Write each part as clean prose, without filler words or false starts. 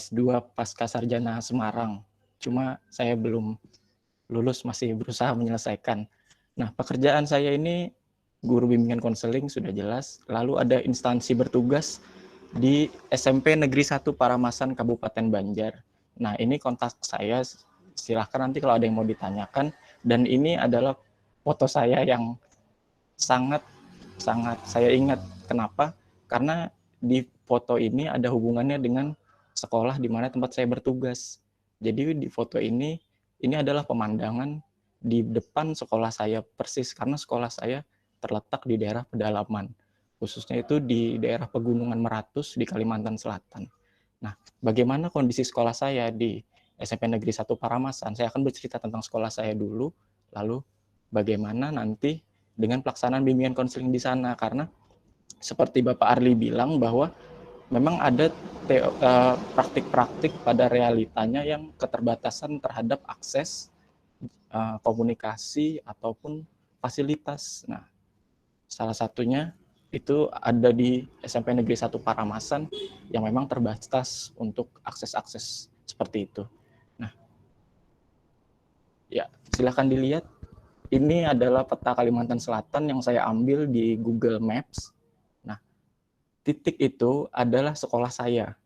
S2 Pascasarjana Semarang. Cuma saya belum lulus, masih berusaha menyelesaikan. Nah, pekerjaan saya ini guru bimbingan konseling sudah jelas, lalu ada instansi bertugas di SMP Negeri 1 Paramasan Kabupaten Banjar. Nah, ini kontak saya, silahkan nanti kalau ada yang mau ditanyakan. Dan ini adalah foto saya yang sangat saya ingat. Kenapa? Karena di foto ini ada hubungannya dengan sekolah di mana tempat saya bertugas. Jadi di foto ini adalah pemandangan di depan sekolah saya persis, karena sekolah saya terletak di daerah pedalaman, khususnya itu di daerah Pegunungan Meratus di Kalimantan Selatan. Nah, bagaimana kondisi sekolah saya di SMP Negeri 1 Paramasan? Saya akan bercerita tentang sekolah saya dulu, lalu bagaimana nanti dengan pelaksanaan bimbingan konseling di sana, karena seperti Bapak Arli bilang bahwa memang ada praktik-praktik pada realitanya yang keterbatasan terhadap akses komunikasi ataupun fasilitas. Nah, salah satunya itu ada di SMP Negeri 1 Paramasan yang memang terbatas untuk akses-akses seperti itu. Nah, ya silakan dilihat. Ini adalah peta Kalimantan Selatan yang saya ambil di Google Maps. Nah, titik itu adalah sekolah saya.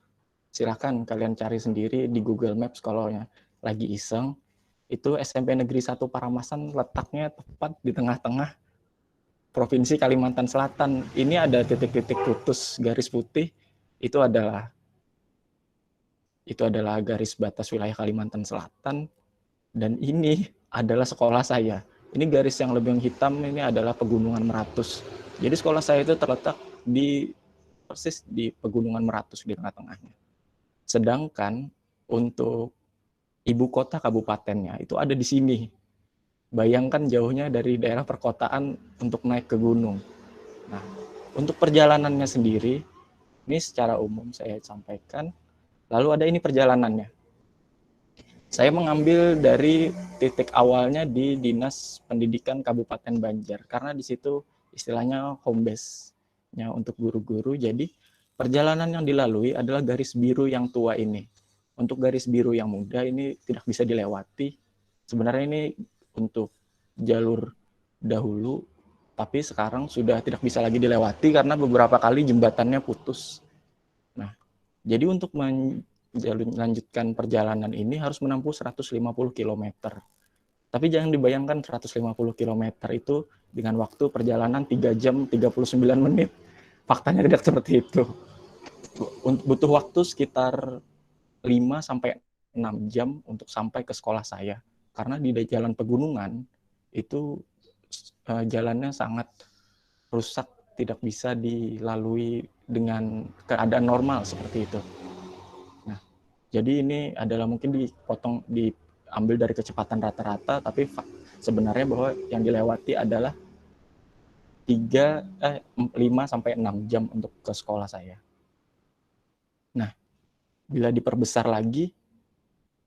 Silakan kalian cari sendiri di Google Maps kalau lagi iseng. Itu SMP Negeri 1 Paramasan letaknya tepat di tengah-tengah Provinsi Kalimantan Selatan. Ini ada titik-titik putus garis putih, itu adalah garis batas wilayah Kalimantan Selatan, dan ini adalah sekolah saya. Ini garis yang lebih hitam ini adalah Pegunungan Meratus. Jadi sekolah saya itu terletak persis di Pegunungan Meratus di tengah-tengahnya. Sedangkan untuk ibu kota kabupatennya itu ada di sini. Bayangkan jauhnya dari daerah perkotaan untuk naik ke gunung. Nah, untuk perjalanannya sendiri, ini secara umum saya sampaikan. Lalu ada ini perjalanannya. Saya mengambil dari titik awalnya di Dinas Pendidikan Kabupaten Banjar, karena di situ istilahnya home base-nya untuk guru-guru. Jadi perjalanan yang dilalui adalah garis biru yang tua ini. Untuk garis biru yang muda ini tidak bisa dilewati. Sebenarnya ini untuk jalur dahulu, tapi sekarang sudah tidak bisa lagi dilewati karena beberapa kali jembatannya putus. Nah, jadi untuk melanjutkan perjalanan ini harus menempuh 150 km. Tapi jangan dibayangkan 150 km itu dengan waktu perjalanan 3 jam 39 menit. Faktanya tidak seperti itu. Butuh waktu sekitar 5-6 jam untuk sampai ke sekolah saya. Karena di jalan pegunungan itu jalannya sangat rusak, tidak bisa dilalui dengan keadaan normal seperti itu. Nah, jadi ini adalah mungkin diambil dari kecepatan rata-rata, tapi sebenarnya bahwa yang dilewati adalah 5-6 jam untuk ke sekolah saya. Nah, bila diperbesar lagi,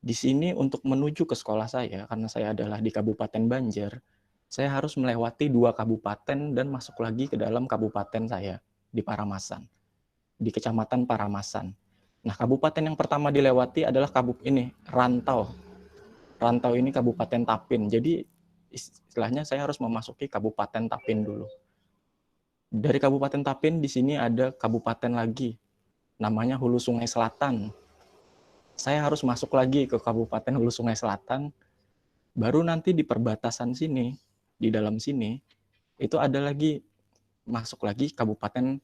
di sini untuk menuju ke sekolah saya, karena saya adalah di Kabupaten Banjar, saya harus melewati 2 kabupaten dan masuk lagi ke dalam kabupaten saya di Paramasan, di Kecamatan Paramasan. Nah, kabupaten yang pertama dilewati adalah Rantau. Rantau ini Kabupaten Tapin. Jadi istilahnya saya harus memasuki Kabupaten Tapin dulu. Dari Kabupaten Tapin di sini ada kabupaten lagi, namanya Hulu Sungai Selatan. Saya harus masuk lagi ke Kabupaten Hulu Sungai Selatan, baru nanti di perbatasan sini, di dalam sini, itu ada lagi, masuk lagi Kabupaten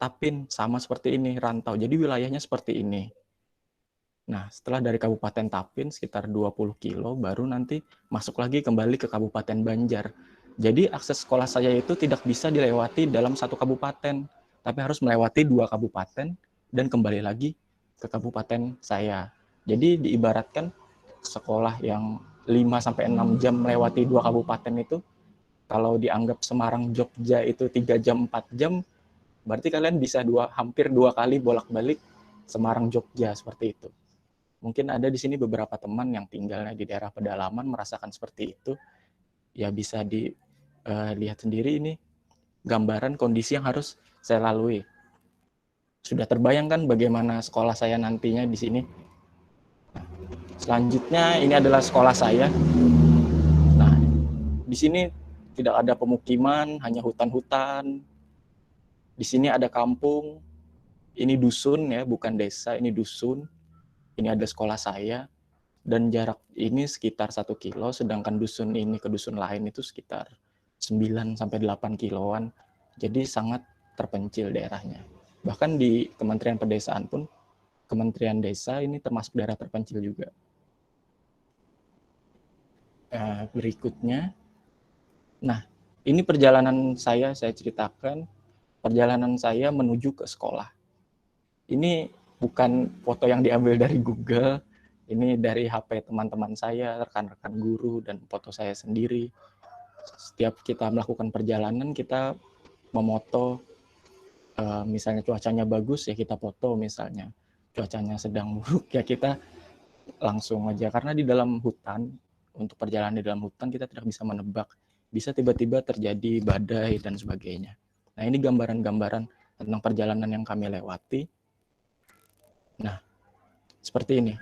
Tapin, sama seperti ini, Rantau. Jadi wilayahnya seperti ini. Nah, setelah dari Kabupaten Tapin, sekitar 20 kilo, baru nanti masuk lagi kembali ke Kabupaten Banjar. Jadi akses sekolah saya itu tidak bisa dilewati dalam satu kabupaten, tapi harus melewati 2 kabupaten, dan kembali lagi ke kabupaten saya. Jadi diibaratkan sekolah yang 5-6 jam melewati 2 kabupaten itu, kalau dianggap Semarang Jogja itu 3 jam 4 jam, berarti kalian bisa hampir 2 kali bolak-balik Semarang Jogja seperti itu. Mungkin ada di sini beberapa teman yang tinggalnya di daerah pedalaman merasakan seperti itu. Ya bisa dilihat sendiri ini gambaran kondisi yang harus saya lalui. Sudah terbayangkan bagaimana sekolah saya nantinya di sini? Selanjutnya ini adalah sekolah saya. Nah, di sini tidak ada pemukiman, hanya hutan-hutan. Di sini ada kampung. Ini dusun ya, bukan desa, ini dusun. Ini ada sekolah saya. Dan jarak ini sekitar 1 kilo, sedangkan dusun ini ke dusun lain itu sekitar 9-8 kiloan. Jadi sangat terpencil daerahnya. Bahkan di Kementerian Pedesaan pun, Kementerian Desa ini termasuk daerah terpencil juga. Berikutnya, nah ini perjalanan saya ceritakan, perjalanan saya menuju ke sekolah. Ini bukan foto yang diambil dari Google, ini dari HP teman-teman saya, rekan-rekan guru, dan foto saya sendiri. Setiap kita melakukan perjalanan, kita memoto, misalnya cuacanya bagus, ya kita foto, misalnya cuacanya sedang buruk, ya kita langsung aja. Karena di dalam hutan, untuk perjalanan di dalam hutan, kita tidak bisa menebak. Bisa tiba-tiba terjadi badai dan sebagainya. Nah, ini gambaran-gambaran tentang perjalanan yang kami lewati. Nah, seperti ini.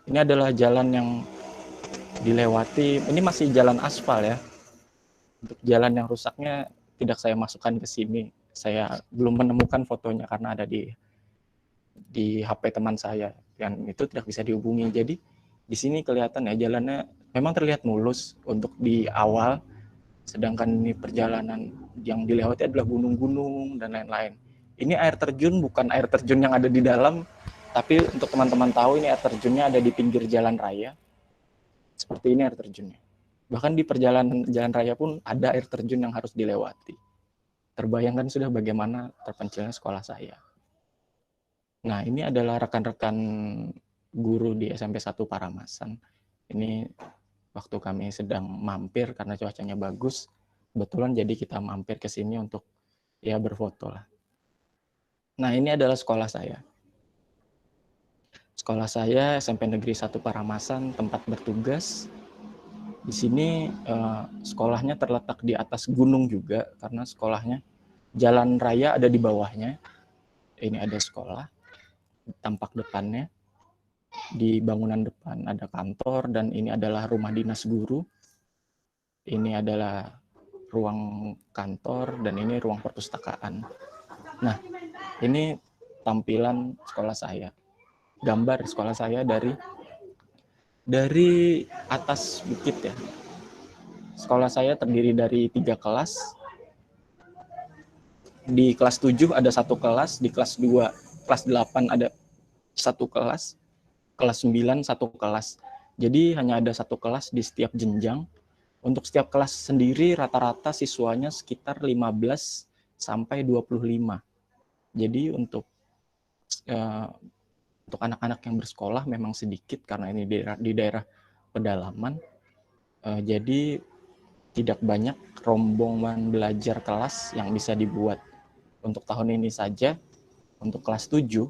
Ini adalah jalan yang dilewati. Ini masih jalan aspal ya. Untuk jalan yang rusaknya tidak saya masukkan ke sini. Saya belum menemukan fotonya karena ada di HP teman saya yang itu tidak bisa dihubungi. Jadi di sini kelihatan ya jalannya memang terlihat mulus untuk di awal, sedangkan ini perjalanan yang dilewati adalah gunung-gunung dan lain-lain. Ini air terjun bukan air terjun yang ada di dalam, tapi untuk teman-teman tahu ini air terjunnya ada di pinggir jalan raya. Seperti ini air terjunnya. Bahkan di perjalanan jalan raya pun ada air terjun yang harus dilewati. Terbayangkan sudah bagaimana terpencilnya sekolah saya. Nah, ini adalah rekan-rekan guru di SMP 1 Paramasan. Ini waktu kami sedang mampir karena cuacanya bagus. Kebetulan jadi kita mampir ke sini untuk ya berfoto lah. Nah, ini adalah sekolah saya. Sekolah saya SMP Negeri 1 Paramasan, tempat bertugas. Di sini sekolahnya terletak di atas gunung juga, karena sekolahnya jalan raya ada di bawahnya. Ini ada sekolah, tampak depannya. Di bangunan depan ada kantor, dan ini adalah rumah dinas guru. Ini adalah ruang kantor, dan ini ruang perpustakaan. Nah, ini tampilan sekolah saya. Gambar sekolah saya dari atas bukit ya. Sekolah saya terdiri dari 3 kelas. Di kelas 7 ada 1 kelas, di kelas 2, kelas 8 ada 1 kelas, kelas 9 1 kelas. Jadi hanya ada 1 kelas di setiap jenjang. Untuk setiap kelas sendiri rata-rata siswanya sekitar 15 sampai 25. Jadi untuk anak-anak yang bersekolah memang sedikit karena ini di daerah pedalaman. Jadi tidak banyak rombongan belajar kelas yang bisa dibuat. Untuk tahun ini saja, untuk kelas 7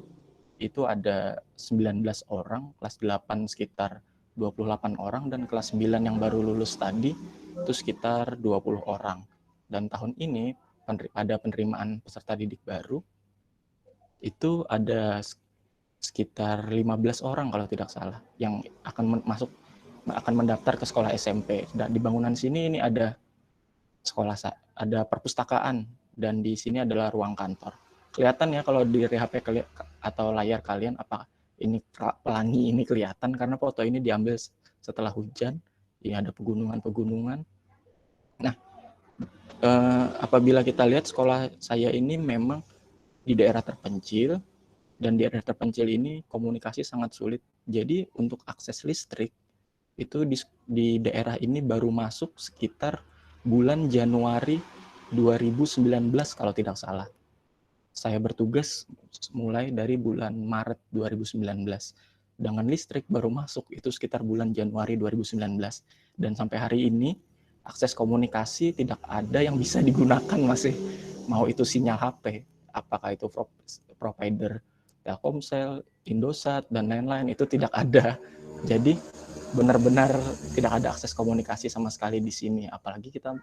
itu ada 19 orang, kelas 8 sekitar 28 orang, dan kelas 9 yang baru lulus tadi itu sekitar 20 orang. Dan tahun ini pada penerimaan peserta didik baru itu ada sekitar 15 orang kalau tidak salah yang akan mendaftar ke sekolah SMP. Dan di bangunan sini ini ada sekolah, ada perpustakaan, dan di sini adalah ruang kantor. Kelihatan ya kalau di HP atau layar kalian apa ini pelangi ini kelihatan karena foto ini diambil setelah hujan. Ini ada pegunungan-pegunungan. Nah, apabila kita lihat sekolah saya ini memang di daerah terpencil, dan di daerah terpencil ini komunikasi sangat sulit. Jadi untuk akses listrik itu di daerah ini baru masuk sekitar bulan Januari 2019 kalau tidak salah. Saya bertugas mulai dari bulan Maret 2019. Dengan listrik baru masuk itu sekitar bulan Januari 2019. Dan sampai hari ini akses komunikasi tidak ada yang bisa digunakan masih. Mau itu sinyal HP, apakah itu provider Telkomsel, Indosat, dan lain-lain, itu tidak ada. Jadi benar-benar tidak ada akses komunikasi sama sekali di sini. Apalagi kita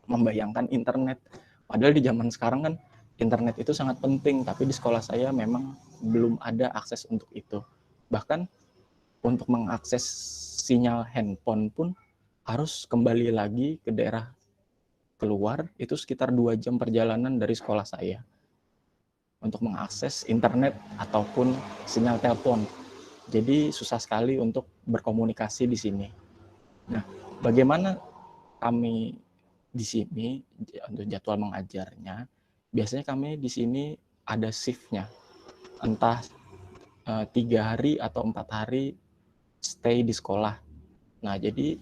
membayangkan internet. Padahal di zaman sekarang kan internet itu sangat penting, tapi di sekolah saya memang belum ada akses untuk itu. Bahkan untuk mengakses sinyal handphone pun harus kembali lagi ke daerah keluar, itu sekitar 2 jam perjalanan dari sekolah saya untuk mengakses internet ataupun sinyal telepon. Jadi susah sekali untuk berkomunikasi di sini. Nah, bagaimana kami di sini untuk jadwal mengajarnya? Biasanya kami di sini ada shift-nya, entah 3 hari atau 4 hari stay di sekolah. Nah, jadi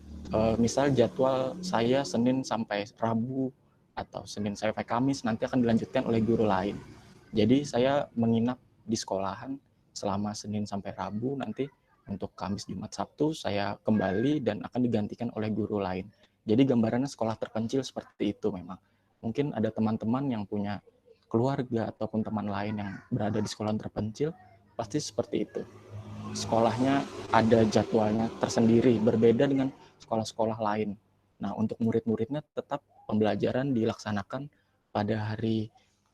misal jadwal saya Senin sampai Rabu atau Senin sampai Kamis nanti akan dilanjutkan oleh guru lain. Jadi saya menginap di sekolahan selama Senin sampai Rabu, nanti untuk Kamis, Jumat, Sabtu saya kembali dan akan digantikan oleh guru lain. Jadi gambarannya sekolah terpencil seperti itu memang. Mungkin ada teman-teman yang punya keluarga ataupun teman lain yang berada di sekolah terpencil, pasti seperti itu. Sekolahnya ada jadwalnya tersendiri, berbeda dengan sekolah-sekolah lain. Nah, untuk murid-muridnya tetap pembelajaran dilaksanakan pada hari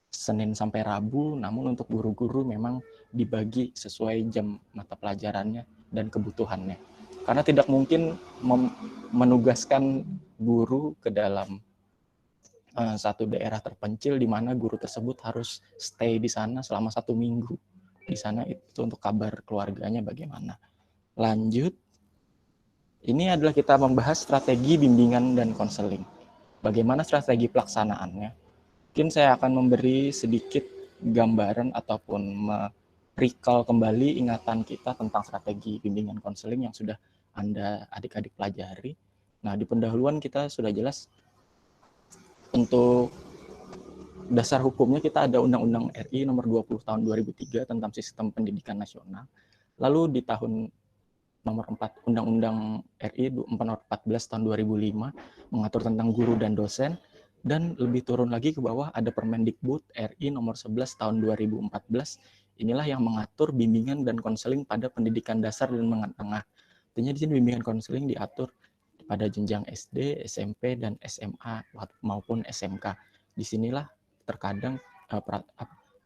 Senin sampai Rabu, namun untuk guru-guru memang dibagi sesuai jam mata pelajarannya dan kebutuhannya. Karena tidak mungkin menugaskan guru ke dalam satu daerah terpencil di mana guru tersebut harus stay di sana selama 1 minggu. Di sana itu untuk kabar keluarganya bagaimana. Lanjut, ini adalah kita membahas strategi bimbingan dan konseling. Bagaimana strategi pelaksanaannya? Mungkin saya akan memberi sedikit gambaran ataupun recall kembali ingatan kita tentang strategi bimbingan konseling yang sudah Anda adik-adik pelajari. Nah, di pendahuluan kita sudah jelas untuk dasar hukumnya kita ada Undang-Undang RI nomor 20 tahun 2003 tentang Sistem Pendidikan Nasional. Lalu di tahun nomor 4 Undang-Undang RI nomor 14 tahun 2005 mengatur tentang guru dan dosen. Dan lebih turun lagi ke bawah ada Permendikbud RI nomor 11 tahun 2014. Inilah yang mengatur bimbingan dan konseling pada pendidikan dasar dan menengah tengah. Artinya di sini bimbingan konseling diatur pada jenjang SD, SMP, dan SMA maupun SMK. Disinilah terkadang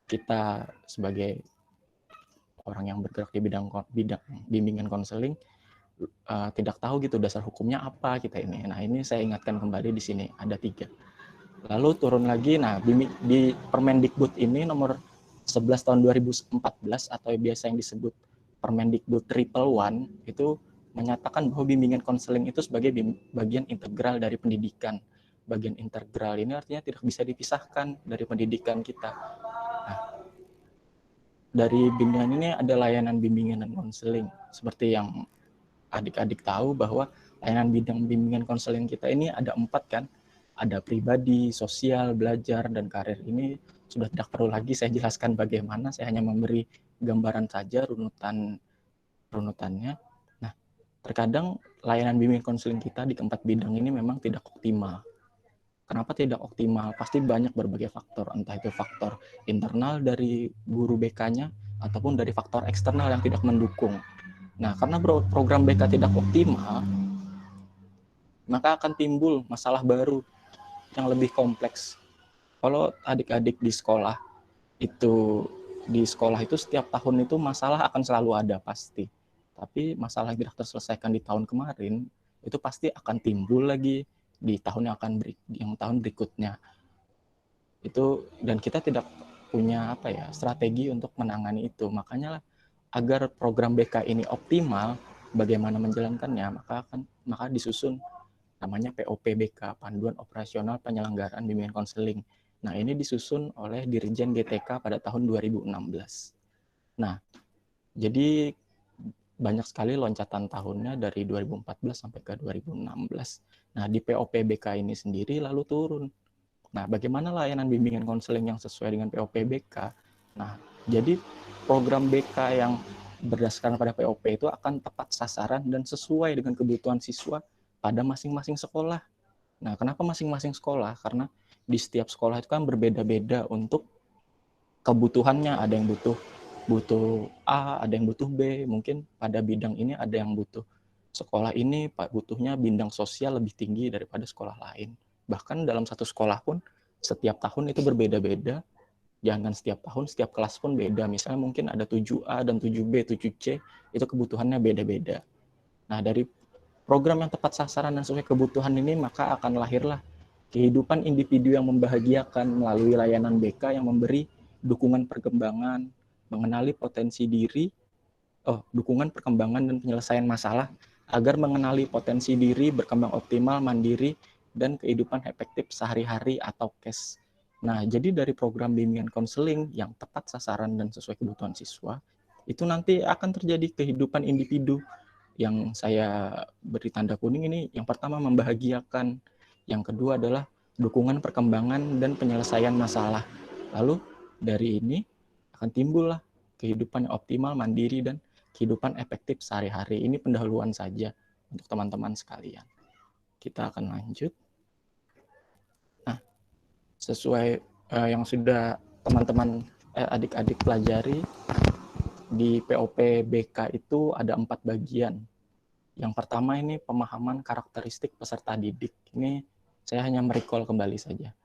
kita sebagai orang yang bergerak di bidang bimbingan konseling tidak tahu gitu dasar hukumnya apa kita ini. Nah, ini saya ingatkan kembali di sini ada 3. Lalu turun lagi, nah di Permendikbud ini nomor 11 tahun 2014 atau biasa yang disebut Permendikbud Triple One itu menyatakan bahwa bimbingan konseling itu sebagai bagian integral dari pendidikan. Bagian integral ini artinya tidak bisa dipisahkan dari pendidikan kita. Nah, dari bimbingan ini ada layanan bimbingan dan konseling. Seperti yang adik-adik tahu bahwa layanan bimbingan konseling kita ini ada 4 kan. Ada pribadi, sosial, belajar, dan karir. Ini sudah tidak perlu lagi saya jelaskan bagaimana, saya hanya memberi gambaran saja runutannya. Nah, terkadang layanan bimbingan konseling kita di keempat bidang ini memang tidak optimal. Kenapa tidak optimal? Pasti banyak berbagai faktor, entah itu faktor internal dari guru BK-nya, ataupun dari faktor eksternal yang tidak mendukung. Nah, karena program BK tidak optimal, maka akan timbul masalah baru yang lebih kompleks. Kalau adik-adik di sekolah itu setiap tahun itu masalah akan selalu ada pasti. Tapi masalah yang tidak terselesaikan di tahun kemarin itu pasti akan timbul lagi di tahun yang tahun berikutnya. Itu dan kita tidak punya strategi untuk menangani itu. Makanya agar program BK ini optimal bagaimana menjalankannya, maka disusun namanya POPBK, Panduan Operasional Penyelenggaraan Bimbingan Konseling. Nah, ini disusun oleh Dirjen GTK pada tahun 2016. Nah, jadi banyak sekali loncatan tahunnya dari 2014 sampai ke 2016. Nah, di POPBK ini sendiri lalu turun. Nah, bagaimana layanan bimbingan konseling yang sesuai dengan POPBK? Nah, jadi program BK yang berdasarkan pada POP itu akan tepat sasaran dan sesuai dengan kebutuhan siswa pada masing-masing sekolah. Nah, kenapa masing-masing sekolah? Karena di setiap sekolah itu kan berbeda-beda untuk kebutuhannya. Ada yang butuh A, ada yang butuh B. Mungkin pada bidang ini ada yang butuh sekolah ini butuhnya bidang sosial lebih tinggi daripada sekolah lain. Bahkan dalam satu sekolah pun setiap tahun itu berbeda-beda Jangan setiap tahun, setiap kelas pun beda. Misalnya mungkin ada 7A dan 7B, 7C, itu kebutuhannya beda-beda. Nah, dari program yang tepat sasaran dan sesuai kebutuhan ini, maka akan lahirlah kehidupan individu yang membahagiakan melalui layanan BK yang memberi dukungan perkembangan, mengenali potensi diri, dukungan perkembangan dan penyelesaian masalah, agar mengenali potensi diri, berkembang optimal, mandiri, dan kehidupan efektif sehari-hari atau CASE. Nah, jadi dari program bimbingan konseling yang tepat sasaran dan sesuai kebutuhan siswa, itu nanti akan terjadi kehidupan individu yang saya beri tanda kuning ini. Yang pertama membahagiakan, yang kedua adalah dukungan perkembangan dan penyelesaian masalah. Lalu dari ini akan timbullah kehidupan yang optimal, mandiri, dan kehidupan efektif sehari-hari. Ini pendahuluan saja untuk teman-teman sekalian. Kita akan lanjut. Nah, sesuai yang sudah teman-teman adik-adik pelajari, di POP BK itu ada 4 bagian. Yang pertama ini pemahaman karakteristik peserta didik. Ini saya hanya merecall kembali saja.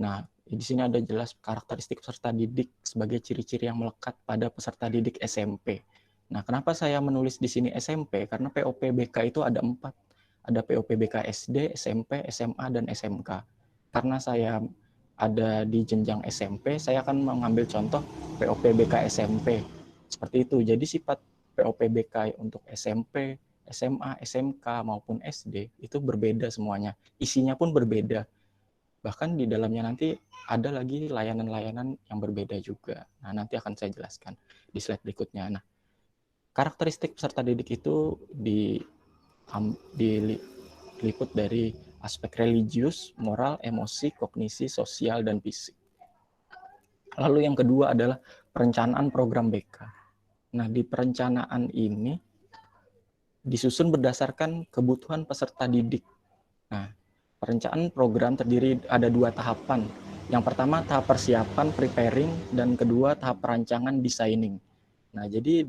Nah, di sini ada jelas karakteristik peserta didik sebagai ciri-ciri yang melekat pada peserta didik SMP. Nah, kenapa saya menulis di sini SMP? Karena POP BK itu ada 4. Ada POP BK SD, SMP, SMA, dan SMK. Karena saya ada di jenjang SMP, saya akan mengambil contoh POP BK SMP. Seperti itu. Jadi sifat POP BK untuk SMP, SMA, SMK, maupun SD itu berbeda semuanya. Isinya pun berbeda. Bahkan di dalamnya nanti ada lagi layanan-layanan yang berbeda juga. Nah, nanti akan saya jelaskan di slide berikutnya. Nah, karakteristik peserta didik itu diliput dari aspek religius, moral, emosi, kognisi, sosial, dan fisik. Lalu yang kedua adalah perencanaan program BK. Nah, di perencanaan ini disusun berdasarkan kebutuhan peserta didik. Nah, perencanaan program terdiri ada 2 tahapan. Yang pertama tahap persiapan, preparing, dan kedua tahap perancangan, designing. Nah, jadi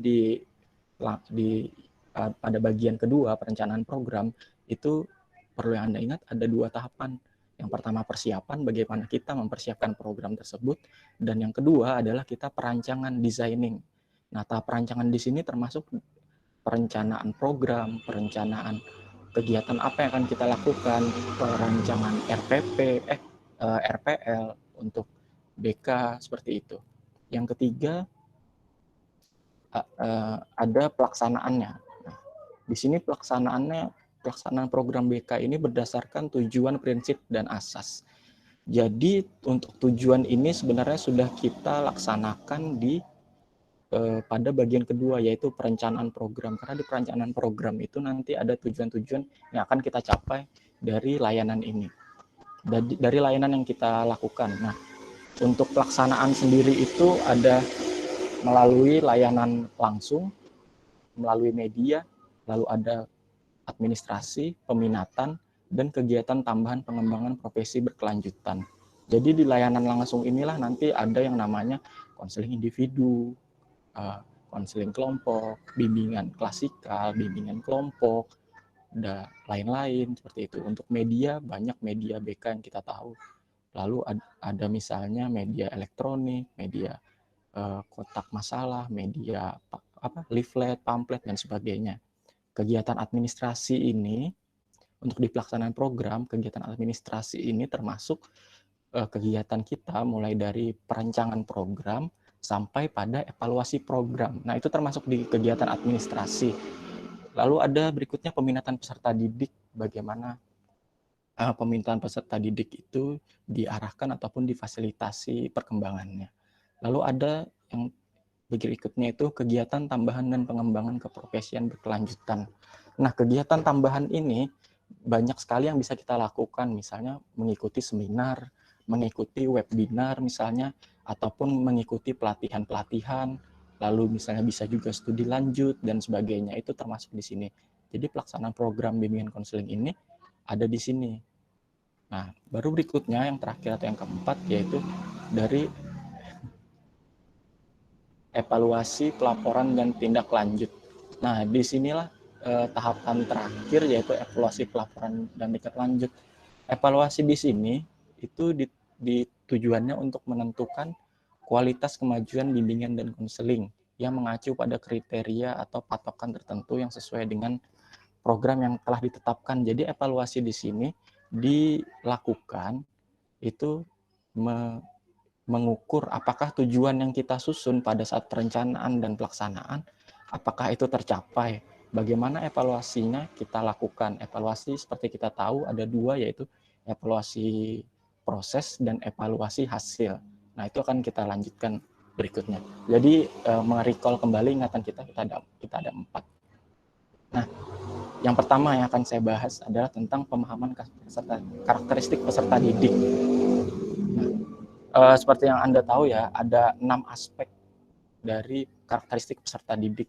pada bagian kedua perencanaan program itu perlu yang Anda ingat ada 2 tahapan. Yang pertama persiapan, bagaimana kita mempersiapkan program tersebut, dan yang kedua adalah kita perancangan, designing. Nah, tahap perancangan di sini termasuk perencanaan program, perencanaan kegiatan apa yang akan kita lakukan, perancangan RPL untuk BK, seperti itu. Yang ketiga ada pelaksanaannya. Nah, di sini pelaksanaan program BK ini berdasarkan tujuan, prinsip, dan asas. Jadi untuk tujuan ini sebenarnya sudah kita laksanakan pada bagian kedua, yaitu perencanaan program. Karena di perencanaan program itu nanti ada tujuan-tujuan yang akan kita capai dari layanan ini, dari layanan yang kita lakukan. Nah, untuk pelaksanaan sendiri itu ada melalui layanan langsung, melalui media, lalu ada administrasi, peminatan, dan kegiatan tambahan pengembangan profesi berkelanjutan. Jadi di layanan langsung inilah nanti ada yang namanya konseling individu, konseling kelompok, bimbingan klasikal, bimbingan kelompok, dan lain-lain seperti itu. Untuk media, banyak media BK yang kita tahu. Lalu ada misalnya media elektronik, media kotak masalah, media leaflet, pamflet, dan sebagainya. Kegiatan administrasi ini, untuk di pelaksanaan program, kegiatan administrasi ini termasuk kegiatan kita mulai dari perencanaan program sampai pada evaluasi program. Nah, itu termasuk di kegiatan administrasi. Lalu ada berikutnya peminatan peserta didik, bagaimana pemintaan peserta didik itu diarahkan ataupun difasilitasi perkembangannya. Lalu ada yang berikutnya itu kegiatan tambahan dan pengembangan keprofesian berkelanjutan. Nah, kegiatan tambahan ini banyak sekali yang bisa kita lakukan, misalnya mengikuti seminar, mengikuti webinar misalnya, ataupun mengikuti pelatihan-pelatihan, lalu misalnya bisa juga studi lanjut dan sebagainya, itu termasuk di sini. Jadi pelaksanaan program bimbingan konseling ini ada di sini. Nah, baru berikutnya yang terakhir atau yang keempat yaitu dari evaluasi, pelaporan, dan tindak lanjut. Nah, disinilah tahapan terakhir yaitu evaluasi, pelaporan, dan tindak lanjut. Evaluasi di sini itu di tujuannya untuk menentukan kualitas kemajuan bimbingan dan konseling yang mengacu pada kriteria atau patokan tertentu yang sesuai dengan program yang telah ditetapkan. Jadi evaluasi di sini dilakukan itu mengukur apakah tujuan yang kita susun pada saat perencanaan dan pelaksanaan, apakah itu tercapai. Bagaimana evaluasinya kita lakukan. Evaluasi seperti kita tahu ada dua, yaitu evaluasi proses dan evaluasi hasil. Nah, itu akan kita lanjutkan berikutnya. Jadi merecall kembali ingatan kita ada 4. Nah, yang pertama yang akan saya bahas adalah tentang pemahaman karakteristik peserta didik. Nah, seperti yang Anda tahu ya, ada 6 aspek dari karakteristik peserta didik.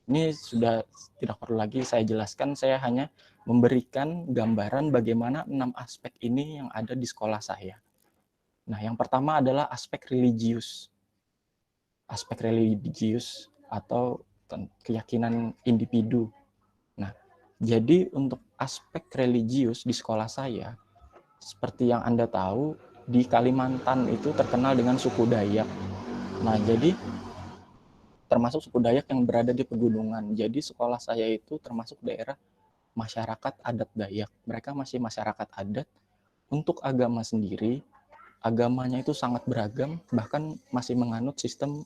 Ini sudah tidak perlu lagi saya jelaskan, saya hanya memberikan gambaran bagaimana 6 aspek ini yang ada di sekolah saya. Nah, yang pertama adalah aspek religius. Aspek religius atau keyakinan individu. Nah, jadi untuk aspek religius di sekolah saya, seperti yang Anda tahu, di Kalimantan itu terkenal dengan suku Dayak. Nah, jadi termasuk suku Dayak yang berada di pegunungan. Jadi sekolah saya itu termasuk daerah masyarakat adat Dayak. Mereka masih masyarakat adat. Untuk agama sendiri, agamanya itu sangat beragam, bahkan masih menganut sistem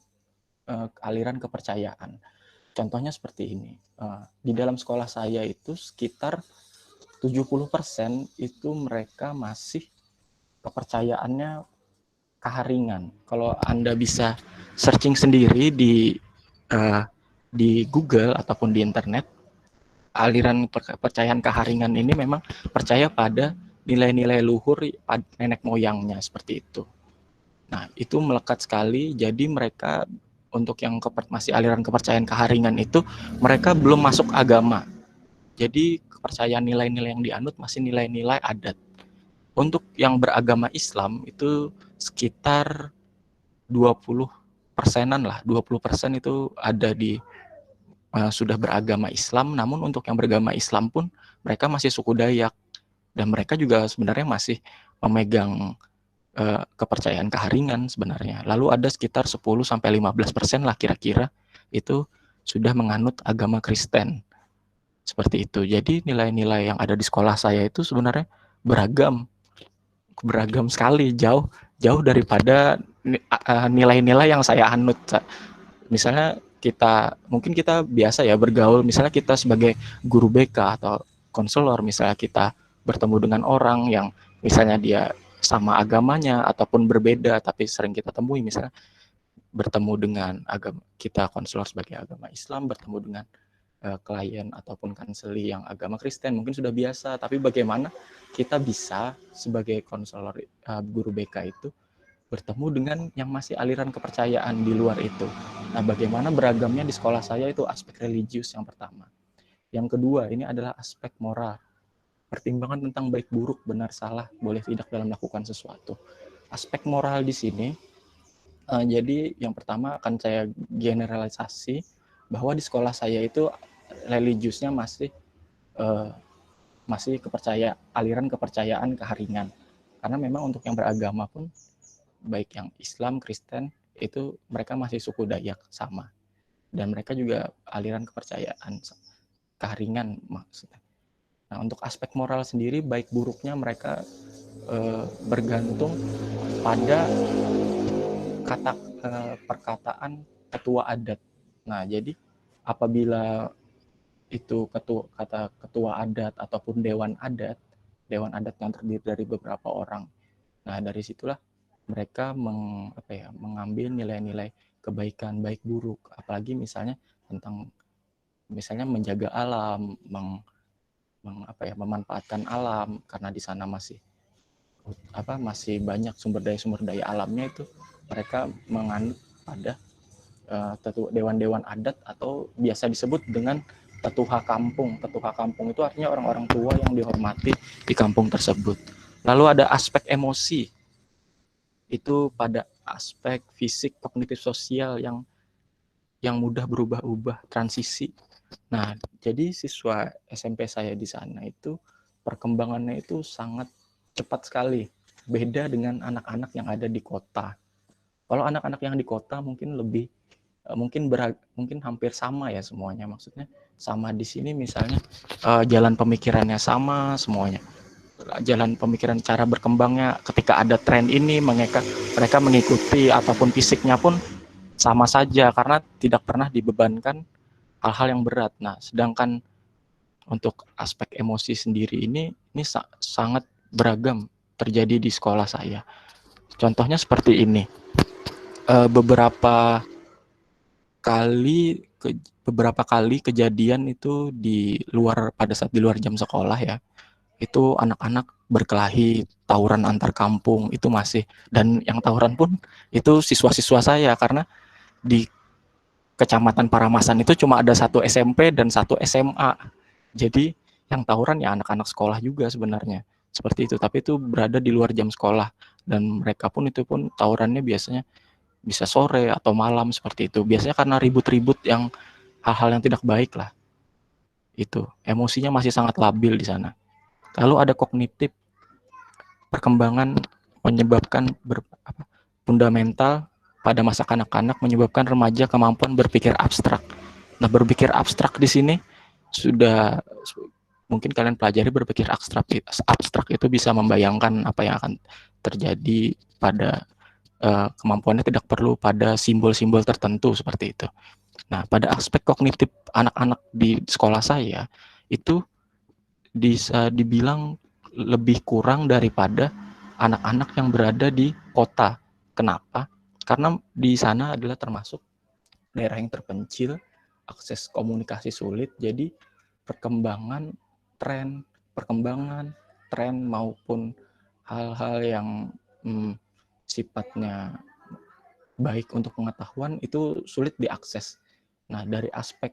aliran kepercayaan. Contohnya seperti ini. Di dalam sekolah saya itu sekitar 70% itu mereka masih kepercayaannya keharingan. Kalau Anda bisa searching sendiri di Google ataupun di internet, aliran kepercayaan keharingan ini memang percaya pada nilai-nilai luhur nenek moyangnya, seperti itu. Nah, itu melekat sekali. Jadi mereka untuk yang masih aliran kepercayaan keharingan itu, mereka belum masuk agama. Jadi kepercayaan nilai-nilai yang dianut masih nilai-nilai adat. Untuk yang beragama Islam itu sekitar 20%-an lah, 20% itu ada di sudah beragama Islam. Namun untuk yang beragama Islam pun mereka masih suku Dayak, dan mereka juga sebenarnya masih memegang kepercayaan keharingan sebenarnya. Lalu ada sekitar 10-15% lah kira-kira itu sudah menganut agama Kristen. Seperti itu. Jadi nilai-nilai yang ada di sekolah saya itu sebenarnya beragam sekali, jauh daripada nilai-nilai yang saya anut. Misalnya mungkin kita biasa ya bergaul, misalnya kita sebagai guru BK atau konselor, misalnya kita bertemu dengan orang yang misalnya dia sama agamanya ataupun berbeda, tapi sering kita temui, misalnya bertemu dengan agama kita konselor sebagai agama Islam, bertemu dengan klien ataupun kanseli yang agama Kristen, mungkin sudah biasa. Tapi bagaimana kita bisa sebagai konselor guru BK itu bertemu dengan yang masih aliran kepercayaan di luar itu. Nah, bagaimana beragamnya di sekolah saya itu aspek religius yang pertama. Yang kedua, ini adalah aspek moral. Pertimbangan tentang baik buruk, benar salah, boleh tidak dalam melakukan sesuatu. Aspek moral di sini, jadi yang pertama akan saya generalisasi bahwa di sekolah saya itu religiusnya masih aliran kepercayaan keharingan. Karena memang untuk yang beragama pun baik yang Islam, Kristen, itu mereka masih suku Dayak sama. Dan mereka juga aliran kepercayaan keharingan maksudnya. Nah, untuk aspek moral sendiri, baik buruknya mereka bergantung pada perkataan ketua adat. Nah, jadi apabila itu ketua adat ataupun dewan adat yang terdiri dari beberapa orang. Nah, dari situlah mereka mengambil nilai-nilai kebaikan baik buruk, apalagi misalnya tentang menjaga alam, memanfaatkan alam, karena di sana masih banyak sumber daya alamnya. Itu mereka menganut pada dewan-dewan adat atau biasa disebut dengan tetuha kampung. Tetuha kampung itu artinya orang-orang tua yang dihormati di kampung tersebut. Lalu ada aspek emosi. Itu pada aspek fisik, kognitif, sosial yang mudah berubah-ubah, transisi. Nah, jadi siswa SMP saya di sana itu perkembangannya itu sangat cepat sekali. Beda dengan anak-anak yang ada di kota. Kalau anak-anak yang di kota mungkin lebih mungkin hampir sama ya semuanya, maksudnya sama di sini misalnya jalan pemikirannya sama semuanya, jalan pemikiran cara berkembangnya ketika ada tren ini mereka mengikuti, ataupun fisiknya pun sama saja karena tidak pernah dibebankan hal-hal yang berat. Nah, sedangkan untuk aspek emosi sendiri ini sangat beragam terjadi di sekolah saya. Contohnya seperti ini. Beberapa kali beberapa kali kejadian itu pada saat di luar jam sekolah ya. Itu anak-anak berkelahi, tawuran antar kampung itu masih, dan yang tawuran pun itu siswa-siswa saya karena di Kecamatan Paramasan itu cuma ada satu SMP dan satu SMA. Jadi yang tawuran ya anak-anak sekolah juga sebenarnya. Seperti itu, tapi itu berada di luar jam sekolah, dan mereka pun itu pun tawurannya biasanya bisa sore atau malam seperti itu. Biasanya karena ribut-ribut yang hal-hal yang tidak baik lah. Itu emosinya masih sangat labil di sana. Lalu ada kognitif, perkembangan menyebabkan fundamental pada masa kanak-kanak, menyebabkan remaja kemampuan berpikir abstrak. Nah, berpikir abstrak di sini sudah mungkin kalian pelajari. Berpikir abstrak itu bisa membayangkan apa yang akan terjadi pada kemampuannya tidak perlu pada simbol-simbol tertentu seperti itu. Nah, pada aspek kognitif anak-anak di sekolah saya itu bisa dibilang lebih kurang daripada anak-anak yang berada di kota. Kenapa? Karena di sana adalah termasuk daerah yang terpencil, akses komunikasi sulit, jadi perkembangan tren maupun hal-hal yang sifatnya baik untuk pengetahuan itu sulit diakses. Nah, dari aspek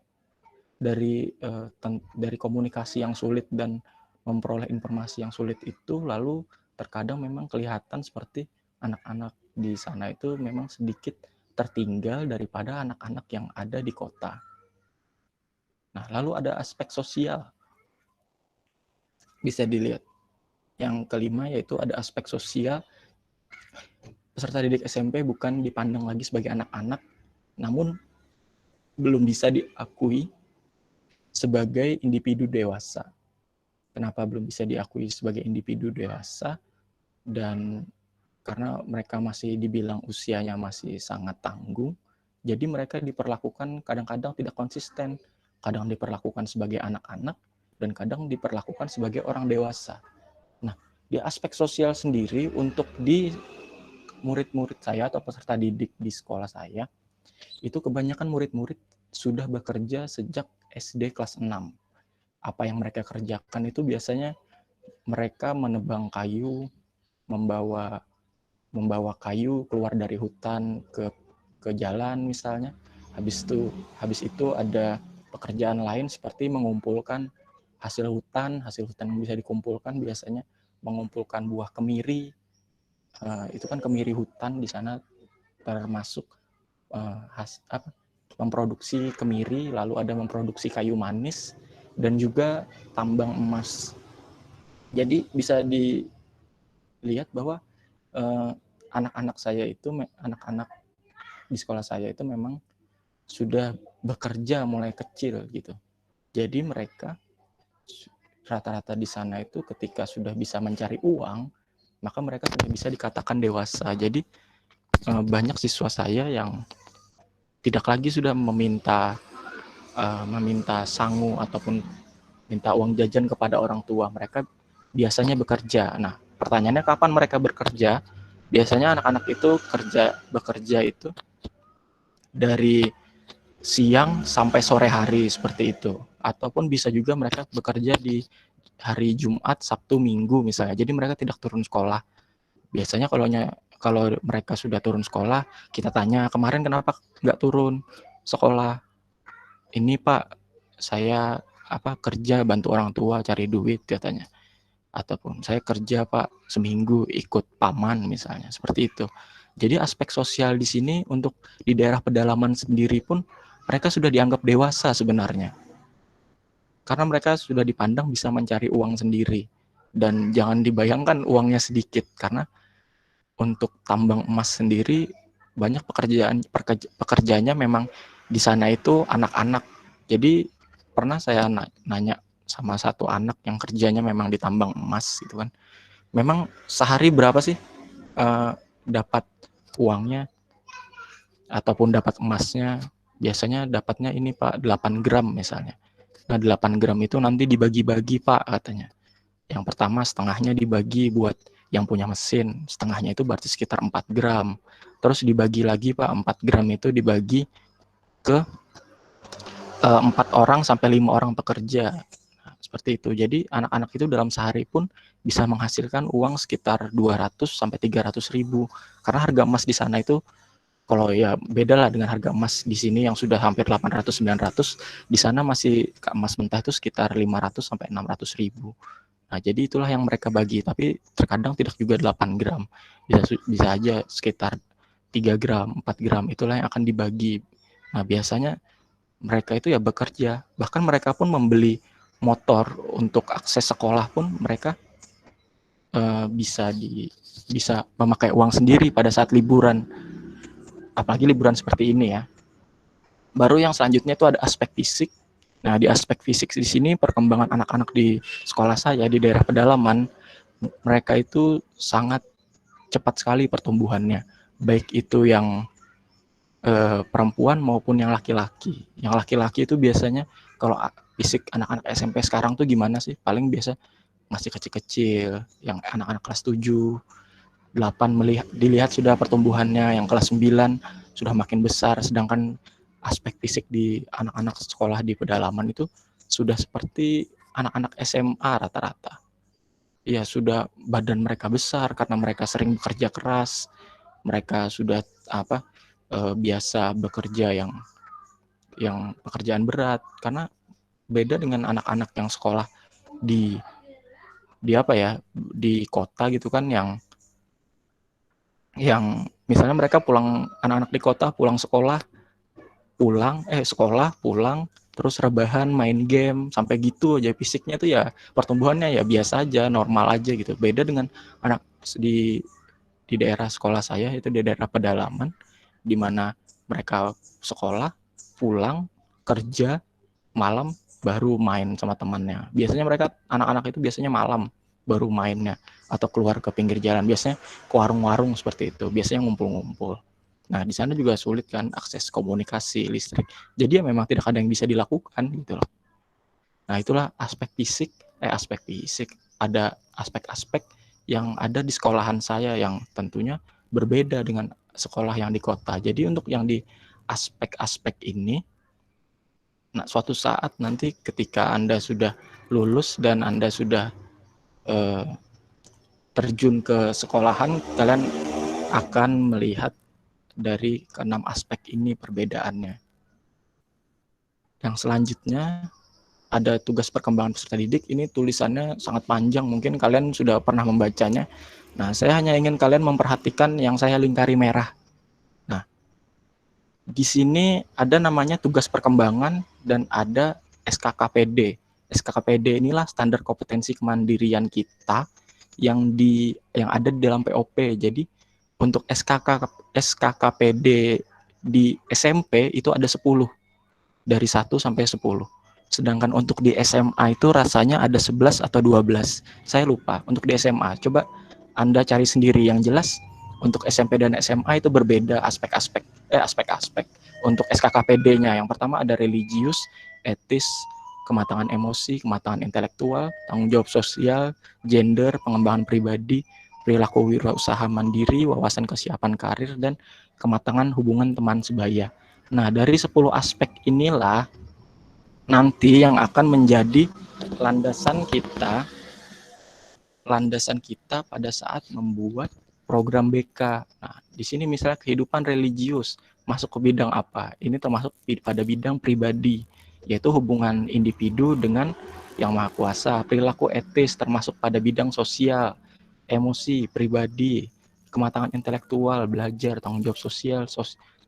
dari komunikasi yang sulit dan memperoleh informasi yang sulit itu, lalu terkadang memang kelihatan seperti anak-anak di sana itu memang sedikit tertinggal daripada anak-anak yang ada di kota. Nah, lalu ada aspek sosial. Bisa dilihat. Yang kelima yaitu ada aspek sosial. Peserta didik SMP bukan dipandang lagi sebagai anak-anak, namun belum bisa diakui sebagai individu dewasa. Kenapa belum bisa diakui sebagai individu dewasa? Dan karena mereka masih dibilang usianya masih sangat tanggung, jadi mereka diperlakukan kadang-kadang tidak konsisten. Kadang diperlakukan sebagai anak-anak, dan kadang diperlakukan sebagai orang dewasa. Nah, di aspek sosial sendiri, untuk di murid-murid saya atau peserta didik di sekolah saya, itu kebanyakan murid-murid sudah bekerja sejak SD kelas 6. Apa yang mereka kerjakan itu biasanya mereka menebang kayu, membawa kayu keluar dari hutan ke jalan misalnya. Habis itu ada pekerjaan lain seperti mengumpulkan hasil hutan yang bisa dikumpulkan, biasanya mengumpulkan buah kemiri. Itu kan kemiri hutan di sana termasuk memproduksi kemiri, lalu ada memproduksi kayu manis, dan juga tambang emas. Jadi bisa dilihat bahwa anak-anak di sekolah saya itu memang sudah bekerja mulai kecil gitu. Jadi mereka rata-rata di sana itu ketika sudah bisa mencari uang, maka mereka sudah bisa dikatakan dewasa. Jadi banyak siswa saya yang tidak lagi sudah meminta sangu ataupun minta uang jajan kepada orang tua. Mereka biasanya bekerja. Nah, pertanyaannya kapan mereka bekerja? Biasanya anak-anak itu bekerja itu dari siang sampai sore hari seperti itu. Ataupun bisa juga mereka bekerja di hari Jumat, Sabtu, Minggu misalnya. Jadi mereka tidak turun sekolah. Biasanya kalau mereka sudah turun sekolah, kita tanya, kemarin kenapa nggak turun sekolah? Ini Pak, saya kerja bantu orang tua cari duit katanya. Ataupun saya kerja Pak seminggu ikut paman misalnya, seperti itu. Jadi aspek sosial di sini untuk di daerah pedalaman sendiri pun mereka sudah dianggap dewasa sebenarnya. Karena mereka sudah dipandang bisa mencari uang sendiri. Dan jangan dibayangkan uangnya sedikit, karena untuk tambang emas sendiri banyak pekerjaannya memang di sana itu anak-anak. Jadi pernah saya nanya sama satu anak yang kerjanya memang di tambang emas gitu kan. Memang sehari berapa sih dapat uangnya ataupun dapat emasnya? Biasanya dapatnya ini Pak 8 gram misalnya. Nah 8 gram itu nanti dibagi-bagi Pak katanya. Yang pertama setengahnya dibagi buat yang punya mesin, setengahnya itu berarti sekitar 4 gram. Terus dibagi lagi Pak, 4 gram itu dibagi ke 4 orang sampai 5 orang pekerja. Nah, seperti itu. Jadi anak-anak itu dalam sehari pun bisa menghasilkan uang sekitar 200 sampai 300 ribu. Karena harga emas di sana itu kalau ya beda lah dengan harga emas di sini yang sudah hampir 800 900, di sana masih emas mentah itu sekitar 500 sampai 600 ribu. Nah, jadi itulah yang mereka bagi, tapi terkadang tidak juga 8 gram. Bisa aja sekitar 3 gram, 4 gram itulah yang akan dibagi. Nah, biasanya mereka itu ya bekerja, bahkan mereka pun membeli motor untuk akses sekolah pun mereka bisa memakai uang sendiri pada saat liburan. Apalagi liburan seperti ini ya. Baru yang selanjutnya itu ada aspek fisik. Nah, di aspek fisik di sini perkembangan anak-anak di sekolah saya di daerah pedalaman, mereka itu sangat cepat sekali pertumbuhannya. Baik itu yang perempuan maupun yang laki-laki. Yang laki-laki itu biasanya kalau fisik anak-anak SMP sekarang tuh gimana sih? Paling biasa masih kecil-kecil, yang anak-anak kelas 7, 8 dilihat sudah pertumbuhannya, yang kelas 9 sudah makin besar, sedangkan aspek fisik di anak-anak sekolah di pedalaman itu sudah seperti anak-anak SMA rata-rata. Ya sudah badan mereka besar karena mereka sering bekerja keras, mereka sudah biasa bekerja yang pekerjaan berat, karena beda dengan anak-anak yang sekolah di di kota gitu kan, yang misalnya mereka pulang, anak-anak di kota pulang sekolah pulang terus rebahan main game sampai gitu aja, fisiknya tuh ya pertumbuhannya ya biasa aja, normal aja gitu. Beda dengan anak di daerah sekolah saya itu di daerah pedalaman, di mana mereka sekolah, pulang, kerja, malam baru main sama temannya. Biasanya mereka anak-anak itu biasanya malam baru mainnya, atau keluar ke pinggir jalan, biasanya ke warung-warung seperti itu, biasanya ngumpul-ngumpul. Nah, di sana juga sulit kan akses komunikasi, listrik. Jadi ya memang tidak ada yang bisa dilakukan gitu loh. Nah, itulah aspek fisik. Ada aspek-aspek yang ada di sekolahan saya yang tentunya berbeda dengan sekolah yang di kota. Jadi untuk yang di aspek-aspek ini, nah suatu saat nanti ketika Anda sudah lulus dan Anda sudah eh, terjun ke sekolahan, kalian akan melihat dari keenam aspek ini perbedaannya. Yang selanjutnya ada tugas perkembangan peserta didik. Ini tulisannya sangat panjang, mungkin kalian sudah pernah membacanya. Nah, saya hanya ingin kalian memperhatikan yang saya lingkari merah. Nah, di sini ada namanya tugas perkembangan dan ada SKKPD. SKKPD inilah standar kompetensi kemandirian kita yang ada di dalam POP. Jadi untuk SKKPD di SMP itu ada 10, dari 1 sampai 10. Sedangkan untuk di SMA itu rasanya ada 11 atau 12. Saya lupa. Untuk di SMA, coba Anda cari sendiri. Yang jelas untuk SMP dan SMA itu berbeda aspek-aspek. Untuk SKKPD-nya yang pertama ada religius, etis, kematangan emosi, kematangan intelektual, tanggung jawab sosial, gender, pengembangan pribadi, perilaku wirausaha mandiri, wawasan kesiapan karir, dan kematangan hubungan teman sebaya. Nah, dari 10 aspek inilah nanti yang akan menjadi landasan kita pada saat membuat program BK. Nah, di sini misalnya kehidupan religius masuk ke bidang apa? Ini termasuk pada bidang pribadi, yaitu hubungan individu dengan yang Maha Kuasa. Perilaku etis termasuk pada bidang sosial, emosi, pribadi, kematangan intelektual, belajar, tanggung jawab sosial,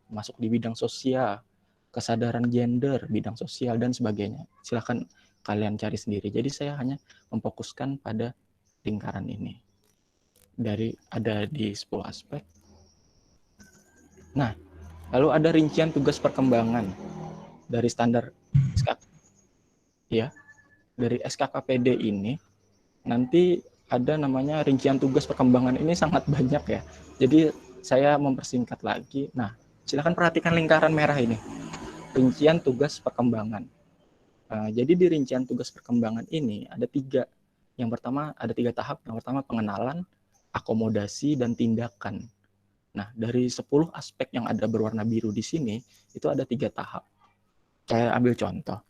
masuk di bidang sosial, kesadaran gender, bidang sosial, dan sebagainya. Silahkan kalian cari sendiri. Jadi saya hanya memfokuskan pada lingkaran ini. Ada di 10 aspek. Nah, lalu ada rincian tugas perkembangan dari standar SK, ya, dari SKKPD ini nanti ada namanya rincian tugas perkembangan. Ini sangat banyak ya. Jadi saya mempersingkat lagi. Nah, silakan perhatikan lingkaran merah ini. Rincian tugas perkembangan. Jadi di rincian tugas perkembangan ini ada 3. Yang pertama ada 3 tahap. Yang pertama pengenalan, akomodasi, dan tindakan. Nah, dari 10 aspek yang ada berwarna biru di sini, itu ada 3 tahap. Saya ambil contoh.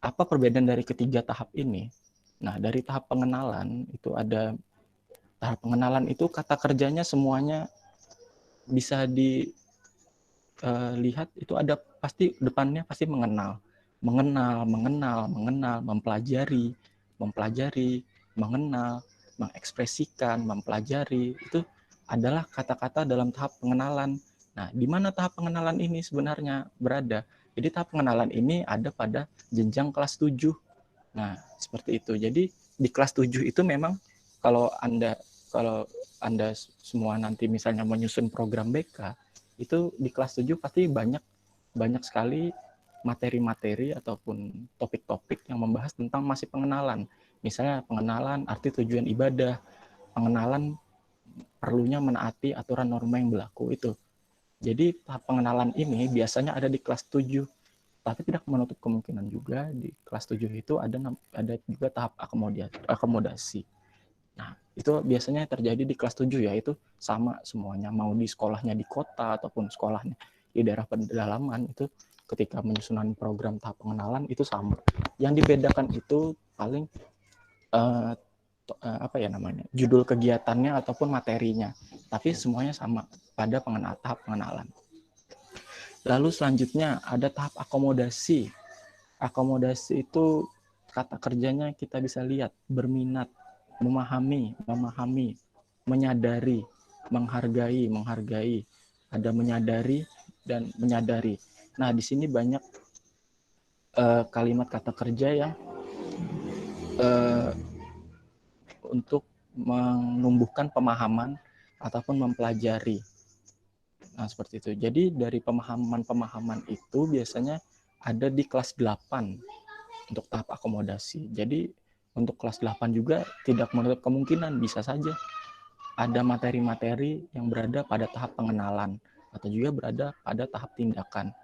Apa perbedaan dari ketiga tahap ini? Nah, dari tahap pengenalan itu ada tahap pengenalan itu kata kerjanya semuanya bisa dilihat itu ada pasti depannya pasti mengenal, mempelajari, mengenal, mengekspresikan, mempelajari itu adalah kata-kata dalam tahap pengenalan. Nah, di mana tahap pengenalan ini sebenarnya berada? Jadi tahap pengenalan ini ada pada jenjang kelas 7. Nah, seperti itu. Jadi di kelas 7 itu memang kalau Anda semua nanti misalnya menyusun program BK, itu di kelas 7 pasti banyak sekali materi-materi ataupun topik-topik yang membahas tentang masih pengenalan. Misalnya pengenalan arti tujuan ibadah, pengenalan perlunya menaati aturan norma yang berlaku itu. Jadi tahap pengenalan ini biasanya ada di kelas 7. Tapi tidak menutup kemungkinan juga di kelas 7 itu ada juga tahap akomodasi. Nah, itu biasanya terjadi di kelas 7 ya, itu sama semuanya, mau di sekolahnya di kota ataupun sekolahnya di daerah pedalaman, itu ketika menyusunan program tahap pengenalan itu sama. Yang dibedakan itu paling apa ya namanya, judul kegiatannya ataupun materinya, tapi semuanya sama pada tahap pengenalan. Lalu selanjutnya ada tahap akomodasi. Akomodasi itu kata kerjanya kita bisa lihat berminat, memahami, menyadari, menghargai, ada menyadari dan menyadari. Nah, di sini banyak kalimat kata kerja yang untuk menumbuhkan pemahaman ataupun mempelajari. Nah, seperti itu. Jadi dari pemahaman-pemahaman itu biasanya ada di kelas 8 untuk tahap akomodasi. Jadi untuk kelas 8 juga tidak menutup kemungkinan bisa saja ada materi-materi yang berada pada tahap pengenalan atau juga berada pada tahap tindakan.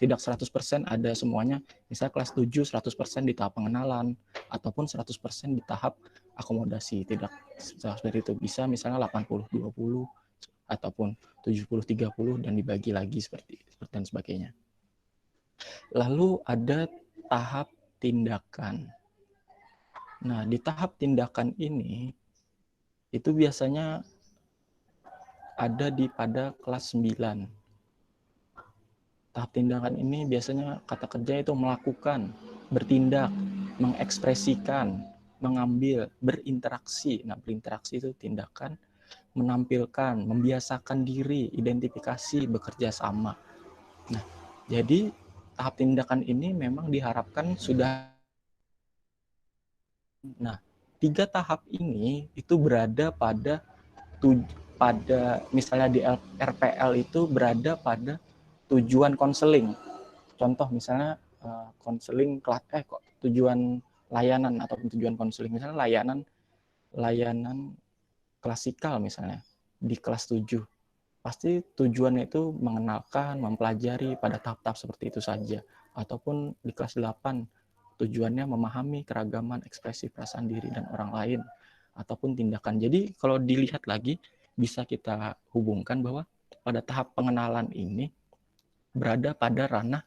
Tidak 100% ada semuanya, misalnya kelas 7 100% di tahap pengenalan ataupun 100% di tahap akomodasi. Tidak seperti itu. Bisa misalnya 80-20 ataupun 70-30 dan dibagi lagi seperti dan sebagainya. Lalu ada tahap tindakan. Nah, di tahap tindakan ini itu biasanya ada pada kelas 9. Tahap tindakan ini biasanya kata kerja itu melakukan, bertindak, mengekspresikan, mengambil, berinteraksi. Nah, berinteraksi itu tindakan, menampilkan, membiasakan diri, identifikasi, bekerja sama. Nah, jadi tahap tindakan ini memang diharapkan sudah. Nah, 3 tahap ini itu berada pada misalnya di RPL itu berada pada tujuan konseling. Contoh misalnya konseling tujuan layanan atau tujuan konseling, misalnya layanan klasikal misalnya di kelas 7. Pasti tujuannya itu mengenalkan, mempelajari pada tahap-tahap seperti itu saja. Ataupun di kelas 8 tujuannya memahami keragaman ekspresi perasaan diri dan orang lain ataupun tindakan. Jadi kalau dilihat lagi bisa kita hubungkan bahwa pada tahap pengenalan ini berada pada ranah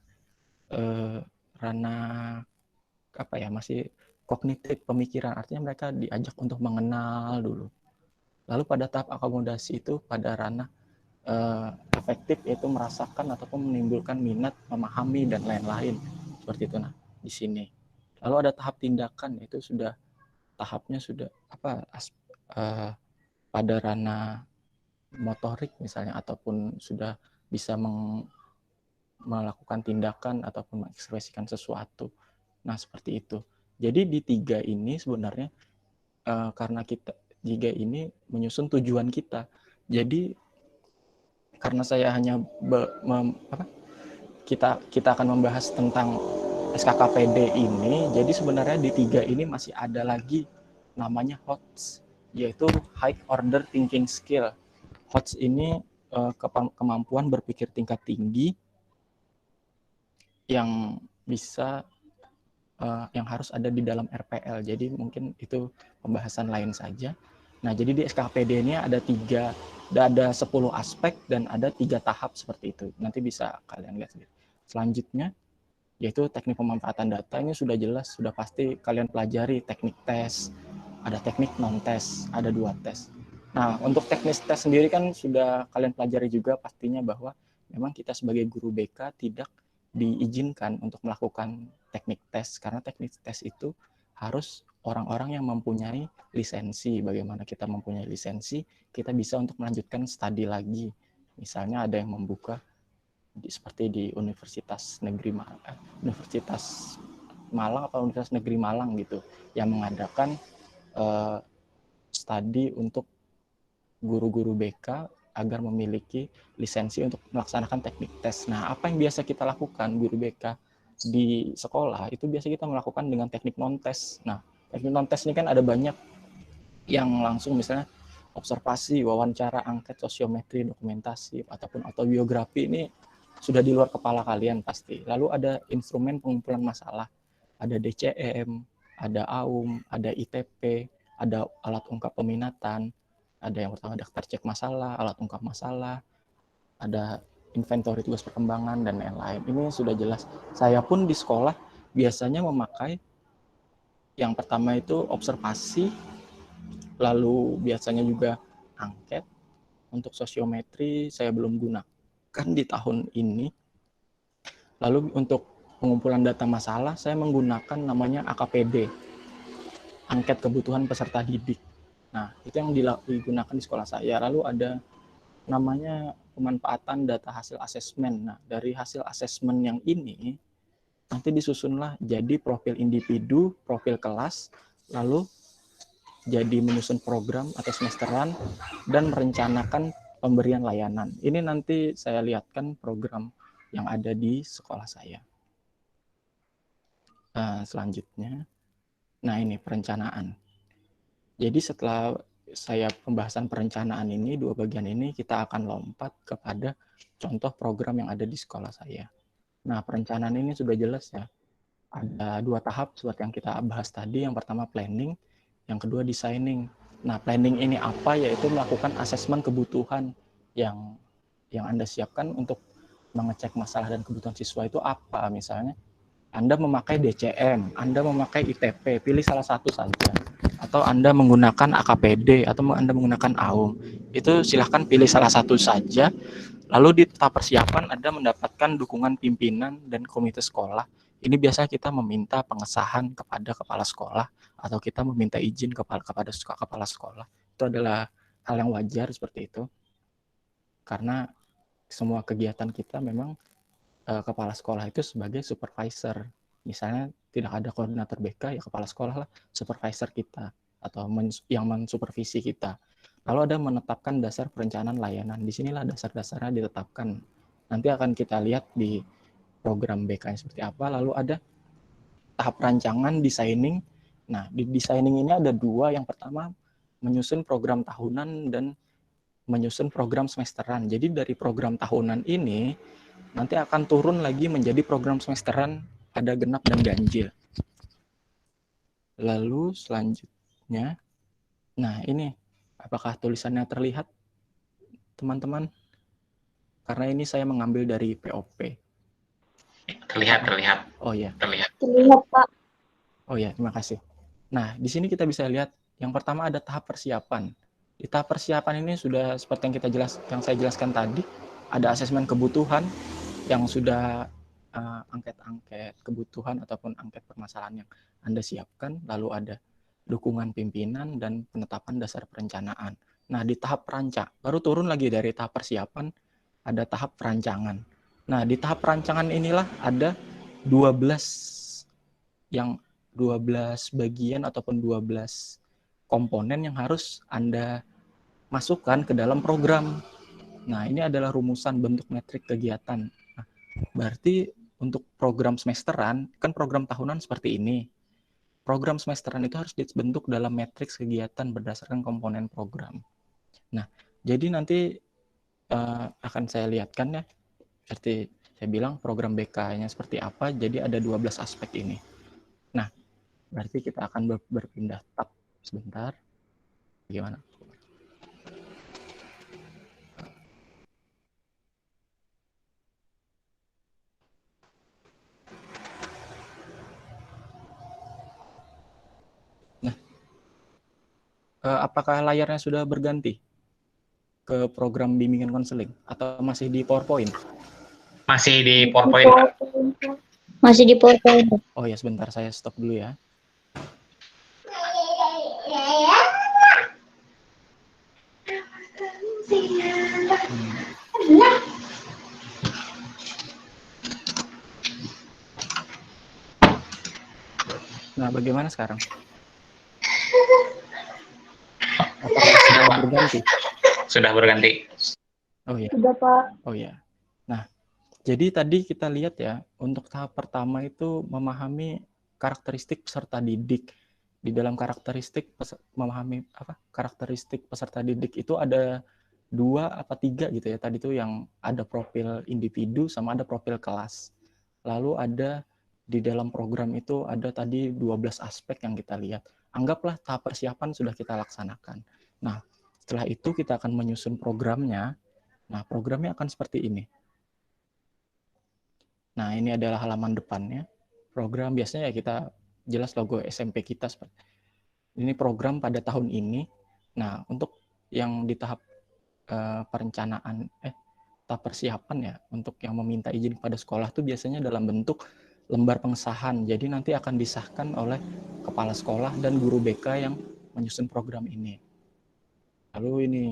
apa ya, masih kognitif pemikiran, artinya mereka diajak untuk mengenal dulu. Lalu pada tahap akomodasi itu pada ranah efektif, yaitu merasakan ataupun menimbulkan minat, memahami dan lain-lain seperti itu. Nah, di sini lalu ada tahap tindakan, yaitu tahapnya sudah pada ranah motorik misalnya ataupun sudah bisa melakukan tindakan ataupun mengekspresikan sesuatu. Nah, seperti itu. Jadi di 3 ini sebenarnya karena kita 3 ini menyusun tujuan kita. Jadi karena saya hanya kita akan membahas tentang SKKPD ini, jadi sebenarnya di 3 ini masih ada lagi namanya HOTS, yaitu High Order Thinking Skill. HOTS ini kemampuan berpikir tingkat tinggi yang bisa yang harus ada di dalam RPL. Jadi mungkin itu pembahasan lain saja. Nah, jadi di SKPD ini ada 10 aspek dan ada 3 tahap seperti itu. Nanti bisa kalian lihat sendiri. Selanjutnya yaitu teknik pemanfaatan data. Ini sudah jelas, sudah pasti kalian pelajari teknik tes, ada teknik non tes, ada 2 tes. Nah, untuk teknis tes sendiri kan sudah kalian pelajari juga pastinya bahwa memang kita sebagai guru BK tidak diizinkan untuk melakukan teknik tes, karena teknik tes itu harus orang-orang yang mempunyai lisensi. Bagaimana kita mempunyai lisensi, kita bisa untuk melanjutkan studi lagi. Misalnya ada yang membuka seperti di Universitas Malang atau Universitas Negeri Malang gitu, yang mengadakan studi untuk guru-guru BK agar memiliki lisensi untuk melaksanakan teknik tes. Nah, apa yang biasa kita lakukan guru BK di sekolah itu biasa kita melakukan dengan teknik non tes. Nah, teknik non tes ini kan ada banyak yang langsung, misalnya observasi, wawancara, angket, sosiometri, dokumentasi, ataupun autobiografi. Ini sudah di luar kepala kalian pasti. Lalu ada instrumen pengumpulan masalah, ada DCM, ada AUM, ada ITP, ada alat ungkap peminatan, ada yang pertama daftar cek masalah, alat ungkap masalah, ada inventory tugas perkembangan, dan lain-lain. Ini sudah jelas. Saya pun di sekolah biasanya memakai yang pertama itu observasi, lalu biasanya juga angket. Untuk sosiometri saya belum gunakan di tahun ini. Lalu untuk pengumpulan data masalah saya menggunakan namanya AKPD, angket kebutuhan peserta didik. Nah, itu yang digunakan di sekolah saya. Lalu ada namanya pemanfaatan data hasil asesmen. Nah, dari hasil asesmen yang ini nanti disusunlah jadi profil individu, profil kelas, lalu jadi menyusun program atau semesteran dan merencanakan pemberian layanan. Ini nanti saya lihatkan program yang ada di sekolah saya. Selanjutnya, nah ini perencanaan. Jadi setelah saya pembahasan perencanaan ini, 2 bagian ini, kita akan lompat kepada contoh program yang ada di sekolah saya. Nah, perencanaan ini sudah jelas ya. Ada 2 tahap seperti yang kita bahas tadi. Yang pertama planning, yang kedua designing. Nah, planning ini apa? Yaitu melakukan asesmen kebutuhan yang Anda siapkan untuk mengecek masalah dan kebutuhan siswa itu apa. Misalnya, Anda memakai DCM, Anda memakai ITP, pilih salah satu saja. Atau Anda menggunakan AKPD, atau Anda menggunakan AUM. Itu silahkan pilih salah satu saja. Lalu di tahap persiapan Anda mendapatkan dukungan pimpinan dan komite sekolah. Ini biasanya kita meminta pengesahan kepada kepala sekolah, atau kita meminta izin kepada kepala sekolah. Itu adalah hal yang wajar seperti itu. Karena semua kegiatan kita memang kepala sekolah itu sebagai supervisor. Misalnya tidak ada koordinator BK, ya kepala sekolah lah supervisor kita atau yang mensupervisi kita. Lalu ada menetapkan dasar perencanaan layanan. Disinilah dasar-dasarnya ditetapkan. Nanti akan kita lihat di program BK seperti apa. Lalu ada tahap rancangan, designing. Nah, di designing ini ada 2. Yang pertama menyusun program tahunan dan menyusun program semesteran. Jadi dari program tahunan ini nanti akan turun lagi menjadi program semesteran, ada genap dan ganjil. Lalu selanjutnya, nah ini apakah tulisannya terlihat teman-teman? Karena ini saya mengambil dari POP. Terlihat. Oh ya. Terlihat, Pak. Oh ya, terima kasih. Nah, di sini kita bisa lihat yang pertama ada tahap persiapan. Di tahap persiapan ini sudah seperti yang saya jelaskan tadi, ada asesmen kebutuhan yang sudah angket-angket kebutuhan ataupun angket permasalahan yang Anda siapkan, lalu ada dukungan pimpinan dan penetapan dasar perencanaan. Nah, di tahap perancang, baru turun lagi dari tahap persiapan, ada tahap perancangan. Nah, di tahap perancangan inilah ada 12 bagian ataupun 12 komponen yang harus Anda masukkan ke dalam program. Nah, ini adalah rumusan bentuk metrik kegiatan. Nah, berarti untuk program semesteran, kan program tahunan seperti ini. Program semesteran itu harus dibentuk dalam matriks kegiatan berdasarkan komponen program. Nah, jadi nanti akan saya lihatkan ya, seperti saya bilang program BK-nya seperti apa, jadi ada 12 aspek ini. Nah, berarti kita akan berpindah tab sebentar. Gimana? Nah, apakah layarnya sudah berganti ke program bimbingan konseling atau masih di PowerPoint? Masih di PowerPoint, Pak. Masih di PowerPoint. Oh ya, sebentar saya stop dulu ya. Nah, bagaimana sekarang? Apakah sudah berganti? Sudah berganti. Oh ya. Sudah, Pak. Oh ya. Nah, jadi tadi kita lihat ya, untuk tahap pertama itu memahami karakteristik peserta didik. Di dalam karakteristik memahami karakteristik peserta didik itu ada 2 apa 3 gitu ya. Tadi tuh yang ada profil individu sama ada profil kelas. Lalu ada di dalam program itu ada tadi 12 aspek yang kita lihat. Anggaplah tahap persiapan sudah kita laksanakan. Nah, setelah itu kita akan menyusun programnya. Nah, programnya akan seperti ini. Nah, ini adalah halaman depannya. Program biasanya ya kita jelas logo SMP kita seperti ini, program pada tahun ini. Nah, untuk yang di tahap perencanaan tahap persiapan ya, untuk yang meminta izin pada sekolah tuh biasanya dalam bentuk lembar pengesahan. Jadi nanti akan disahkan oleh kepala sekolah dan guru BK yang menyusun program ini. Lalu ini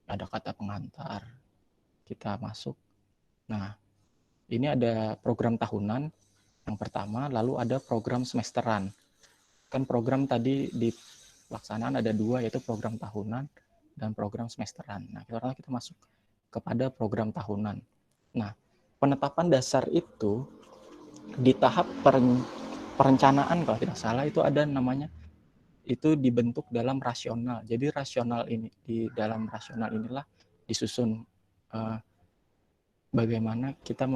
ada kata pengantar. Kita masuk. Nah, ini ada program tahunan yang pertama, lalu ada program semesteran. Kan program tadi di pelaksanaan ada 2, yaitu program tahunan dan program semesteran. Nah, kita masuk kepada program tahunan. Nah, penetapan dasar itu di tahap perencanaan kalau tidak salah itu ada namanya, itu dibentuk dalam rasional. Jadi rasional ini, di dalam rasional inilah disusun bagaimana kita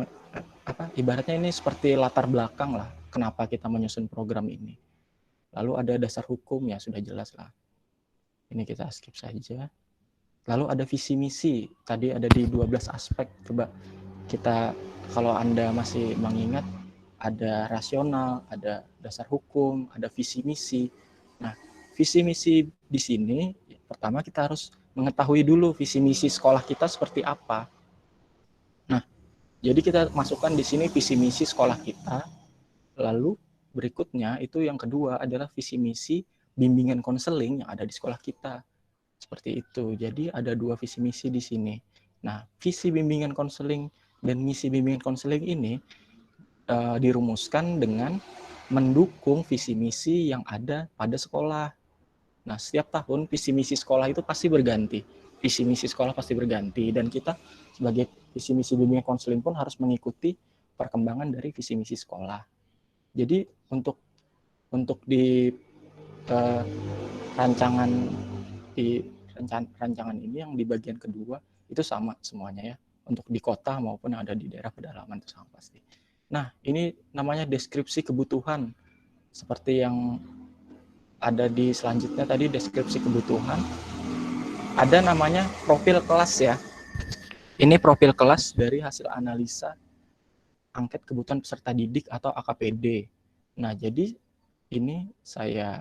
ibaratnya ini seperti latar belakang lah, kenapa kita menyusun program ini. Lalu ada dasar hukum, ya sudah jelas lah. Ini kita skip saja. Lalu ada visi misi, tadi ada di 12 aspek. Coba kita, kalau Anda masih mengingat, ada rasional, ada dasar hukum, ada visi misi. Nah, visi misi di sini, pertama kita harus mengetahui dulu visi misi sekolah kita seperti apa. Nah, jadi kita masukkan di sini visi misi sekolah kita. Lalu berikutnya itu yang kedua adalah visi misi bimbingan konseling yang ada di sekolah kita. Seperti itu. Jadi ada 2 visi misi di sini. Nah, visi bimbingan konseling dan misi bimbingan konseling ini dirumuskan dengan mendukung visi misi yang ada pada sekolah. Nah, setiap tahun visi misi sekolah itu pasti berganti. Visi misi sekolah pasti berganti, dan kita sebagai visi misi bimbingan konseling pun harus mengikuti perkembangan dari visi misi sekolah. Jadi untuk di rancangan ini yang di bagian kedua itu sama semuanya ya, untuk di kota maupun yang ada di daerah pedalaman itu sama pasti. Nah, ini namanya deskripsi kebutuhan, seperti yang ada di selanjutnya tadi, deskripsi kebutuhan. Ada namanya profil kelas ya. Ini profil kelas dari hasil analisa angket kebutuhan peserta didik atau AKPD. Nah, jadi ini saya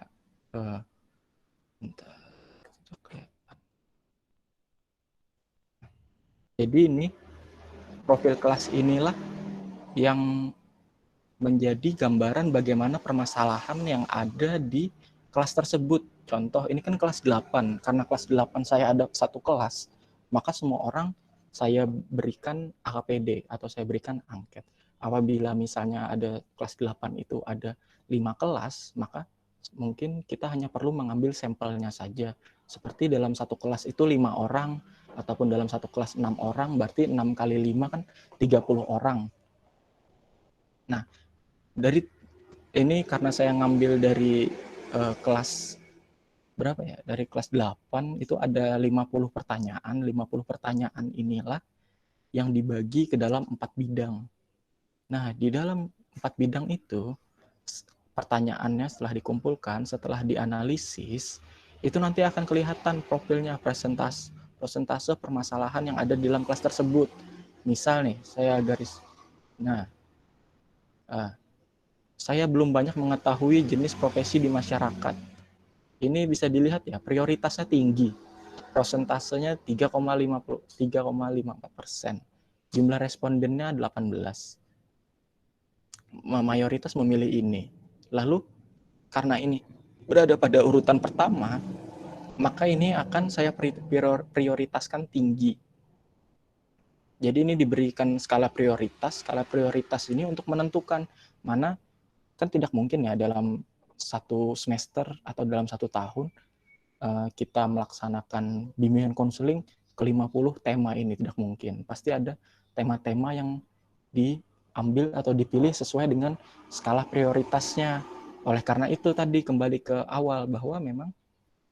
jadi ini profil kelas inilah yang menjadi gambaran bagaimana permasalahan yang ada di kelas tersebut. Contoh, ini kan kelas 8. Karena kelas 8 saya ada satu kelas, maka semua orang saya berikan AKPD atau saya berikan angket. Apabila misalnya ada kelas 8 itu ada 5 kelas, maka mungkin kita hanya perlu mengambil sampelnya saja Seperti dalam satu kelas itu 5 orang, ataupun dalam satu kelas 6 orang, berarti 6 kali 5 kan 30 orang. Nah, dari ini karena saya ngambil dari kelas berapa ya? Dari kelas 8 itu ada 50 pertanyaan. 50 pertanyaan inilah yang dibagi ke dalam 4 bidang. Nah, di dalam 4 bidang itu pertanyaannya setelah dikumpulkan, setelah dianalisis, itu nanti akan kelihatan profilnya, persentase permasalahan yang ada di dalam kelas tersebut. Misal nih, saya garis. Nah, saya belum banyak mengetahui jenis profesi di masyarakat. Ini bisa dilihat ya, prioritasnya tinggi. Prosentasenya 3,54%. Jumlah respondennya 18. Mayoritas memilih ini. Lalu karena ini berada pada urutan pertama, maka ini akan saya prioritaskan tinggi. Jadi ini diberikan skala prioritas. Skala prioritas ini untuk menentukan mana, kan tidak mungkin ya dalam satu semester atau dalam satu tahun kita melaksanakan bimbingan konseling ke 50 tema ini, tidak mungkin. Pasti ada tema-tema yang diambil atau dipilih sesuai dengan skala prioritasnya. Oleh karena itu tadi kembali ke awal bahwa memang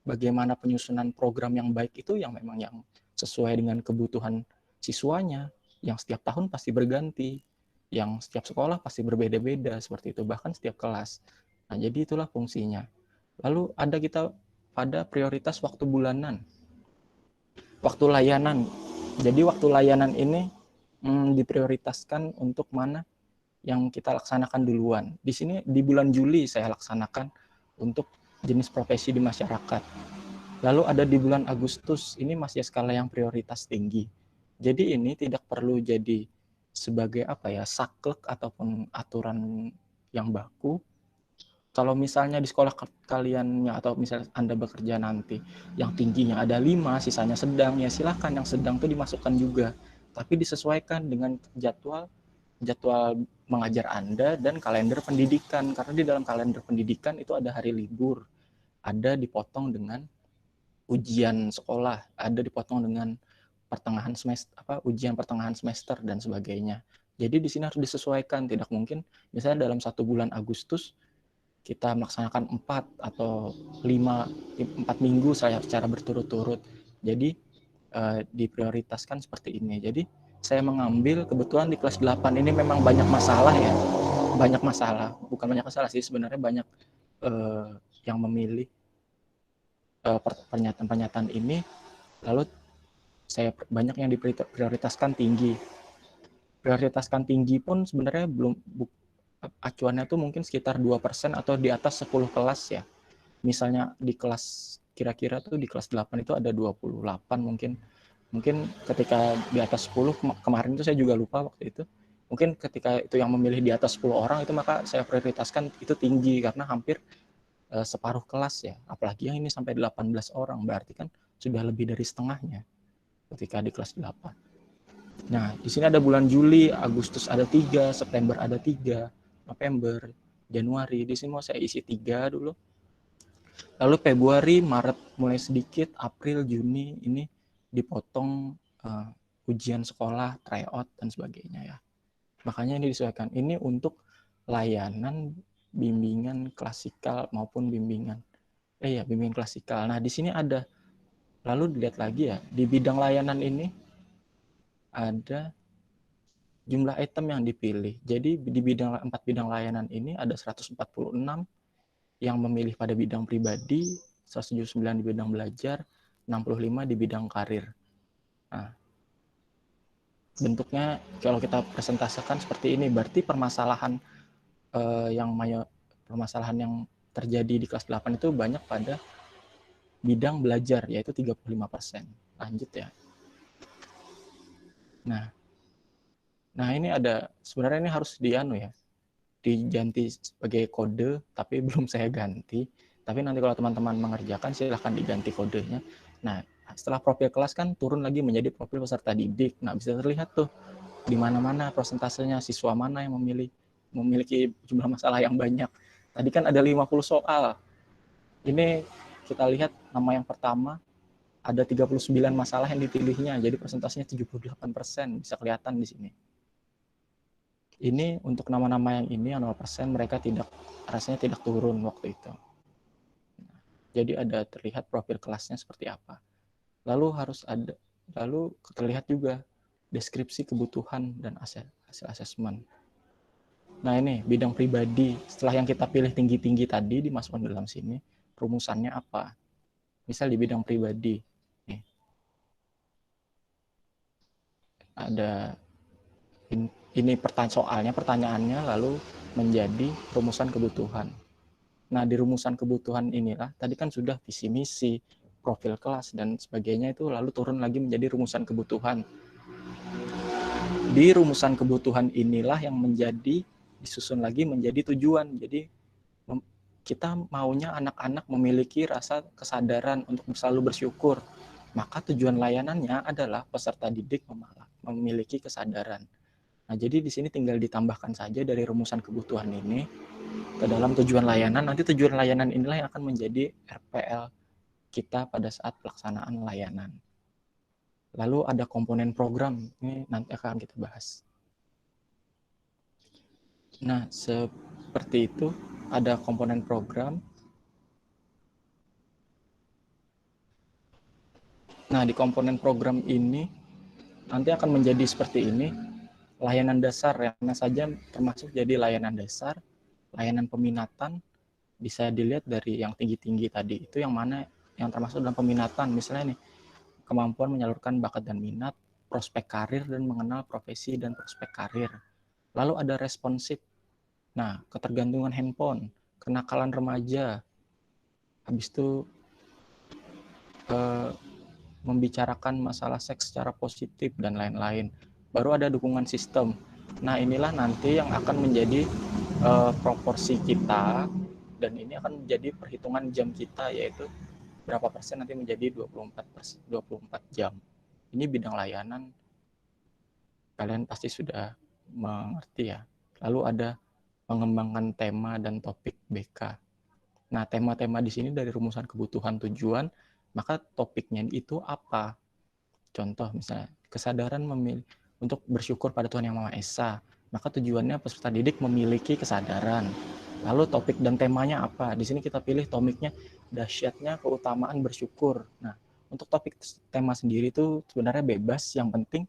bagaimana penyusunan program yang baik itu yang memang yang sesuai dengan kebutuhan siswanya, yang setiap tahun pasti berganti, yang setiap sekolah pasti berbeda-beda seperti itu, bahkan setiap kelas. Nah, jadi itulah fungsinya. Lalu ada kita pada prioritas waktu bulanan. Waktu layanan. Jadi waktu layanan ini diprioritaskan untuk mana yang kita laksanakan duluan. Di sini di bulan Juli saya laksanakan untuk jenis profesi di masyarakat. Lalu ada di bulan Agustus, ini masih skala yang prioritas tinggi. Jadi ini tidak perlu jadi sebagai apa ya, saklek ataupun aturan yang baku. Kalau misalnya di sekolah kalian atau misalnya Anda bekerja nanti yang tingginya ada 5, sisanya sedang, ya silakan yang sedang itu dimasukkan juga. Tapi disesuaikan dengan jadwal mengajar Anda dan kalender pendidikan. Karena di dalam kalender pendidikan itu ada hari libur, ada dipotong dengan ujian sekolah, ada dipotong dengan pertengahan semester, ujian pertengahan semester dan sebagainya. Jadi di sini harus disesuaikan, tidak mungkin misalnya dalam 1 bulan Agustus kita melaksanakan 4 atau 4 minggu secara berturut-turut. Jadi diprioritaskan seperti ini. Jadi saya mengambil kebetulan di kelas 8 ini memang banyak masalah ya. Banyak masalah, bukan banyak masalah sih sebenarnya, banyak yang memilih pernyataan-pernyataan ini, lalu saya banyak yang diprioritaskan tinggi. Prioritaskan tinggi pun sebenarnya belum, acuannya tuh mungkin sekitar 2% atau di atas 10 kelas ya. Misalnya di kelas, kira-kira tuh di kelas 8 itu ada 28 mungkin. Mungkin ketika di atas 10, kemarin itu saya juga lupa waktu itu. Mungkin ketika itu yang memilih di atas 10 orang itu maka saya prioritaskan itu tinggi karena hampir separuh kelas ya. Apalagi yang ini sampai 18 orang, berarti kan sudah lebih dari setengahnya ketika di kelas 8. Nah, di sini ada bulan Juli, Agustus ada 3, September ada 3, November, Januari, di sini mau saya isi 3 dulu. Lalu Februari, Maret mulai sedikit, April, Juni ini dipotong ujian sekolah, tryout dan sebagainya ya. Makanya ini disesuaikan. Ini untuk layanan bimbingan klasikal maupun bimbingan klasikal. Nah, di sini ada, lalu dilihat lagi ya, di bidang layanan ini ada jumlah item yang dipilih. Jadi di 4 bidang layanan ini ada 146 yang memilih pada bidang pribadi, 179 di bidang belajar, 65 di bidang karir. Nah, bentuknya kalau kita presentasikan seperti ini, berarti permasalahan yang terjadi di kelas 8 itu banyak pada bidang belajar, yaitu 35%. Lanjut ya. Nah ini ada, sebenarnya ini harus diganti sebagai kode, tapi belum saya ganti. Tapi nanti kalau teman-teman mengerjakan, silahkan diganti kodenya. Nah, setelah profil kelas kan turun lagi menjadi profil peserta didik. Nah, bisa terlihat tuh di mana-mana prosentasenya, siswa mana yang memiliki jumlah masalah yang banyak. Tadi kan ada 50 soal. Ini kita lihat nama yang pertama, ada 39 masalah yang dipilihnya, jadi persentasenya 78%, bisa kelihatan di sini. Ini untuk nama-nama yang ini yang 0%, mereka rasanya tidak turun waktu itu. Jadi ada terlihat profil kelasnya seperti apa. Lalu terlihat juga deskripsi kebutuhan dan hasil asesmen. Nah ini bidang pribadi, setelah yang kita pilih tinggi-tinggi tadi dimasukkan dalam sini, rumusannya apa? Misal di bidang pribadi, nih, ada ini pertanyaannya lalu menjadi rumusan kebutuhan. Nah di rumusan kebutuhan inilah, tadi kan sudah visi misi, profil kelas, dan sebagainya itu lalu turun lagi menjadi rumusan kebutuhan. Di rumusan kebutuhan inilah yang disusun lagi menjadi tujuan. Jadi kita maunya anak-anak memiliki rasa kesadaran untuk selalu bersyukur. Maka tujuan layanannya adalah peserta didik memiliki kesadaran. Nah, jadi di sini tinggal ditambahkan saja dari rumusan kebutuhan ini ke dalam tujuan layanan. Nanti tujuan layanan inilah yang akan menjadi RPL kita pada saat pelaksanaan layanan. Lalu ada komponen program, ini nanti akan kita bahas. Nah, seperti itu, ada komponen program. Nah, di komponen program ini nanti akan menjadi seperti ini. Layanan dasar, yang saja termasuk jadi layanan dasar, layanan peminatan, bisa dilihat dari yang tinggi-tinggi tadi. Itu yang mana yang termasuk dalam peminatan. Misalnya nih, kemampuan menyalurkan bakat dan minat, prospek karir, dan mengenal profesi dan prospek karir. Lalu ada responsif. Nah, ketergantungan handphone, kenakalan remaja, habis itu membicarakan masalah seks secara positif, dan lain-lain. Baru ada dukungan sistem. Nah, inilah nanti yang akan menjadi proporsi kita, dan ini akan menjadi perhitungan jam kita, yaitu berapa persen nanti menjadi 24 jam. Ini bidang layanan, kalian pasti sudah mengerti ya. Lalu ada mengembangkan tema dan topik BK. Nah, tema-tema di sini dari rumusan kebutuhan tujuan, maka topiknya itu apa? Contoh misalnya, kesadaran untuk bersyukur pada Tuhan Yang Maha Esa. Maka tujuannya peserta didik memiliki kesadaran. Lalu topik dan temanya apa? Di sini kita pilih topiknya dahsyatnya keutamaan bersyukur. Nah, untuk topik tema sendiri itu sebenarnya bebas, yang penting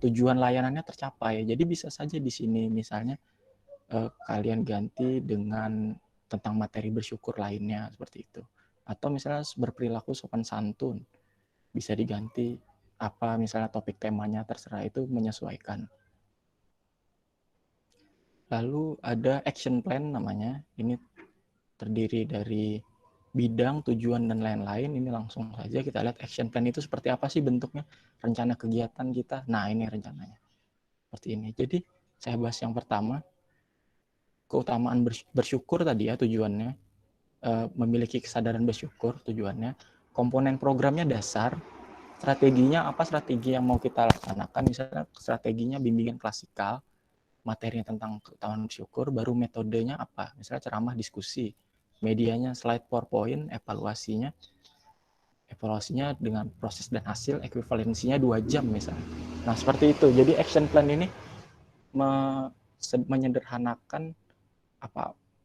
tujuan layanannya tercapai. Jadi bisa saja di sini misalnya kalian ganti dengan tentang materi bersyukur lainnya seperti itu. Atau misalnya berperilaku sopan santun, bisa diganti apa misalnya topik temanya, terserah, itu menyesuaikan. Lalu ada action plan namanya, ini terdiri dari bidang, tujuan, dan lain-lain. Ini langsung saja kita lihat action plan itu seperti apa sih bentuknya, rencana kegiatan kita. Nah, ini rencananya seperti ini. Jadi saya bahas yang pertama, keutamaan bersyukur tadi ya tujuannya, memiliki kesadaran bersyukur tujuannya. Komponen programnya dasar, strateginya apa, strategi yang mau kita laksanakan, misalnya strateginya bimbingan klasikal, materinya tentang keutamaan bersyukur, baru metodenya apa, misalnya ceramah, diskusi, medianya slide PowerPoint, evaluasinya dengan proses dan hasil, ekuivalensinya 2 jam misalnya. Nah, seperti itu. Jadi action plan ini menyederhanakan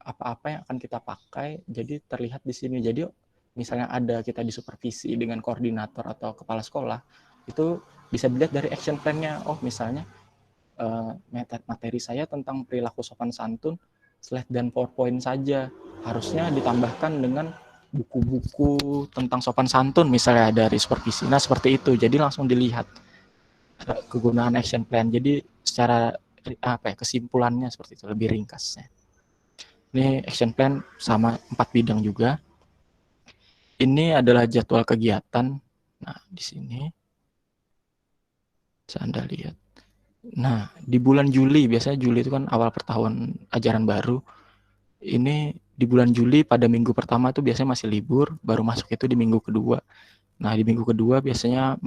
apa-apa yang akan kita pakai, jadi terlihat di sini. Jadi misalnya ada kita di supervisi dengan koordinator atau kepala sekolah, itu bisa dilihat dari action plan-nya. Oh, misalnya materi saya tentang perilaku sopan santun, slide dan PowerPoint saja, harusnya ditambahkan dengan buku-buku tentang sopan santun misalnya dari supervisi. Nah, seperti itu. Jadi langsung dilihat kegunaan action plan. Jadi secara kesimpulannya seperti itu, lebih ringkasnya. Ini action plan sama 4 bidang juga. Ini adalah jadwal kegiatan. Nah, di sini bisa Anda lihat. Nah, di bulan Juli, biasanya Juli itu kan awal pertahun ajaran baru. Ini di bulan Juli pada minggu pertama itu biasanya masih libur, baru masuk itu di minggu kedua. Nah, di minggu kedua biasanya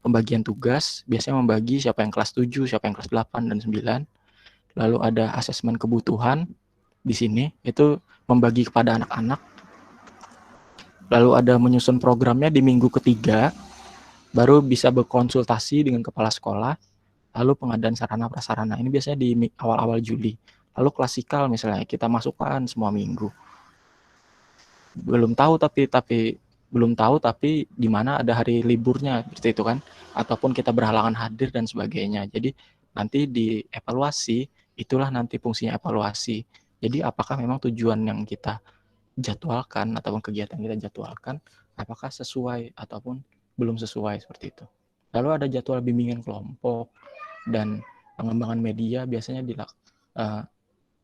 pembagian tugas, biasanya membagi siapa yang kelas 7, siapa yang kelas 8 dan 9. Lalu ada asesmen kebutuhan di sini, itu membagi kepada anak-anak. lalu ada menyusun programnya di minggu ketiga, baru bisa berkonsultasi dengan kepala sekolah, lalu pengadaan sarana prasarana. Ini biasanya di awal-awal Juli. Lalu klasikal misalnya kita masukkan semua minggu. Belum tahu tapi di mana ada hari liburnya seperti itu kan, ataupun kita berhalangan hadir dan sebagainya. Jadi nanti di evaluasi, itulah nanti fungsinya evaluasi. Jadi apakah memang tujuan yang kita jadwalkan ataupun kegiatan kita jadwalkan apakah sesuai ataupun belum sesuai seperti itu. Lalu ada jadwal bimbingan kelompok dan pengembangan media biasanya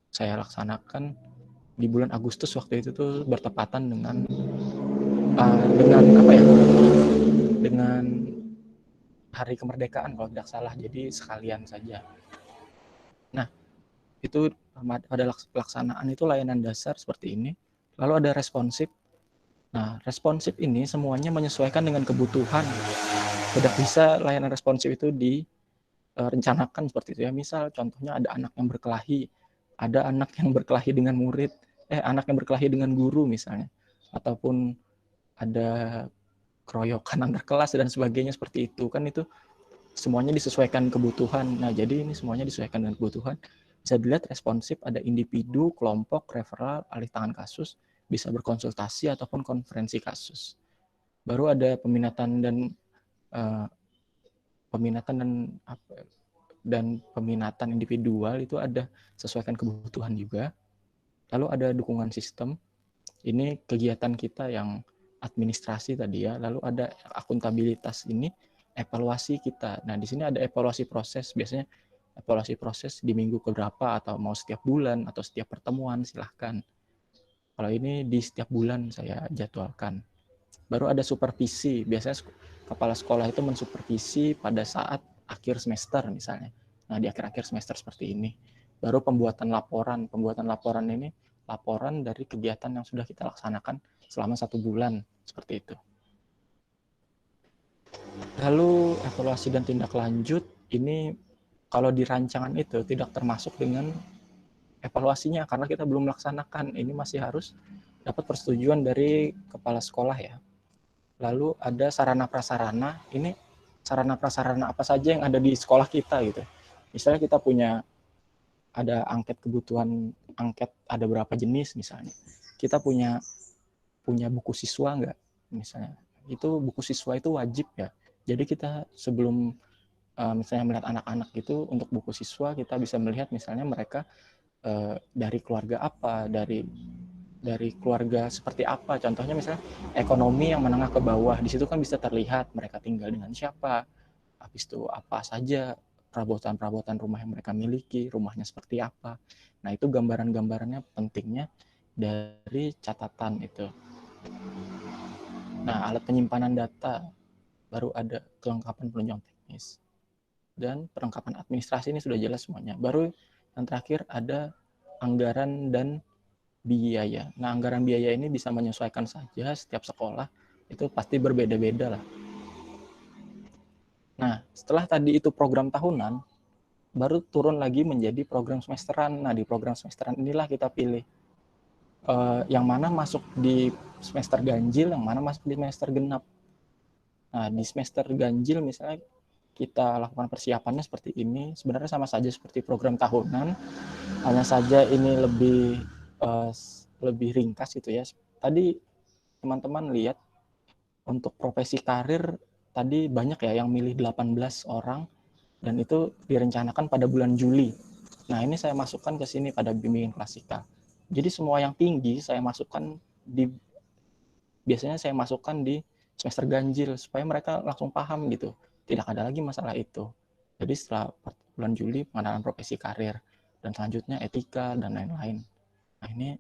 saya laksanakan di bulan Agustus waktu itu tuh bertepatan dengan dengan hari kemerdekaan kalau tidak salah, jadi sekalian saja. Nah, itu pada pelaksanaan itu layanan dasar seperti ini. Lalu ada responsif. Nah, responsif ini semuanya menyesuaikan dengan kebutuhan. Tidak bisa layanan responsif itu direncanakan seperti itu ya. Misal contohnya ada anak yang berkelahi, ada anak yang berkelahi dengan anak yang berkelahi dengan guru misalnya, ataupun ada keroyokan antar kelas dan sebagainya seperti itu. Kan itu semuanya disesuaikan kebutuhan. Nah, jadi ini semuanya disesuaikan dengan kebutuhan. Bisa dilihat responsif ada individu, kelompok, referral, alih tangan kasus, bisa berkonsultasi ataupun konferensi kasus. Baru ada peminatan peminatan individual itu ada sesuaikan kebutuhan juga. Lalu ada dukungan sistem. Ini kegiatan kita yang administrasi tadi ya. Lalu ada akuntabilitas, ini evaluasi kita. Nah, di sini ada evaluasi proses. Biasanya evaluasi proses di minggu keberapa atau mau setiap bulan atau setiap pertemuan silahkan. Kalau ini di setiap bulan saya jadwalkan. Baru ada supervisi. Biasanya kepala sekolah itu mensupervisi pada saat akhir semester misalnya. Nah, di akhir-akhir semester seperti ini. Baru pembuatan laporan. Pembuatan laporan ini laporan dari kegiatan yang sudah kita laksanakan selama 1 bulan, seperti itu. Lalu evaluasi dan tindak lanjut, ini kalau di rancangan itu tidak termasuk dengan evaluasinya karena kita belum melaksanakan. Ini masih harus dapat persetujuan dari kepala sekolah ya. Lalu ada sarana prasarana, ini sarana prasarana apa saja yang ada di sekolah kita gitu. Misalnya kita ada angket kebutuhan, angket ada berapa jenis misalnya. Kita punya buku siswa nggak misalnya. Itu buku siswa itu wajib ya. Jadi kita sebelum misalnya melihat anak-anak itu untuk buku siswa kita bisa melihat misalnya mereka dari keluarga apa, dari keluarga seperti apa. Contohnya misalnya ekonomi yang menengah ke bawah, di situ kan bisa terlihat mereka tinggal dengan siapa, habis itu apa saja perabotan-perabotan rumah yang mereka miliki, rumahnya seperti apa. Nah, itu gambaran-gambarannya pentingnya dari catatan itu. Nah, alat penyimpanan data, baru ada kelengkapan penunjang teknis. Dan perlengkapan administrasi ini sudah jelas semuanya. Baru yang terakhir ada anggaran dan biaya. Nah, anggaran biaya ini bisa menyesuaikan saja setiap sekolah, itu pasti berbeda-beda lah. Nah, setelah tadi itu program tahunan, baru turun lagi menjadi program semesteran. Nah, di program semesteran inilah kita pilih yang mana masuk di semester ganjil, yang mana masuk di semester genap. Nah, di semester ganjil misalnya kita lakukan persiapannya seperti ini. Sebenarnya sama saja seperti program tahunan, hanya saja ini lebih ringkas gitu ya. Tadi teman-teman lihat untuk profesi karir tadi banyak ya yang milih 18 orang dan itu direncanakan pada bulan Juli. Nah, ini saya masukkan ke sini pada bimbingan klasikal. Jadi semua yang tinggi saya masukkan biasanya saya masukkan di semester ganjil supaya mereka langsung paham gitu. Tidak ada lagi masalah itu. Jadi setelah bulan Juli pengenalan profesi karir dan selanjutnya etika dan lain-lain. Nah, ini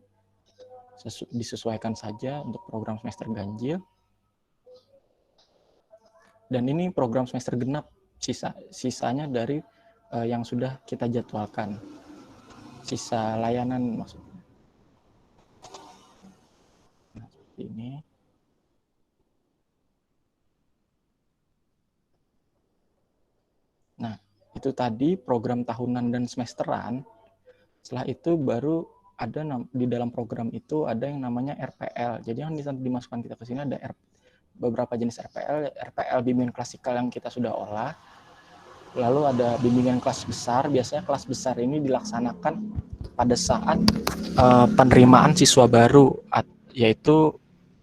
disesuaikan saja untuk program semester ganjil. Dan ini program semester genap, sisanya dari yang sudah kita jadwalkan. Sisa layanan maksudnya. Nah, seperti ini. Nah, itu tadi program tahunan dan semesteran. Setelah itu baru di dalam program itu ada yang namanya RPL. Jadi yang dimasukkan kita ke sini ada beberapa jenis RPL bimbingan klasikal yang kita sudah olah. Lalu ada bimbingan kelas besar. Biasanya kelas besar ini dilaksanakan pada saat penerimaan siswa baru, yaitu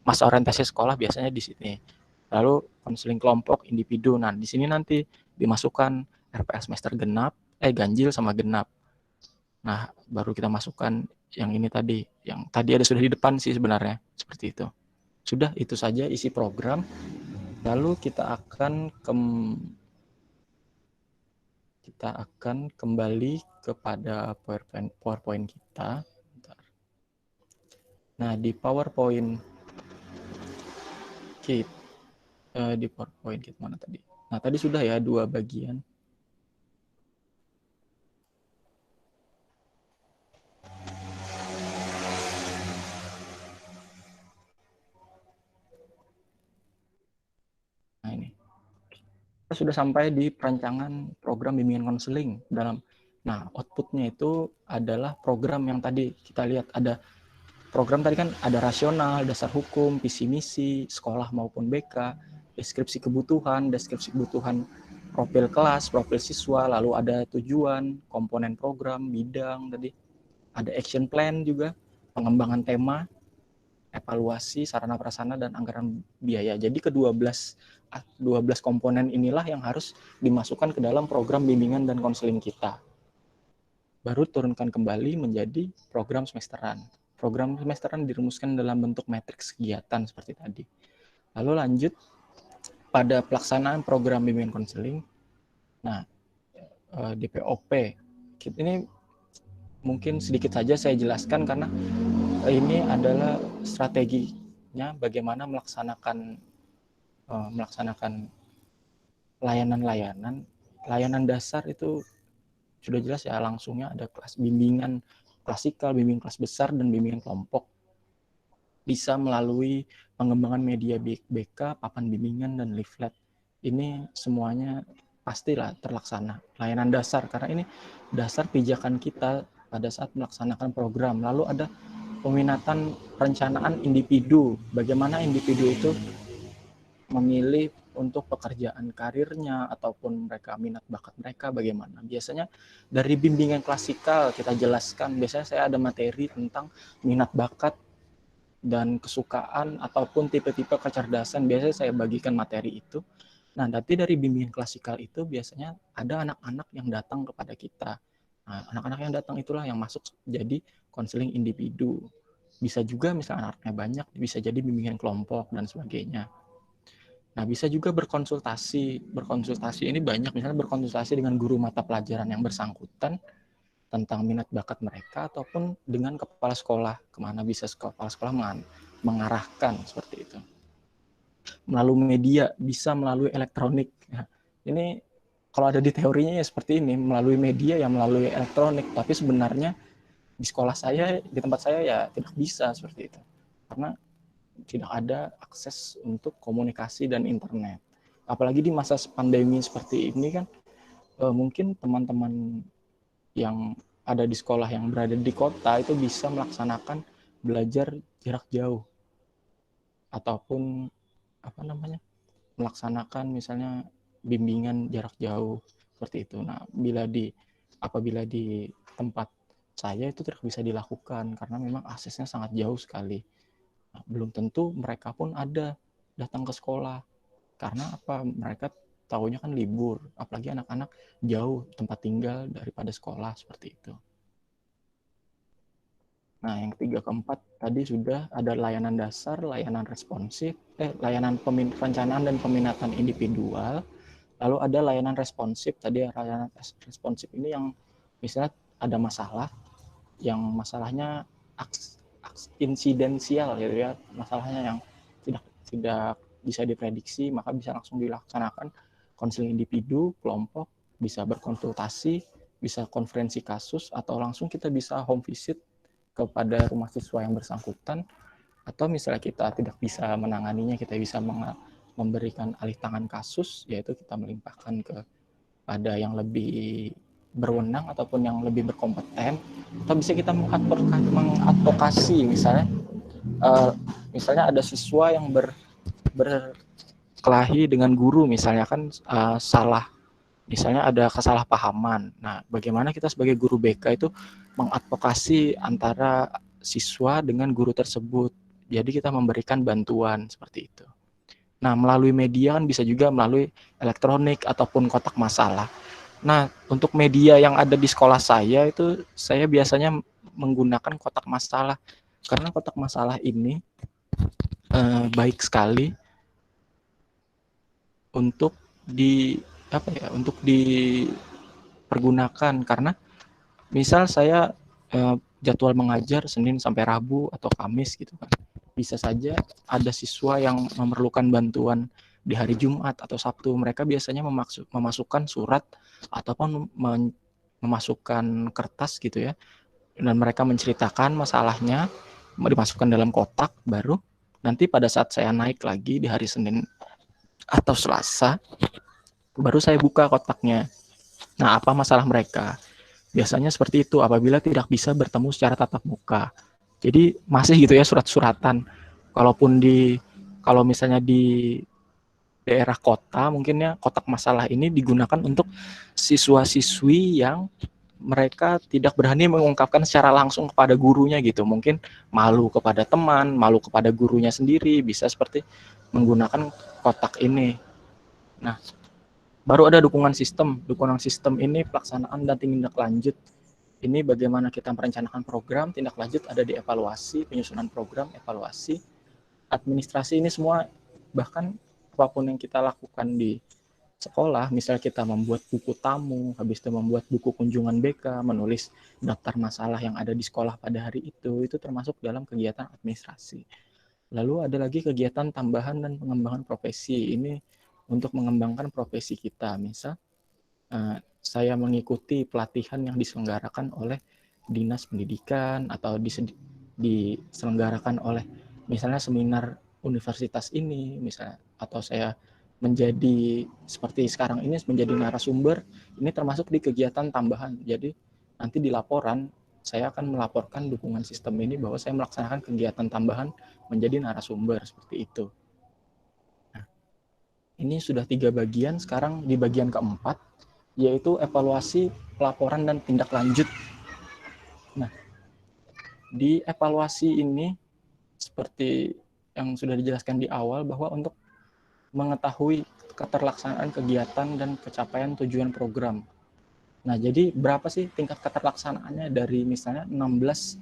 masa orientasi sekolah biasanya di sini. Lalu konseling kelompok individu. Nah, di sini nanti dimasukkan RPL semester ganjil sama genap. Nah, baru kita masukkan yang ini tadi. Yang tadi ada sudah di depan sih sebenarnya. Seperti itu. Sudah, itu saja isi program. Lalu kita akan kembali kepada PowerPoint kita. Nah, di PowerPoint kita mana tadi? Nah, tadi sudah ya 2 bagian. Nah, ini. Kita sudah sampai di perancangan program bimbingan konseling Nah, outputnya itu adalah program yang tadi kita lihat ada program tadi kan ada rasional, dasar hukum, visi misi, sekolah maupun BK, deskripsi kebutuhan, profil kelas, profil siswa, lalu ada tujuan, komponen program, bidang tadi. Ada action plan juga, pengembangan tema, evaluasi, sarana prasarana dan anggaran biaya. Jadi ke-12 komponen inilah yang harus dimasukkan ke dalam program bimbingan dan konseling kita. Baru turunkan kembali menjadi program semesteran. Program semesteran dirumuskan dalam bentuk matriks kegiatan seperti tadi. Lalu lanjut pada pelaksanaan program bimbingan konseling. Nah, DPOP. Ini mungkin sedikit saja saya jelaskan karena ini adalah strateginya bagaimana melaksanakan layanan dasar itu sudah jelas ya, langsungnya ada kelas bimbingan klasikal, bimbingan kelas besar, dan bimbingan kelompok. Bisa melalui pengembangan media BK, papan bimbingan, dan leaflet. Ini semuanya pastilah terlaksana. Layanan dasar, karena ini dasar pijakan kita pada saat melaksanakan program. Lalu ada peminatan perencanaan individu. Bagaimana individu itu memilih untuk pekerjaan karirnya ataupun mereka minat bakat mereka bagaimana. Biasanya dari bimbingan klasikal kita jelaskan, biasanya saya ada materi tentang minat bakat dan kesukaan ataupun tipe-tipe kecerdasan, biasanya saya bagikan materi itu. Nah, nanti dari bimbingan klasikal itu biasanya ada anak-anak yang datang kepada kita. Nah, anak-anak yang datang itulah yang masuk jadi konseling individu. Bisa juga misalnya anaknya banyak, bisa jadi bimbingan kelompok dan sebagainya. Nah, bisa juga berkonsultasi. Berkonsultasi ini banyak, misalnya berkonsultasi dengan guru mata pelajaran yang bersangkutan tentang minat bakat mereka, ataupun dengan kepala sekolah, kemana bisa kepala sekolah mengarahkan, seperti itu. Melalui media, bisa melalui elektronik. Nah, ini kalau ada di teorinya ya seperti ini, melalui media ya melalui elektronik, tapi sebenarnya di sekolah saya, di tempat saya ya tidak bisa seperti itu. Karena tidak ada akses untuk komunikasi dan internet. Apalagi di masa pandemi seperti ini kan, mungkin teman-teman yang ada di sekolah yang berada di kota itu bisa melaksanakan belajar jarak jauh ataupun melaksanakan misalnya bimbingan jarak jauh seperti itu. Nah, apabila di tempat saya itu tidak bisa dilakukan karena memang aksesnya sangat jauh sekali. Nah, belum tentu mereka pun ada datang ke sekolah. Karena apa? Mereka tahunya kan libur. Apalagi anak-anak jauh tempat tinggal daripada sekolah, seperti itu. Nah, yang 3 ke 4 tadi sudah ada layanan dasar, layanan responsif, layanan perencanaan dan peminatan individual. Lalu ada layanan responsif. Tadi layanan responsif ini yang misalnya ada masalah, yang masalahnya insidensial gitu ya, masalahnya yang tidak bisa diprediksi, maka bisa langsung dilaksanakan konseling individu, kelompok, bisa berkonsultasi, bisa konferensi kasus, atau langsung kita bisa home visit kepada rumah siswa yang bersangkutan, atau misalnya kita tidak bisa menanganinya, kita bisa memberikan alih tangan kasus, yaitu kita melimpahkan kepada yang lebih berwenang ataupun yang lebih berkompeten, atau bisa kita mengadvokasi misalnya ada siswa yang berkelahi dengan guru misalnya kan salah, misalnya ada kesalahpahaman. Nah, bagaimana kita sebagai guru BK itu mengadvokasi antara siswa dengan guru tersebut. Jadi kita memberikan bantuan seperti itu. Nah, melalui media kan bisa juga melalui elektronik ataupun kotak masalah. Nah, untuk media yang ada di sekolah saya itu saya biasanya menggunakan kotak masalah. Karena kotak masalah ini baik sekali untuk untuk dipergunakan, karena misal saya jadwal mengajar Senin sampai Rabu atau Kamis gitu kan. Bisa saja ada siswa yang memerlukan bantuan di hari Jumat atau Sabtu. Mereka biasanya memasukkan surat ataupun memasukkan kertas gitu ya. Dan mereka menceritakan masalahnya, dimasukkan dalam kotak, baru nanti pada saat saya naik lagi di hari Senin atau Selasa, baru saya buka kotaknya. Nah, apa masalah mereka? Biasanya seperti itu apabila tidak bisa bertemu secara tatap muka. Jadi masih gitu ya surat-suratan. Kalau misalnya di daerah kota, mungkin ya kotak masalah ini digunakan untuk siswa-siswi yang mereka tidak berani mengungkapkan secara langsung kepada gurunya gitu. Mungkin malu kepada teman, malu kepada gurunya sendiri, bisa seperti menggunakan kotak ini. Nah, baru ada dukungan sistem. Dukungan sistem ini pelaksanaan dan tindak lanjut. Ini bagaimana kita merencanakan program, tindak lanjut ada di evaluasi, penyusunan program, evaluasi, administrasi ini semua, bahkan apapun yang kita lakukan di sekolah, misal kita membuat buku tamu, habis itu membuat buku kunjungan BK, menulis daftar masalah yang ada di sekolah pada hari itu termasuk dalam kegiatan administrasi. Lalu ada lagi kegiatan tambahan dan pengembangan profesi. Ini untuk mengembangkan profesi kita. Misal saya mengikuti pelatihan yang diselenggarakan oleh Dinas Pendidikan atau diselenggarakan oleh misalnya seminar universitas ini misalnya, atau saya menjadi seperti sekarang ini menjadi narasumber, ini termasuk di kegiatan tambahan. Jadi nanti di laporan saya akan melaporkan dukungan sistem ini bahwa saya melaksanakan kegiatan tambahan menjadi narasumber seperti itu. Nah, ini sudah 3 bagian, sekarang di bagian keempat, yaitu evaluasi, pelaporan, dan tindak lanjut. Nah, di evaluasi ini seperti yang sudah dijelaskan di awal bahwa untuk mengetahui keterlaksanaan kegiatan dan pencapaian tujuan program. Nah, jadi berapa sih tingkat keterlaksanaannya dari misalnya 16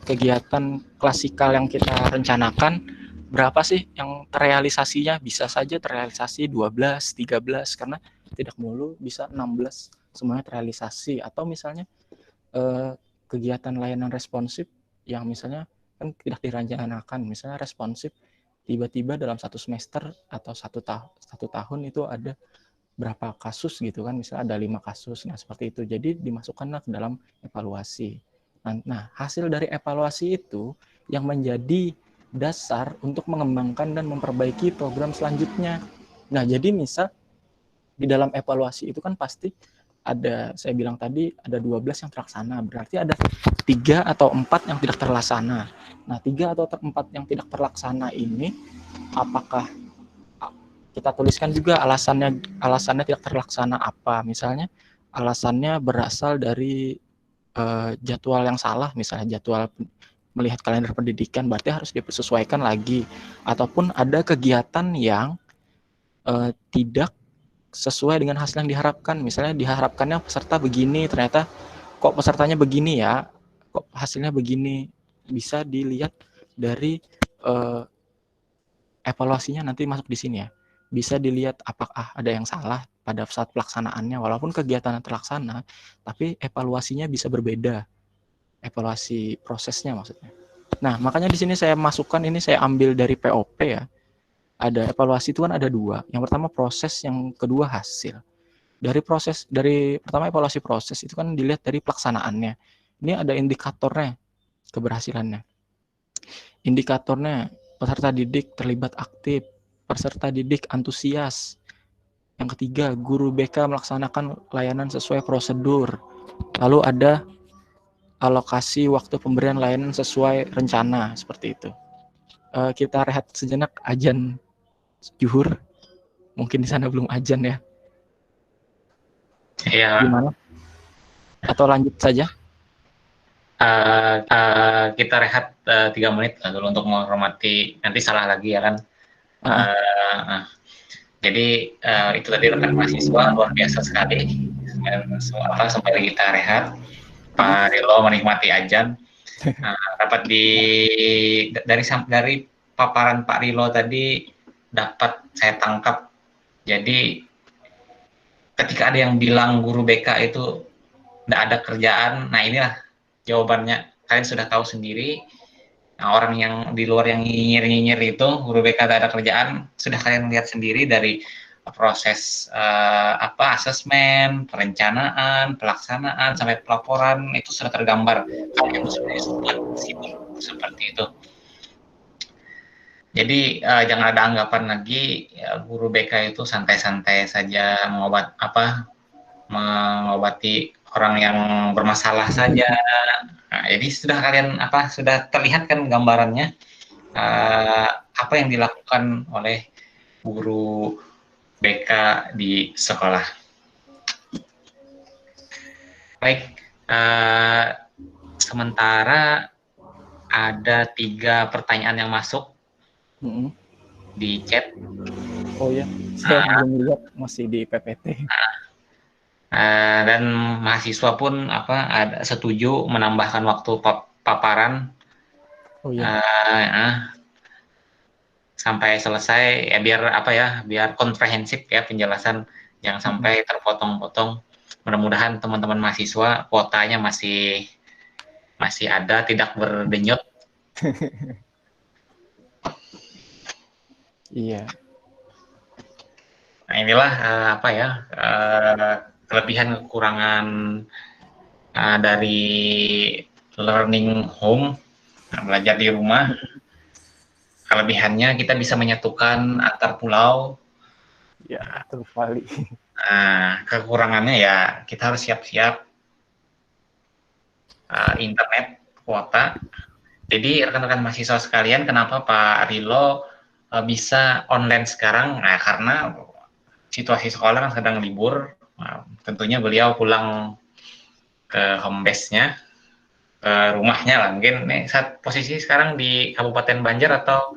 kegiatan klasikal yang kita rencanakan, berapa sih yang terrealisasinya? Bisa saja terrealisasi 12, 13, karena tidak melulu bisa 16 semuanya terrealisasi. Atau misalnya kegiatan layanan responsif yang misalnya kan tidak direncanakan, misalnya responsif tiba-tiba dalam 1 semester atau 1 tahun itu ada berapa kasus gitu kan, misalnya ada 5 kasus. Nah, seperti itu. Jadi dimasukkanlah ke dalam evaluasi. Nah, hasil dari evaluasi itu yang menjadi dasar untuk mengembangkan dan memperbaiki program selanjutnya. Nah, jadi misal di dalam evaluasi itu kan pasti ada, saya bilang tadi ada 12 yang terlaksana, berarti ada 3 atau 4 yang tidak terlaksana. Nah, 3 atau 4 yang tidak terlaksana ini, apakah kita tuliskan juga alasannya tidak terlaksana apa? Misalnya alasannya berasal dari jadwal yang salah, misalnya jadwal melihat kalender pendidikan, berarti harus disesuaikan lagi. Ataupun ada kegiatan yang tidak sesuai dengan hasil yang diharapkan. Misalnya diharapkannya peserta begini, ternyata kok pesertanya begini ya, kok hasilnya begini. Bisa dilihat dari evaluasinya nanti masuk di sini ya. Bisa dilihat apakah ada yang salah pada saat pelaksanaannya, walaupun kegiatan terlaksana, tapi evaluasinya bisa berbeda. Evaluasi prosesnya maksudnya. Nah, makanya di sini saya masukkan, ini saya ambil dari POP ya. Ada evaluasi itu kan ada 2. Yang pertama proses, yang kedua hasil. Dari pertama evaluasi proses itu kan dilihat dari pelaksanaannya. Ini ada indikatornya keberhasilannya. Indikatornya peserta didik terlibat aktif, peserta didik antusias, Yang ketiga, guru BK melaksanakan layanan sesuai prosedur. Lalu ada alokasi waktu pemberian layanan sesuai rencana, seperti itu. Kita rehat sejenak, azan zuhur. Mungkin di sana belum azan ya. Ya, Gimana? Atau lanjut saja? kita rehat 3 menit dulu untuk menghormati, nanti salah lagi ya kan. Jadi itu tadi rekan mahasiswa luar biasa sekali. Sampai kita rehat, Pak Rilo menikmati azan. Dapat dari paparan Pak Rilo tadi dapat saya tangkap. Jadi ketika ada yang bilang guru BK itu tidak ada kerjaan, nah inilah jawabannya. Kalian sudah tahu sendiri. Nah, orang yang di luar yang nyinyir-nyinyir itu guru BK tidak ada kerjaan, sudah kalian lihat sendiri dari proses asesmen, perencanaan, pelaksanaan sampai pelaporan itu sudah tergambar. Kalian sudah seperti itu. Jadi jangan ada anggapan lagi ya, guru BK itu santai-santai saja mengobati orang yang bermasalah saja. Nah, jadi sudah terlihat kan gambarannya apa yang dilakukan oleh guru BK di sekolah. Baik, sementara ada 3 pertanyaan yang masuk di chat. Oh ya, saya belum lihat, masih di PPT. Dan mahasiswa pun ada setuju menambahkan waktu paparan. Oh ya. Sampai selesai ya, biar komprehensif ya penjelasan, jangan sampai terpotong-potong. Mudah-mudahan teman-teman mahasiswa kuotanya masih ada, tidak berdenyut. Iya. Nah, inilah kelebihan kekurangan dari learning home, belajar di rumah. Kelebihannya kita bisa menyatukan antar pulau. Ya, betul sekali. Nah, kekurangannya ya kita harus siap-siap internet kuota. Jadi rekan-rekan mahasiswa sekalian, kenapa Pak Rilo bisa online sekarang? Nah, karena situasi sekolah kan sedang libur. Nah, tentunya beliau pulang ke home base-nya, ke rumahnya lah. Mungkin nih saat posisi sekarang di Kabupaten Banjar atau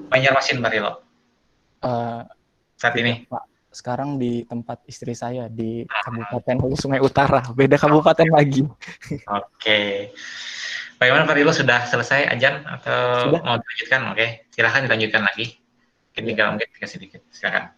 Banjarmasin, Pak Rilo? Saat ini? Pak, sekarang di tempat istri saya di Kabupaten Hulu Sungai Utara, beda kabupaten lagi. Oke. Bagaimana Pak Rilo, sudah selesai azan atau Sudah? mau dilanjutkan? Oke, silahkan dilanjutkan lagi. Tinggal sedikit, silakan.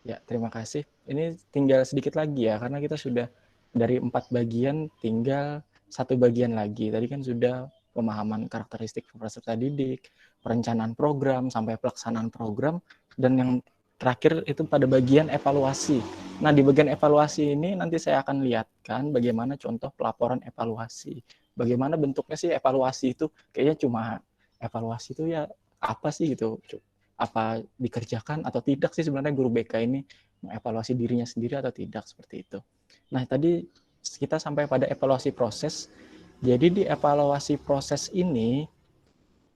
Ya, terima kasih. Ini tinggal sedikit lagi ya, karena kita sudah dari 4 bagian, tinggal 1 bagian lagi. Tadi kan sudah pemahaman karakteristik peserta didik, perencanaan program, sampai pelaksanaan program, dan yang terakhir itu pada bagian evaluasi. Nah, di bagian evaluasi ini nanti saya akan lihatkan bagaimana contoh pelaporan evaluasi. Bagaimana bentuknya sih evaluasi itu? Kayaknya cuma evaluasi itu ya apa sih gitu? Apa dikerjakan atau tidak sih sebenarnya guru BK ini mengevaluasi dirinya sendiri atau tidak, seperti itu. Nah, tadi kita sampai pada evaluasi proses. Jadi di evaluasi proses ini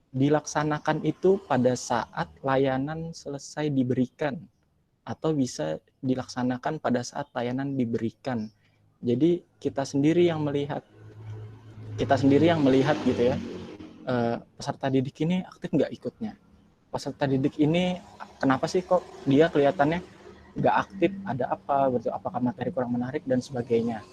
dilaksanakan itu pada saat layanan selesai diberikan atau bisa dilaksanakan pada saat layanan diberikan. Jadi kita sendiri yang melihat gitu ya, peserta didik ini aktif nggak ikutnya. Peserta didik ini kenapa sih kok dia kelihatannya nggak aktif, ada apa, apakah materi kurang menarik dan sebagainya.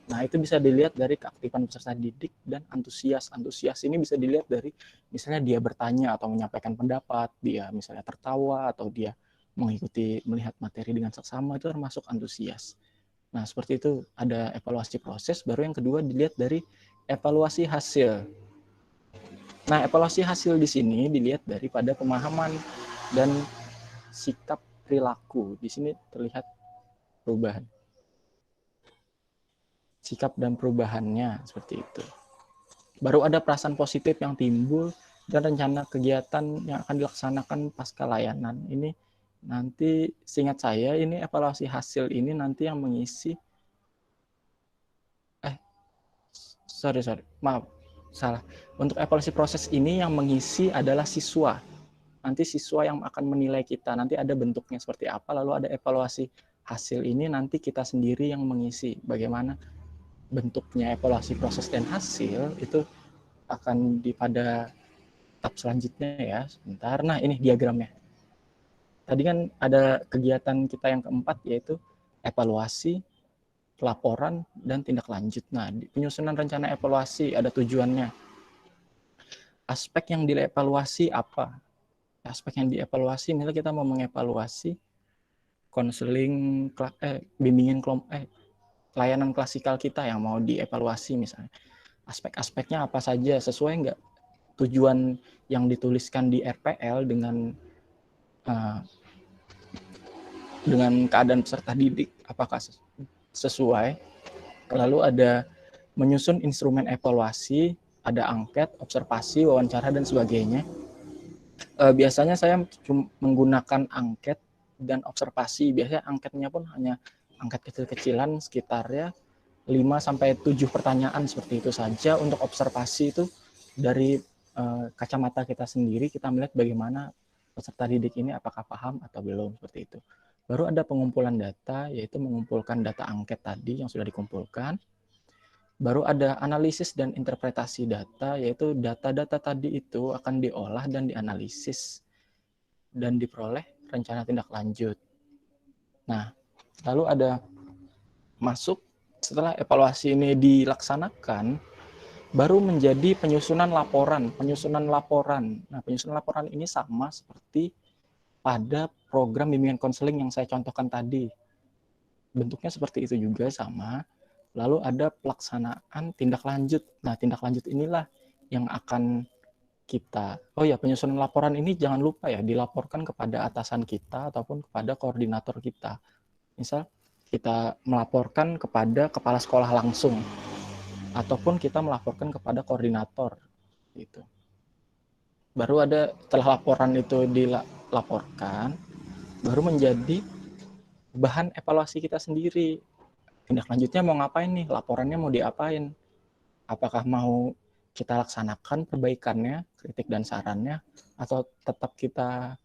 Nah, itu bisa dilihat dari keaktifan peserta didik dan antusias. Antusias ini bisa dilihat dari misalnya dia bertanya atau menyampaikan pendapat, dia misalnya tertawa atau dia melihat materi dengan seksama, itu termasuk antusias. Nah, seperti itu ada evaluasi proses, baru yang kedua dilihat dari evaluasi hasil. Nah, evaluasi hasil di sini dilihat daripada pemahaman dan sikap perilaku. Di sini terlihat perubahan. Sikap dan perubahannya seperti itu. Baru ada perasaan positif yang timbul dan rencana kegiatan yang akan dilaksanakan pasca layanan. Ini Nanti seingat saya ini evaluasi hasil ini nanti yang mengisi sorry, maaf, salah. Untuk evaluasi proses ini yang mengisi adalah siswa. Nanti siswa yang akan menilai kita. Nanti ada bentuknya seperti apa, lalu ada evaluasi hasil ini nanti kita sendiri yang mengisi. Bagaimana bentuknya evaluasi proses dan hasil itu akan pada tahap selanjutnya ya. Sebentar. Nah, ini diagramnya. Tadi kan ada kegiatan kita yang keempat yaitu evaluasi, laporan, dan tindak lanjut. Nah, di penyusunan rencana evaluasi ada tujuannya. Aspek yang dievaluasi apa? Aspek yang dievaluasi, misalnya kita mau mengevaluasi konseling, bimbingan layanan klasikal kita yang mau dievaluasi misalnya. Aspek-aspeknya apa saja, sesuai nggak tujuan yang dituliskan di RPL dengan keadaan peserta didik, apakah sesuai. Lalu ada menyusun instrumen evaluasi, ada angket, observasi, wawancara, dan sebagainya. Biasanya saya menggunakan angket dan observasi. Biasanya angketnya pun hanya angket kecil-kecilan sekitar ya 5-7 pertanyaan seperti itu saja. Untuk observasi itu dari kacamata kita sendiri, kita melihat bagaimana peserta didik ini apakah paham atau belum, seperti itu. Baru ada pengumpulan data, yaitu mengumpulkan data angket tadi yang sudah dikumpulkan. Baru ada analisis dan interpretasi data, yaitu data-data tadi itu akan diolah dan dianalisis dan diperoleh rencana tindak lanjut. Nah, lalu ada masuk setelah evaluasi ini dilaksanakan, baru menjadi penyusunan laporan. Nah, penyusunan laporan ini sama seperti pada program bimbingan konseling yang saya contohkan tadi. Bentuknya seperti itu juga sama. Lalu ada pelaksanaan tindak lanjut. Nah, tindak lanjut inilah yang akan kita, penyusunan laporan ini jangan lupa ya, dilaporkan kepada atasan kita ataupun kepada koordinator kita. Misal, kita melaporkan kepada kepala sekolah langsung, ataupun kita melaporkan kepada koordinator. Gitu. Baru ada, setelah laporan itu dilaporkan, baru menjadi bahan evaluasi kita sendiri. Tindak lanjutnya mau ngapain nih, laporannya mau diapain, apakah mau kita laksanakan perbaikannya, kritik dan sarannya, atau tetap kita,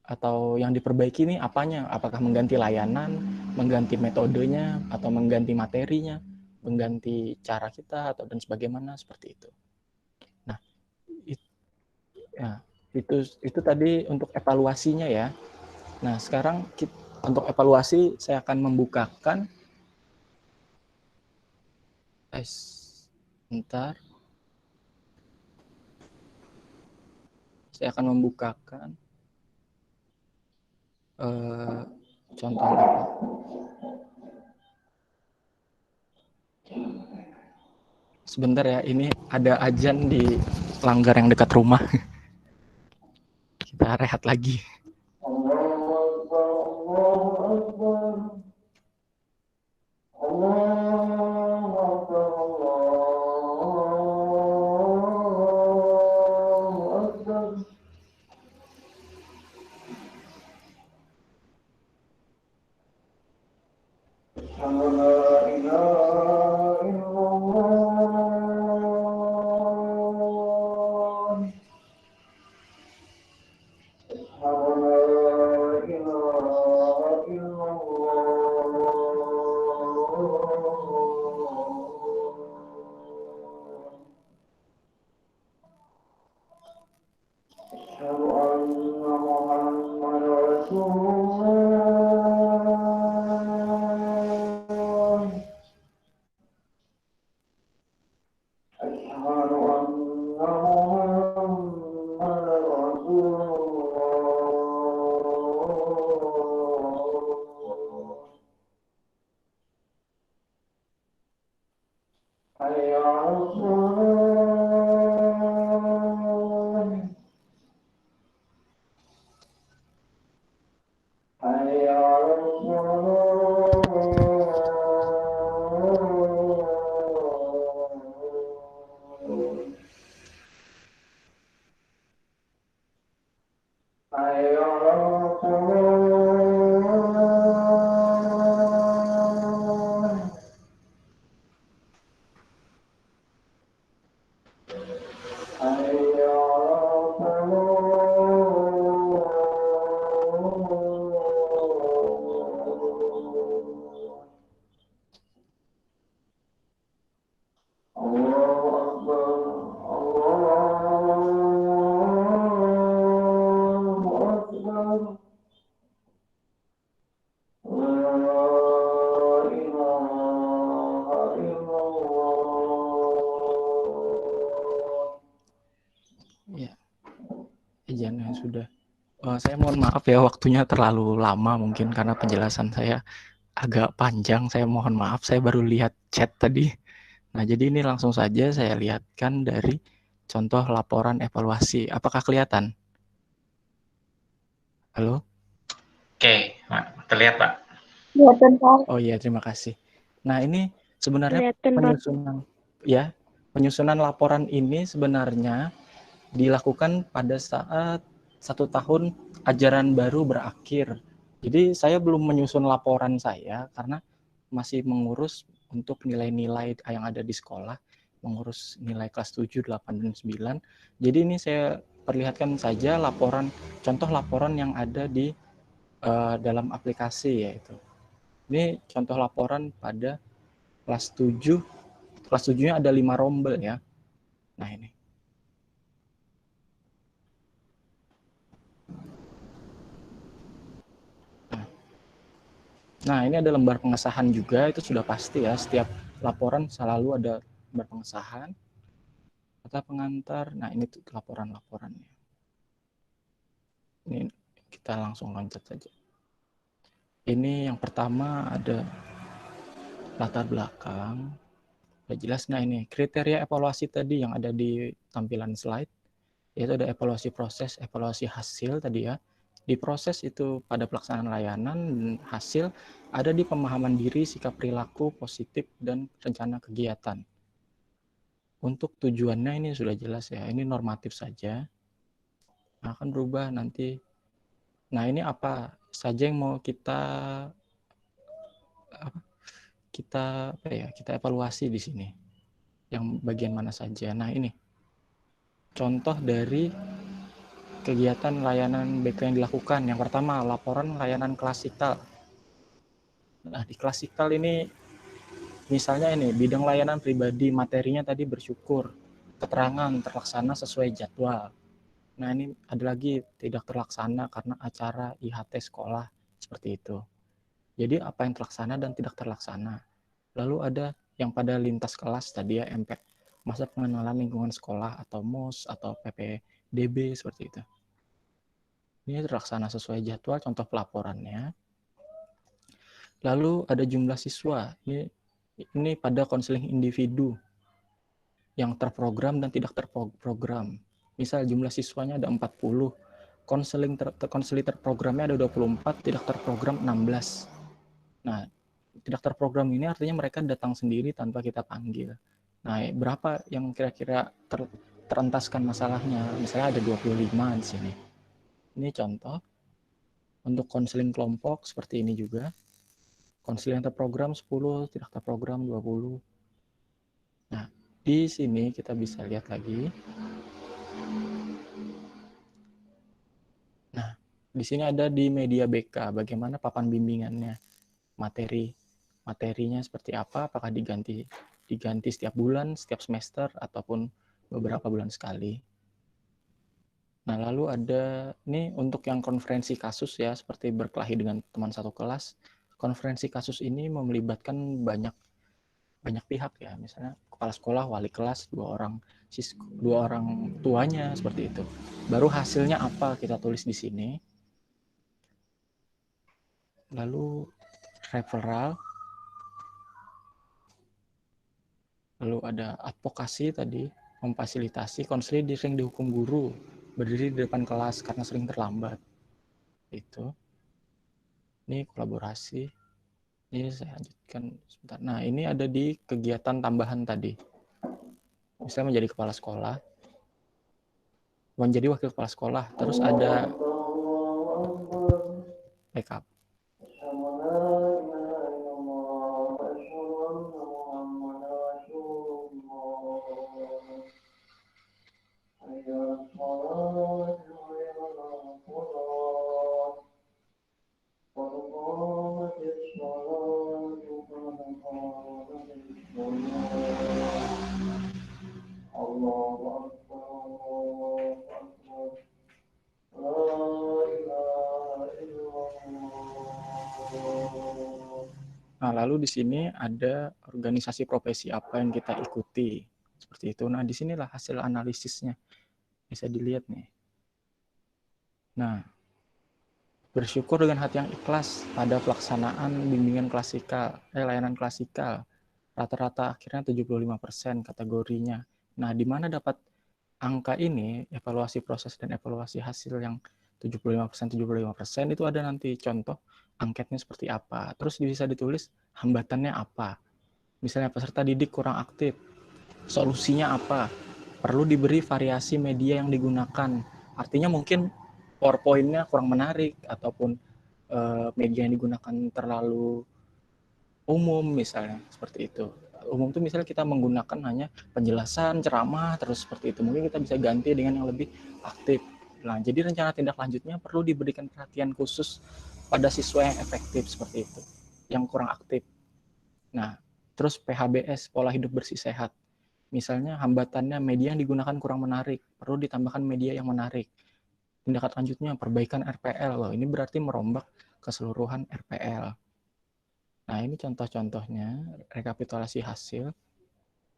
atau yang diperbaiki ini apanya, apakah mengganti layanan, mengganti metodenya, atau mengganti materinya, mengganti cara kita, atau dan sebagaimana, seperti itu. Nah, itu tadi untuk evaluasinya ya. Nah, sekarang untuk evaluasi saya akan membukakan sebentar. Saya akan membukakan contoh apa. Sebentar ya, ini ada azan di langgar yang dekat rumah. Kita rehat lagi. Ya, izin yang sudah. Saya mohon maaf ya, waktunya terlalu lama mungkin karena penjelasan saya agak panjang. Saya mohon maaf, saya baru lihat chat tadi. Nah, jadi ini langsung saja saya lihatkan dari contoh laporan evaluasi. Apakah kelihatan? Halo? Oke, terlihat Pak. Kelihatan, Pak. Oh iya, terima kasih. Nah, ini sebenarnya Kelihatan, Pak. penyusunan laporan ini sebenarnya dilakukan pada saat 1 tahun ajaran baru berakhir. Jadi saya belum menyusun laporan saya karena masih mengurus untuk nilai-nilai yang ada di sekolah, mengurus nilai kelas 7, 8, dan 9. Jadi ini saya perlihatkan saja contoh laporan yang ada di dalam aplikasi yaitu. Ini contoh laporan pada kelas 7. Kelas 7-nya ada 5 rombel ya. Nah, ini. Nah, ini ada lembar pengesahan juga, itu sudah pasti ya, setiap laporan selalu ada lembar pengesahan, kata pengantar. Nah, ini tuh laporan-laporannya. Ini kita langsung loncat saja. Ini yang pertama ada latar belakang, udah jelas. Nah, ini kriteria evaluasi tadi yang ada di tampilan slide, yaitu ada evaluasi proses, evaluasi hasil tadi ya. Di proses itu pada pelaksanaan layanan, hasil ada di pemahaman diri, sikap perilaku, positif, dan rencana kegiatan. Untuk tujuannya ini sudah jelas ya, ini normatif saja, akan berubah nanti. Nah, ini apa saja yang mau kita evaluasi di sini, yang bagian mana saja. Nah, ini contoh dari kegiatan layanan BK yang dilakukan. Yang pertama, laporan layanan klasikal. Nah, di klasikal ini misalnya ini bidang layanan pribadi, materinya tadi bersyukur, keterangan terlaksana sesuai jadwal. Nah, ini ada lagi tidak terlaksana karena acara IHT sekolah, seperti itu. Jadi apa yang terlaksana dan tidak terlaksana. Lalu ada yang pada lintas kelas tadi ya, MP, masa pengenalan lingkungan sekolah atau MOS atau PPDB, seperti itu. Ini terlaksana sesuai jadwal, contoh pelaporannya. Lalu ada jumlah siswa. Ini pada konseling individu yang terprogram dan tidak terprogram. Misal jumlah siswanya ada 40, konseling terprogramnya ada 24, tidak terprogram 16. Nah, tidak terprogram ini artinya mereka datang sendiri tanpa kita panggil. Nah, berapa yang kira-kira terentaskan masalahnya? Misalnya ada 25 di sini. Ini contoh. Untuk konseling kelompok seperti ini juga. Konseling terprogram 10, tidak terprogram 20. Nah, di sini kita bisa lihat lagi. Nah, di sini ada di media BK, bagaimana papan bimbingannya, materinya seperti apa, apakah diganti setiap bulan, setiap semester, ataupun beberapa bulan sekali. Nah, lalu ada ini untuk yang konferensi kasus ya, seperti berkelahi dengan teman satu kelas. Konferensi kasus ini melibatkan banyak pihak ya, misalnya kepala sekolah, wali kelas, dua orang tuanya, seperti itu. Baru hasilnya apa kita tulis di sini. Lalu referral, lalu ada advokasi tadi, memfasilitasi. Konseling sering dihukum guru berdiri di depan kelas karena sering terlambat. Itu. Ini kolaborasi. Ini saya lanjutkan sebentar. Nah, ini ada di kegiatan tambahan tadi. Misalnya menjadi kepala sekolah, menjadi wakil kepala sekolah, terus ada backup. Nah, lalu di sini ada organisasi profesi apa yang kita ikuti. Seperti itu. Nah, disinilah hasil analisisnya. Bisa dilihat nih. Nah, bersyukur dengan hati yang ikhlas pada pelaksanaan bimbingan klasikal, layanan klasikal. Rata-rata akhirnya 75% kategorinya. Nah, di mana dapat angka ini, evaluasi proses dan evaluasi hasil yang 75% itu ada nanti contoh angketnya seperti apa. Terus bisa ditulis hambatannya apa. Misalnya peserta didik kurang aktif, solusinya apa? Perlu diberi variasi media yang digunakan. Artinya mungkin PowerPoint-nya kurang menarik ataupun media yang digunakan terlalu umum misalnya seperti itu. Umum itu misalnya kita menggunakan hanya penjelasan, ceramah, terus seperti itu. Mungkin kita bisa ganti dengan yang lebih aktif. Nah, jadi rencana tindak lanjutnya perlu diberikan perhatian khusus pada siswa yang efektif seperti itu, yang kurang aktif. Nah, terus PHBS, pola hidup bersih sehat. Misalnya hambatannya media yang digunakan kurang menarik, perlu ditambahkan media yang menarik. Tindakan lanjutnya perbaikan RPL. Loh, ini berarti merombak keseluruhan RPL. Nah, ini contoh-contohnya rekapitulasi hasil.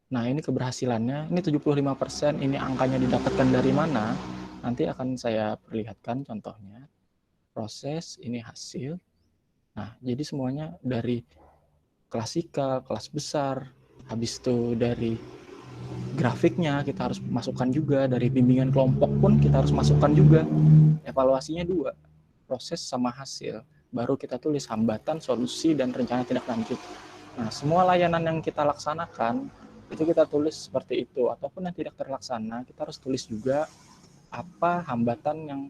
Nah, ini keberhasilannya, ini 75%, ini angkanya didapatkan dari mana? Nanti akan saya perlihatkan contohnya. Proses, ini hasil. Nah, jadi semuanya dari klasikal, kelas besar, habis itu dari grafiknya kita harus masukkan juga, dari bimbingan kelompok pun kita harus masukkan juga. Evaluasinya 2, proses sama hasil. Baru kita tulis hambatan, solusi, dan rencana tindak lanjut. Nah, semua layanan yang kita laksanakan itu kita tulis seperti itu, ataupun yang tidak terlaksana kita harus tulis juga apa hambatan yang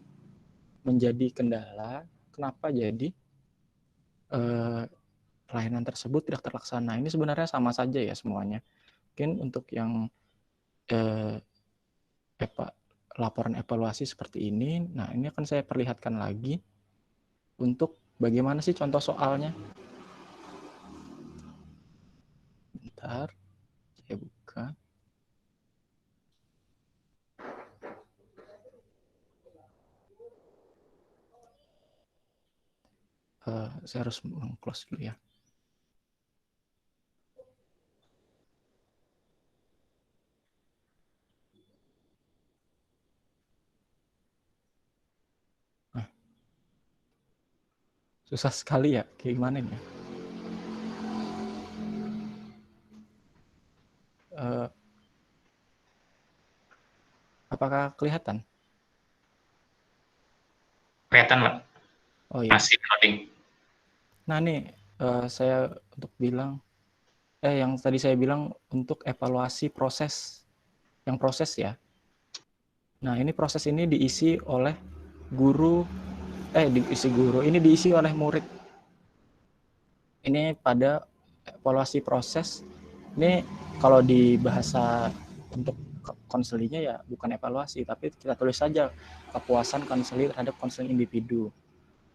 menjadi kendala, kenapa jadi layanan tersebut tidak terlaksana. Ini sebenarnya sama saja ya semuanya. Mungkin untuk yang laporan evaluasi seperti ini, nah ini akan saya perlihatkan lagi untuk bagaimana sih contoh soalnya. Bentar, saya buka. Saya harus meng-close dulu ya. Nah, susah sekali ya, kayak gimana nih? Apakah kelihatan? Kelihatan, Pak. Oh iya. Masih loading. Nah nih, saya untuk bilang, yang tadi saya bilang untuk evaluasi proses, yang proses ya. Nah ini proses ini diisi oleh guru, ini diisi oleh murid. Ini pada evaluasi proses, ini kalau di bahasa untuk konselingnya ya bukan evaluasi, tapi kita tulis saja kepuasan konseling terhadap konseling individu.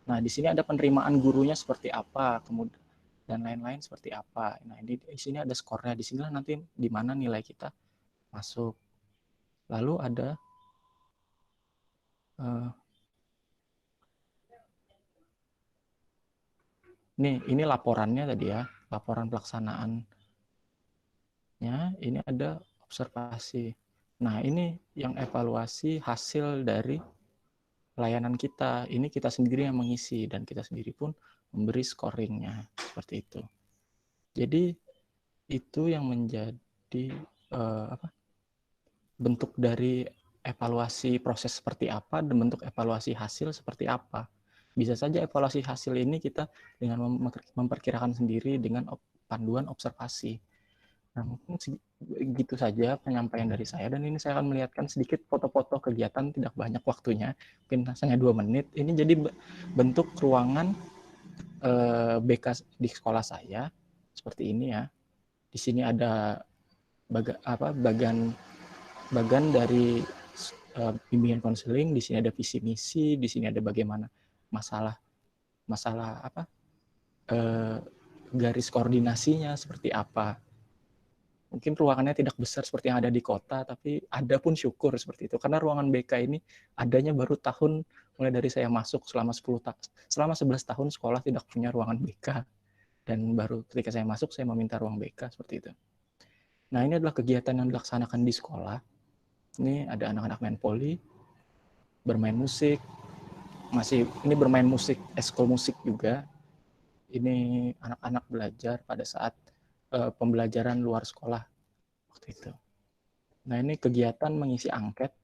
Nah, di sini ada penerimaan gurunya seperti apa, kemudian dan lain-lain seperti apa. Nah, ini di sini ada skornya. Di sinilah nanti di mana nilai kita masuk. Lalu ada ini laporannya tadi ya, laporan pelaksanaannya. Ini ada observasi. Nah, ini yang evaluasi hasil dari layanan kita. Ini kita sendiri yang mengisi dan kita sendiri pun memberi scoringnya seperti itu. Jadi itu yang menjadi bentuk dari evaluasi proses seperti apa dan bentuk evaluasi hasil seperti apa. Bisa saja evaluasi hasil ini kita dengan memperkirakan sendiri dengan panduan observasi. Nah, mungkin begitu saja penyampaian dari saya, dan ini saya akan melihatkan sedikit foto-foto kegiatan, tidak banyak waktunya, mungkin hanya 2 menit. Ini jadi bentuk ruangan BK di sekolah saya seperti ini ya. Di sini ada bagan dari bimbingan konseling, di sini ada visi misi, di sini ada bagaimana masalah apa garis koordinasinya seperti apa. Mungkin ruangannya tidak besar seperti yang ada di kota, tapi ada pun syukur seperti itu. Karena ruangan BK ini adanya baru tahun mulai dari saya masuk selama 11 tahun sekolah tidak punya ruangan BK. Dan baru ketika saya masuk saya meminta ruang BK seperti itu. Nah, ini adalah kegiatan yang dilaksanakan di sekolah. Ini ada anak-anak main voli, bermain musik, ini bermain musik, eskul musik juga. Ini anak-anak belajar pada saat pembelajaran luar sekolah waktu itu. Nah, ini kegiatan mengisi angket.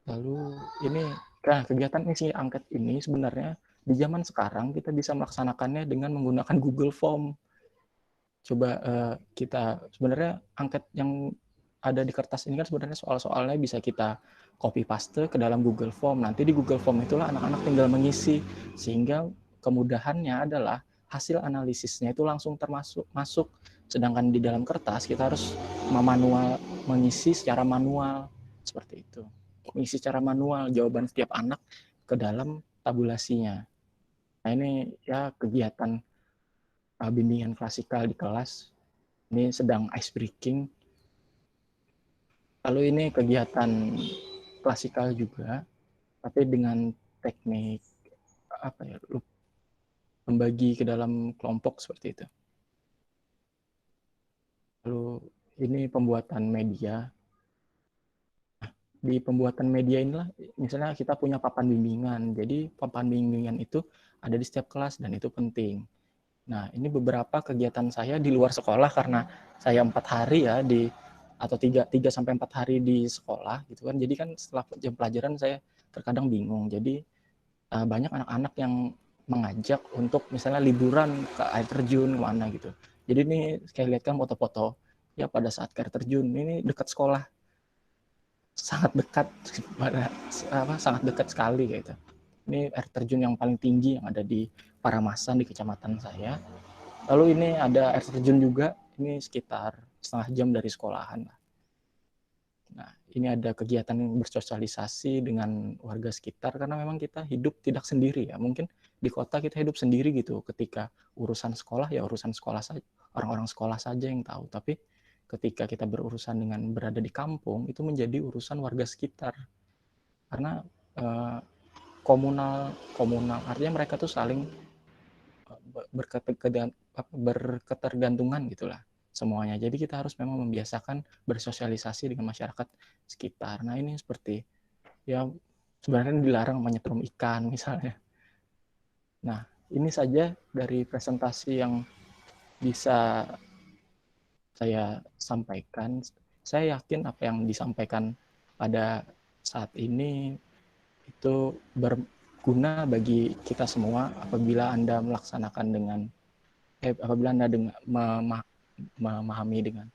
Lalu ini kegiatan mengisi angket ini sebenarnya di zaman sekarang kita bisa melaksanakannya dengan menggunakan Google Form. Coba kita sebenarnya angket yang ada di kertas ini kan sebenarnya soal-soalnya bisa kita copy paste ke dalam Google Form. Nanti di Google Form itulah anak-anak tinggal mengisi, sehingga kemudahannya adalah hasil analisisnya itu langsung masuk. Sedangkan di dalam kertas kita harus mengisi secara manual seperti itu. Mengisi secara manual jawaban setiap anak ke dalam tabulasinya. Nah, ini ya kegiatan bimbingan klasikal di kelas. Ini sedang ice breaking. Lalu ini kegiatan klasikal juga, tapi dengan teknik membagi ke dalam kelompok seperti itu. Lalu ini pembuatan media. Nah, di pembuatan media inilah, misalnya kita punya papan bimbingan. Jadi papan bimbingan itu ada di setiap kelas dan itu penting. Nah, ini beberapa kegiatan saya di luar sekolah karena saya 4 hari ya atau 3 sampai 4 hari di sekolah gitu kan. Jadi kan setelah jam pelajaran saya terkadang bingung. Jadi banyak anak-anak yang mengajak untuk misalnya liburan ke air terjun kemana gitu. Jadi ini saya lihat kan foto-foto ya pada saat ke air terjun ini dekat sekolah, sangat dekat sangat dekat sekali gitu. Ini air terjun yang paling tinggi yang ada di Paramasan di kecamatan saya. Lalu ini ada air terjun juga, ini sekitar setengah jam dari sekolahan. Nah, ini ada kegiatan bersosialisasi dengan warga sekitar karena memang kita hidup tidak sendiri ya. Mungkin di kota kita hidup sendiri gitu. Ketika urusan sekolah ya urusan sekolah saja, orang-orang sekolah saja yang tahu. Tapi ketika kita berurusan dengan berada di kampung itu menjadi urusan warga sekitar. Karena komunal artinya mereka tuh saling berketergantungan gitulah semuanya. Jadi kita harus memang membiasakan bersosialisasi dengan masyarakat sekitar. Nah, ini seperti ya sebenarnya dilarang menyetrum ikan misalnya. Nah, ini saja dari presentasi yang bisa saya sampaikan. Saya yakin apa yang disampaikan pada saat ini itu berguna bagi kita semua apabila Anda melaksanakan apabila Anda memahami dengan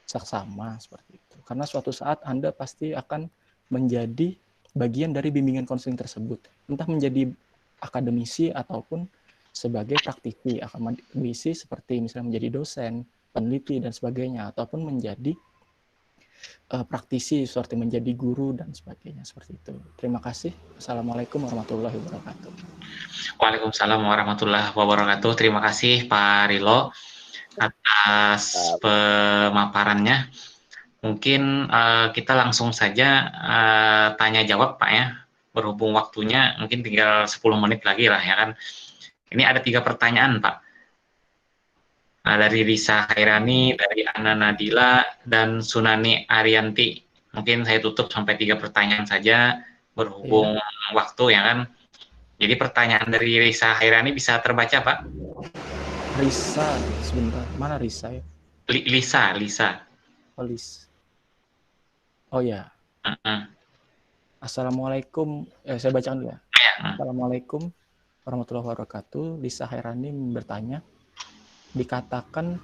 seksama seperti itu. Karena suatu saat Anda pasti akan menjadi bagian dari bimbingan konseling tersebut. Entah menjadi akademisi ataupun sebagai praktisi. Akademisi seperti misalnya menjadi dosen, peneliti, dan sebagainya. Ataupun menjadi praktisi seperti menjadi guru dan sebagainya. Seperti itu. Terima kasih. Assalamualaikum warahmatullahi wabarakatuh. Waalaikumsalam warahmatullahi wabarakatuh. Terima kasih Pak Rilo atas pemaparannya. Mungkin kita langsung saja tanya jawab Pak ya. Berhubung waktunya mungkin tinggal 10 menit lagi lah ya kan. Ini ada 3 pertanyaan Pak. Dari Risa Khairani, dari Ana Nadila, dan Sunani Arianti. Mungkin saya tutup sampai 3 pertanyaan saja berhubung waktu ya kan. Jadi pertanyaan dari Risa Khairani bisa terbaca Pak? Risa, sebentar. Mana Risa ya? Lisa. Oh, Lis. Oh ya. Assalamualaikum. Saya bacakan dulu ya. Assalamualaikum warahmatullahi wabarakatuh. Lisa Khairani bertanya, dikatakan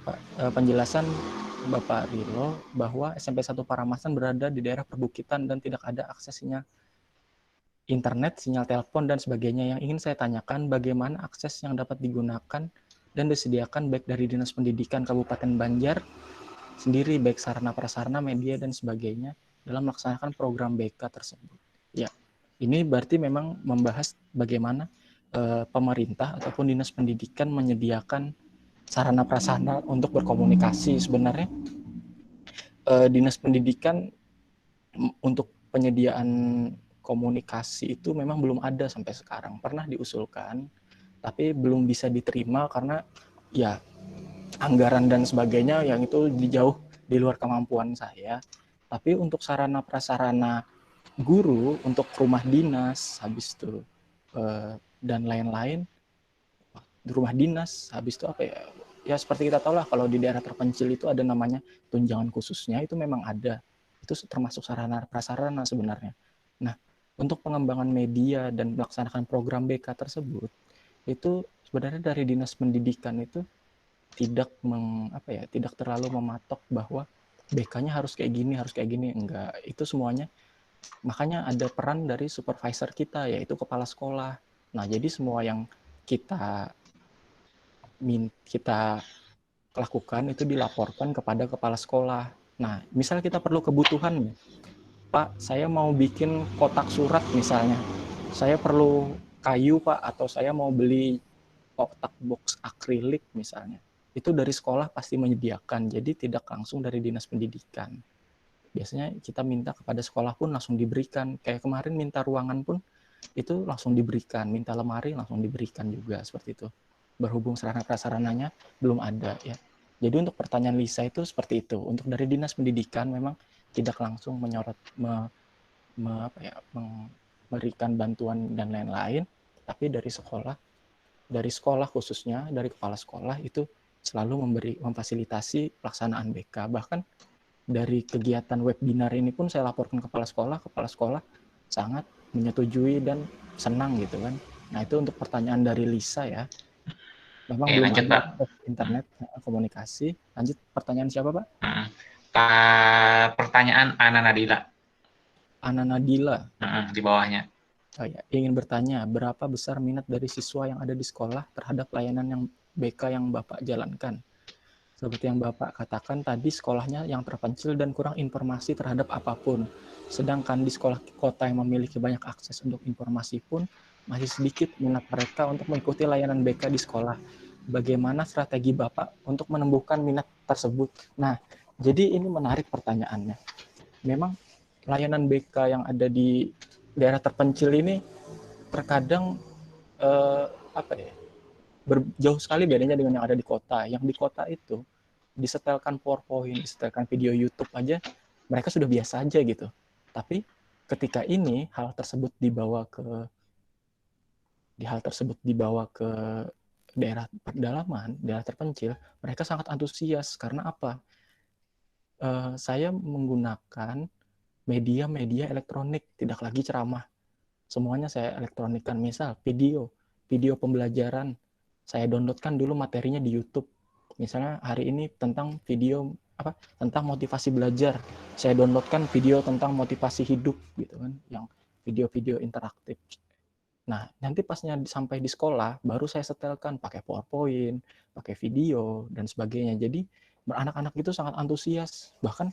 penjelasan Bapak Rilo bahwa SMP 1 Paramasan berada di daerah perbukitan dan tidak ada aksesnya internet, sinyal telepon, dan sebagainya. Yang ingin saya tanyakan, bagaimana akses yang dapat digunakan dan disediakan baik dari Dinas Pendidikan Kabupaten Banjar sendiri, baik sarana prasarana, media dan sebagainya dalam melaksanakan program BK tersebut. Ya, ini berarti memang membahas bagaimana pemerintah ataupun dinas pendidikan menyediakan sarana prasarana untuk berkomunikasi. Sebenarnya dinas pendidikan untuk penyediaan komunikasi itu memang belum ada sampai sekarang. Pernah diusulkan, tapi belum bisa diterima karena ya anggaran dan sebagainya yang itu jauh di luar kemampuan saya. Tapi untuk sarana prasarana guru, untuk rumah dinas, habis itu dan lain-lain, di rumah dinas, habis itu apa ya? Ya seperti kita tahu lah, kalau di daerah terpencil itu ada namanya tunjangan khususnya, itu memang ada. Itu termasuk sarana prasarana sebenarnya. Nah, untuk pengembangan media dan melaksanakan program BK tersebut, itu sebenarnya dari dinas pendidikan itu tidak tidak terlalu mematok bahwa BK-nya harus kayak gini, enggak. Itu semuanya makanya ada peran dari supervisor kita, yaitu kepala sekolah. Nah, jadi semua yang kita kita lakukan itu dilaporkan kepada kepala sekolah. Nah, misal kita perlu kebutuhan, Pak, saya mau bikin kotak surat misalnya. Saya perlu kayu, Pak, atau saya mau beli kotak box akrilik misalnya. Itu dari sekolah pasti menyediakan, jadi tidak langsung dari dinas pendidikan. Biasanya kita minta kepada sekolah pun langsung diberikan. Kayak kemarin minta ruangan pun itu langsung diberikan, minta lemari langsung diberikan juga, seperti itu. Berhubung sarana prasarananya belum ada ya. Jadi untuk pertanyaan Lisa itu seperti itu. Untuk dari dinas pendidikan memang tidak langsung menyorot memberikan bantuan dan lain-lain, tapi dari sekolah khususnya dari kepala sekolah itu selalu memfasilitasi pelaksanaan BK. Bahkan dari kegiatan webinar ini pun saya laporkan kepala sekolah sangat menyetujui dan senang gitu kan. Nah, itu untuk pertanyaan dari Lisa ya. Memang belum lanjut, ada Pak. internet komunikasi. Lanjut pertanyaan siapa, Pak? Pertanyaan Ana Nadila. Ana Nadila. Di bawahnya. Oh ya, ingin bertanya, berapa besar minat dari siswa yang ada di sekolah terhadap layanan yang BK yang Bapak jalankan? Seperti yang Bapak katakan tadi, sekolahnya yang terpencil dan kurang informasi terhadap apapun. Sedangkan di sekolah kota yang memiliki banyak akses untuk informasi pun, masih sedikit minat mereka untuk mengikuti layanan BK di sekolah. Bagaimana strategi Bapak untuk menumbuhkan minat tersebut? Nah, jadi ini menarik pertanyaannya. Memang layanan BK yang ada di daerah terpencil ini terkadang jauh sekali bedanya dengan yang ada di kota. Yang di kota itu disetelkan PowerPoint, disetelkan video YouTube aja, mereka sudah biasa aja gitu. Tapi ketika ini hal tersebut dibawa ke daerah pedalaman, daerah terpencil, mereka sangat antusias karena apa? Saya menggunakan media-media elektronik, tidak lagi ceramah. Semuanya saya elektronikkan. Misal video pembelajaran, saya downloadkan dulu materinya di YouTube. Misalnya hari ini tentang tentang motivasi belajar, saya downloadkan video tentang motivasi hidup gitu kan, yang video-video interaktif. Nah, nanti pasnya sampai di sekolah baru saya setelkan pakai PowerPoint, pakai video dan sebagainya. Jadi anak-anak itu sangat antusias, bahkan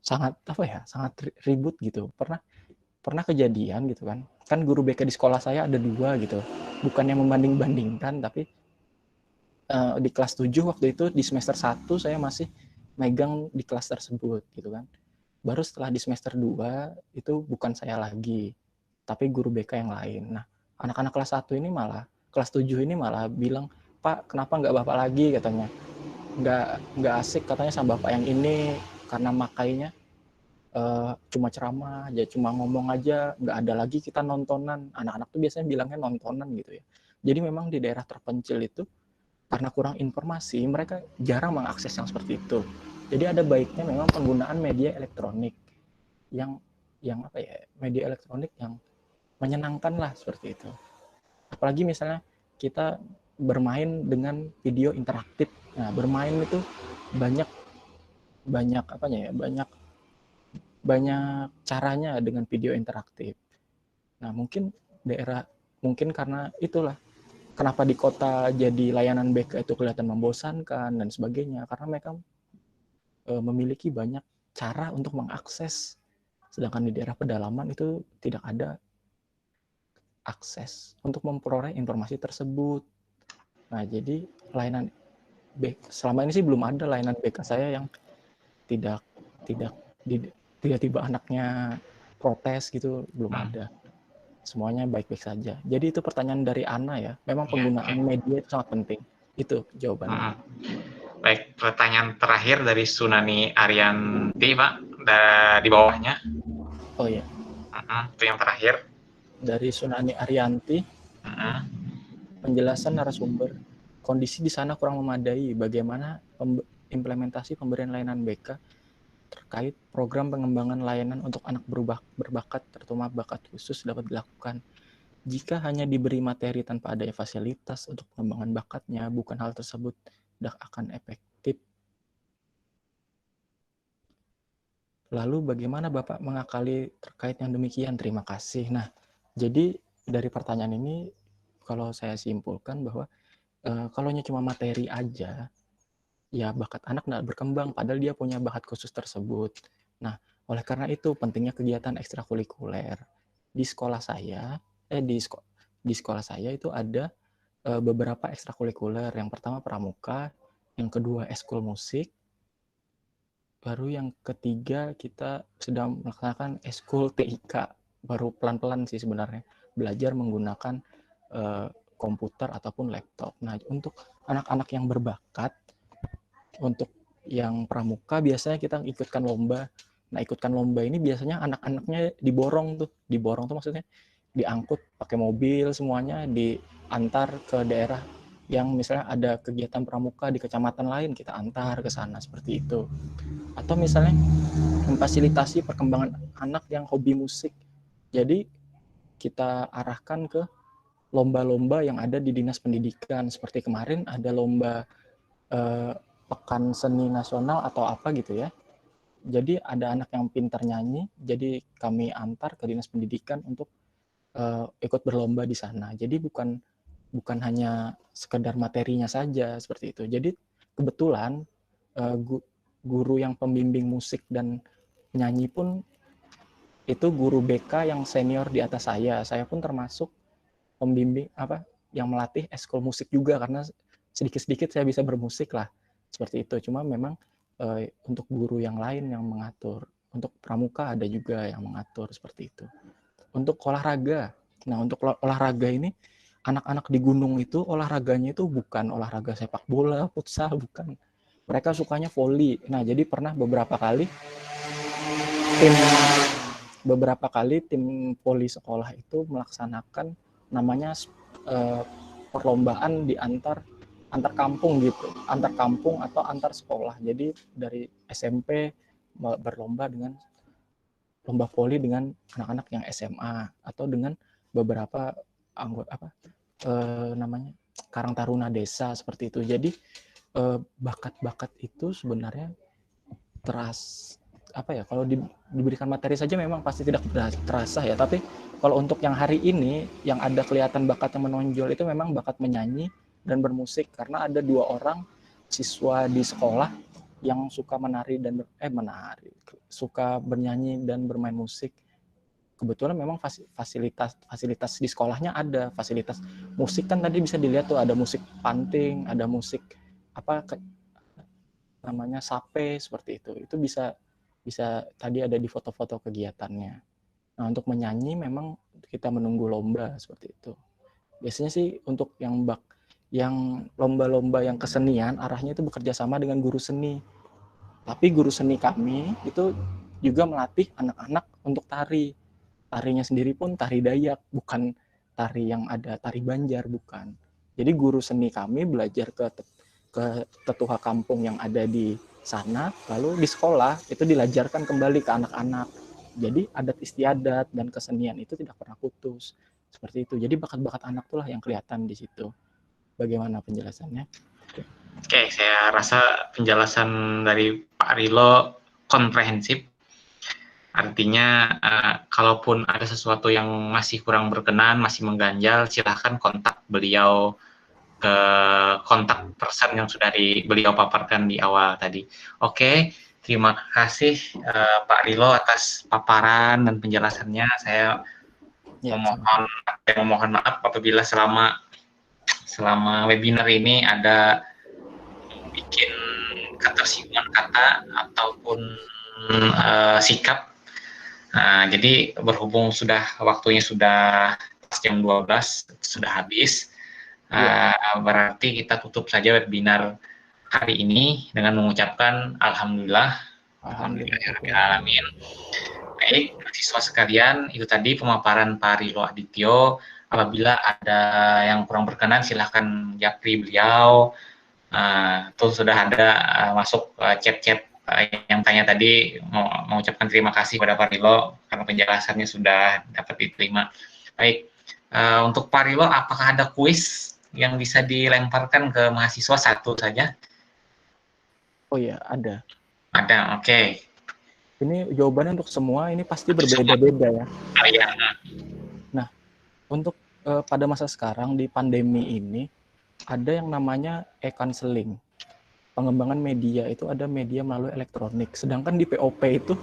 sangat sangat ribut gitu. Pernah kejadian gitu kan guru BK di sekolah saya ada 2 gitu, bukannya membanding-bandingkan, tapi di kelas 7 waktu itu di semester 1 saya masih megang di kelas tersebut gitu kan. Baru setelah di semester 2 itu bukan saya lagi, tapi guru BK yang lain. Nah, anak-anak kelas 1 ini kelas 7 ini malah bilang, Pak, kenapa nggak Bapak lagi katanya. Nggak asik katanya sama Bapak yang ini, karena makainya cuma ceramah aja, cuma ngomong aja, nggak ada lagi kita nontonan. Anak-anak tuh biasanya bilangnya nontonan gitu ya. Jadi memang di daerah terpencil itu karena kurang informasi, mereka jarang mengakses yang seperti itu. Jadi ada baiknya memang penggunaan media elektronik yang media elektronik yang menyenangkan lah seperti itu. Apalagi misalnya kita bermain dengan video interaktif. Nah, bermain itu banyak caranya dengan video interaktif. Nah, mungkin karena itulah kenapa di kota jadi layanan BK itu kelihatan membosankan dan sebagainya, karena mereka memiliki banyak cara untuk mengakses, sedangkan di daerah pedalaman itu tidak ada akses untuk memperoleh informasi tersebut. Nah, jadi layanan selama ini sih belum ada layanan BK saya yang tidak tidak tiba-tiba anaknya protes gitu, belum ada. Semuanya baik-baik saja. Jadi itu pertanyaan dari Ana ya. Memang penggunaan media itu sangat penting. Itu jawabannya. Baik, pertanyaan terakhir dari Sunani Arianti, Pak, di bawahnya. Oh ya. Itu yang terakhir. Dari Sunani Arianti, penjelasan narasumber. Kondisi di sana kurang memadai. Bagaimana implementasi pemberian layanan BK terkait program pengembangan layanan untuk anak berbakat, terutama bakat khusus dapat dilakukan. Jika hanya diberi materi tanpa adanya fasilitas untuk pengembangan bakatnya, bukan hal tersebut tidak akan efektif. Lalu bagaimana Bapak mengakali terkait yang demikian? Terima kasih. Nah, jadi dari pertanyaan ini, kalau saya simpulkan bahwa kalau cuma materi aja, ya bakat anak tidak berkembang, padahal dia punya bakat khusus tersebut. Nah, oleh karena itu pentingnya kegiatan ekstrakurikuler. Di sekolah saya, di sekolah saya itu ada beberapa ekstrakurikuler. Yang pertama pramuka, yang kedua eskul musik, baru yang ketiga kita sedang melaksanakan eskul TIK. Baru pelan-pelan sih sebenarnya belajar menggunakan komputer ataupun laptop. Nah, untuk anak-anak yang berbakat, untuk yang pramuka biasanya kita ikutkan lomba. Nah, ikutkan lomba ini biasanya anak-anaknya diborong tuh maksudnya diangkut pakai mobil, semuanya diantar ke daerah yang misalnya ada kegiatan pramuka di kecamatan lain, kita antar ke sana seperti itu. Atau misalnya memfasilitasi perkembangan anak yang hobi musik. Jadi kita arahkan ke lomba-lomba yang ada di Dinas Pendidikan. Seperti kemarin ada lomba Pekan Seni Nasional atau apa gitu ya. Jadi ada anak yang pintar nyanyi, jadi kami antar ke Dinas Pendidikan untuk ikut berlomba di sana. Jadi bukan hanya sekedar materinya saja seperti itu. Jadi kebetulan guru yang pembimbing musik dan nyanyi pun itu guru BK yang senior di atas saya. Saya pun termasuk pembimbing yang melatih eskul musik juga, karena sedikit-sedikit saya bisa bermusik lah. Seperti itu. Cuma memang untuk guru yang lain yang mengatur. Untuk pramuka ada juga yang mengatur seperti itu. Untuk olahraga. Nah, untuk olahraga ini anak-anak di gunung itu olahraganya itu bukan olahraga sepak bola, futsal, bukan. Mereka sukanya voli. Nah, jadi pernah beberapa kali tim voli sekolah itu melaksanakan namanya perlombaan di antar kampung gitu, antar kampung atau antar sekolah. Jadi dari SMP berlomba dengan lomba voli dengan anak-anak yang SMA atau dengan beberapa anggota namanya Karang Taruna Desa seperti itu. Jadi bakat-bakat itu sebenarnya kalau diberikan materi saja memang pasti tidak terasa ya, tapi kalau untuk yang hari ini yang ada kelihatan bakat yang menonjol itu memang bakat menyanyi dan bermusik, karena ada 2 orang siswa di sekolah yang suka suka bernyanyi dan bermain musik. Kebetulan memang fasilitas di sekolahnya ada, fasilitas musik kan tadi bisa dilihat tuh, ada musik panting, ada musik namanya sape seperti itu. Itu bisa tadi ada di foto-foto kegiatannya. Nah, untuk menyanyi memang kita menunggu lomba seperti itu. Biasanya sih untuk yang lomba-lomba yang kesenian arahnya itu bekerja sama dengan guru seni. Tapi guru seni kami itu juga melatih anak-anak untuk tari. Tarinya sendiri pun tari Dayak, bukan tari yang ada tari Banjar, bukan. Jadi guru seni kami belajar ke tetuha kampung yang ada di sana, lalu di sekolah itu dilajarkan kembali ke anak-anak. Jadi adat istiadat dan kesenian itu tidak pernah putus. Seperti itu. Jadi bakat-bakat anak itulah yang kelihatan di situ. Bagaimana penjelasannya? Oke, saya rasa penjelasan dari Pak Rilo komprehensif. Artinya, kalaupun ada sesuatu yang masih kurang berkenan, masih mengganjal, silahkan kontak beliau ke kontak person yang sudah beliau paparkan di awal tadi. Oke, terima kasih Pak Rilo atas paparan dan penjelasannya. Saya Ya, memohon maaf apabila selama webinar ini ada bikin ketersinggungan kata ataupun sikap. Nah, jadi berhubung waktunya sudah jam 12 sudah habis, berarti kita tutup saja webinar hari ini dengan mengucapkan alhamdulillah. Alhamdulillahirrahmanirrahim. Baik, mahasiswa sekalian, itu tadi pemaparan Pak Rilo Adityo. Apabila ada yang kurang berkenan, silahkan japri beliau. Tuh sudah ada masuk chat-chat yang tanya tadi, mengucapkan terima kasih kepada Pak Rilo karena penjelasannya sudah dapat diterima. Baik, untuk Pak Rilo, apakah ada kuis yang bisa dilemparkan ke mahasiswa satu saja? Oh ya, ada. Ada, oke. Ini jawabannya untuk semua, ini pasti berbeda-beda ya. Oh iya. Nah, untuk pada masa sekarang di pandemi ini, ada yang namanya e-counseling. Pengembangan media itu ada media melalui elektronik. Sedangkan di POP itu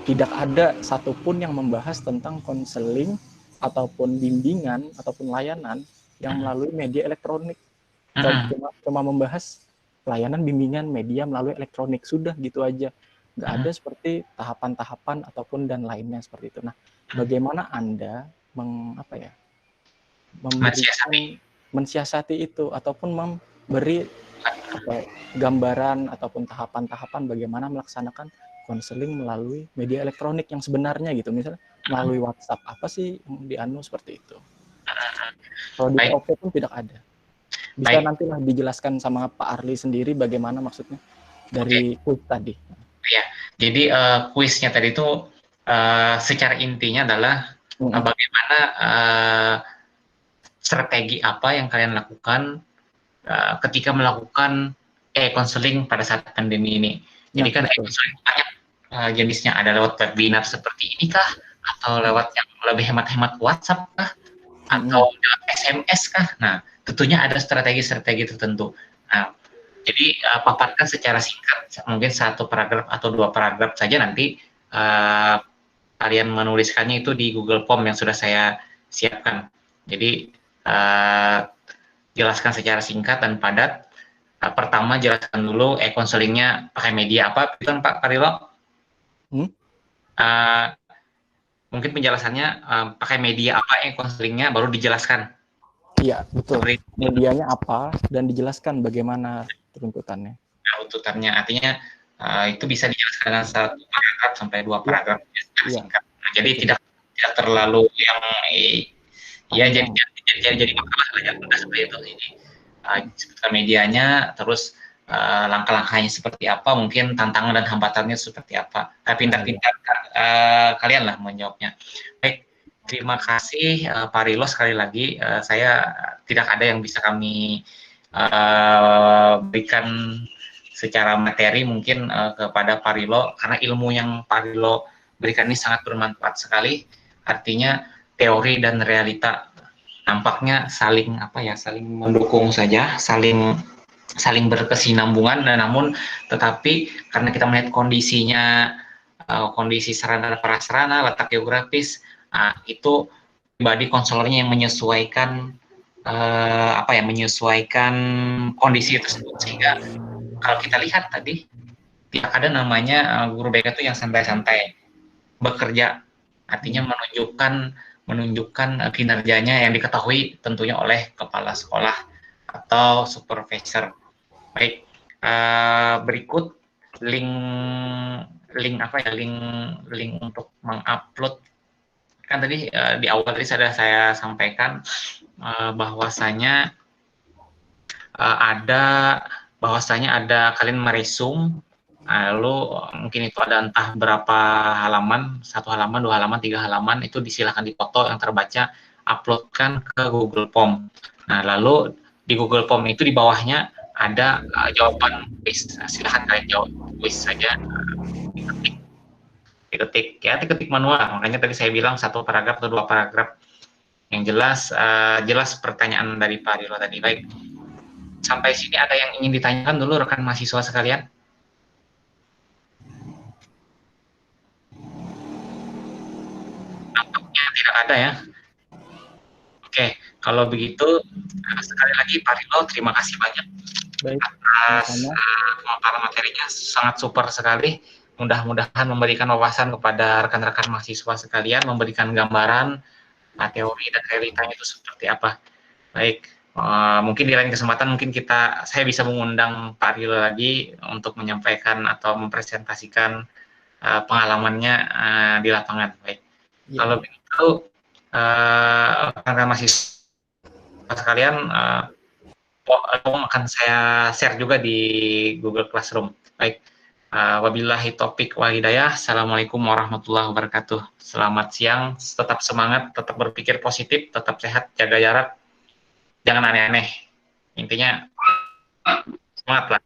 tidak ada satupun yang membahas tentang konseling ataupun bimbingan ataupun layanan yang melalui media elektronik. Cuma membahas layanan bimbingan media melalui elektronik, sudah gitu aja. Nggak ada seperti tahapan-tahapan ataupun dan lainnya seperti itu. Nah, bagaimana Anda mensiasati itu ataupun memberi gambaran ataupun tahapan-tahapan bagaimana melaksanakan konseling melalui media elektronik yang sebenarnya gitu, misalnya melalui WhatsApp, apa sih yang dianu seperti itu. Kalau di POP pun tidak ada. Bisa nantilah dijelaskan sama Pak Arli sendiri bagaimana maksudnya dari kuis tadi. Ya, jadi kuisnya tadi itu secara intinya adalah bagaimana strategi apa yang kalian lakukan ketika melakukan e-counseling pada saat pandemi ini. Jadi kan e-counseling banyak jenisnya, ada lewat webinar seperti ini kah, atau lewat yang lebih hemat-hemat WhatsApp kah, atau lewat SMS kah. Nah, tentunya ada strategi-strategi tertentu. Nah, jadi paparkan secara singkat, mungkin 1 paragraf atau 2 paragraf saja, nanti kalian menuliskannya itu di Google Form yang sudah saya siapkan. Jadi jelaskan secara singkat dan padat. Pertama jelaskan dulu e-counselingnya pakai media apa, itu kan Pak Rilo? Mungkin penjelasannya pakai media apa e-counselingnya baru dijelaskan. Iya, betul. Medianya apa dan dijelaskan bagaimana tuntutannya. Nah, tuntutannya artinya itu bisa dijelaskan dengan 1 paragraf sampai 2 paragraf singkat. Nah, jadi tidak terlalu yang jadi makalah saja, tidak seperti itu. Jadi sebutkan medianya, terus langkah-langkahnya seperti apa, mungkin tantangan dan hambatannya seperti apa. Pintar-pintar kalian lah menjawabnya. Baik, terima kasih Pak Rilo sekali lagi. Saya tidak ada yang bisa kami berikan secara materi mungkin kepada Pak Rilo, karena ilmu yang Pak Rilo berikan ini sangat bermanfaat sekali. Artinya teori dan realita nampaknya saling mendukung saja, saling berkesinambungan. Namun tetapi karena kita melihat kondisinya, kondisi sarana dan prasarana, letak geografis, itu pribadi konselornya yang menyesuaikan menyesuaikan kondisi tersebut, sehingga kalau kita lihat tadi tidak ada namanya guru BK itu yang santai-santai bekerja, artinya menunjukkan kinerjanya yang diketahui tentunya oleh kepala sekolah atau supervisor. Baik, berikut link untuk mengupload. Kan tadi di awal tadi saya sampaikan bahwasanya ada kalian meresum, lalu mungkin itu ada entah berapa halaman, 1 halaman, 2 halaman, 3 halaman, itu disilakan dipoto yang terbaca, uploadkan ke Google Form. Nah, lalu di Google Form itu di bawahnya ada jawaban kuis. Silahkan kalian jawab kuis saja, diketik manual. Makanya tadi saya bilang 1 paragraf atau 2 paragraf yang jelas pertanyaan dari Pak Rilo tadi. Baik, sampai sini ada yang ingin ditanyakan dulu rekan mahasiswa sekalian? Tidak ada ya. Oke, kalau begitu sekali lagi Pak Rino terima kasih banyak Baik, atas sama-sama. pemaparan materinya, sangat super sekali. Mudah-mudahan memberikan wawasan kepada rekan-rekan mahasiswa sekalian, memberikan gambaran teori dan realitanya itu seperti apa. Baik, mungkin di lain kesempatan mungkin saya bisa mengundang Pak Rilo lagi untuk menyampaikan atau mempresentasikan pengalamannya di lapangan. Baik, kalau begitu rekan-rekan mahasiswa sekalian, akan saya share juga di Google Classroom. Baik, wabillahi taufiq wal hidayah. Assalamualaikum warahmatullahi wabarakatuh. Selamat siang, tetap semangat, tetap berpikir positif, tetap sehat, jaga jarak, jangan aneh-aneh. Intinya semangat lah.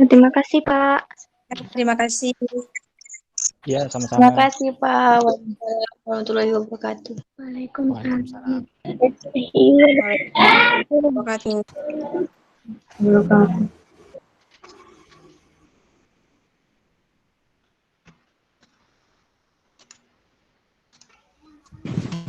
Terima kasih, Pak. Terima kasih. Ya, Terima sama-sama. kasih, Pak. Warahmatullahi wabarakatuh. Waalaikumsalam. Terima kasih. Wabarakatuh.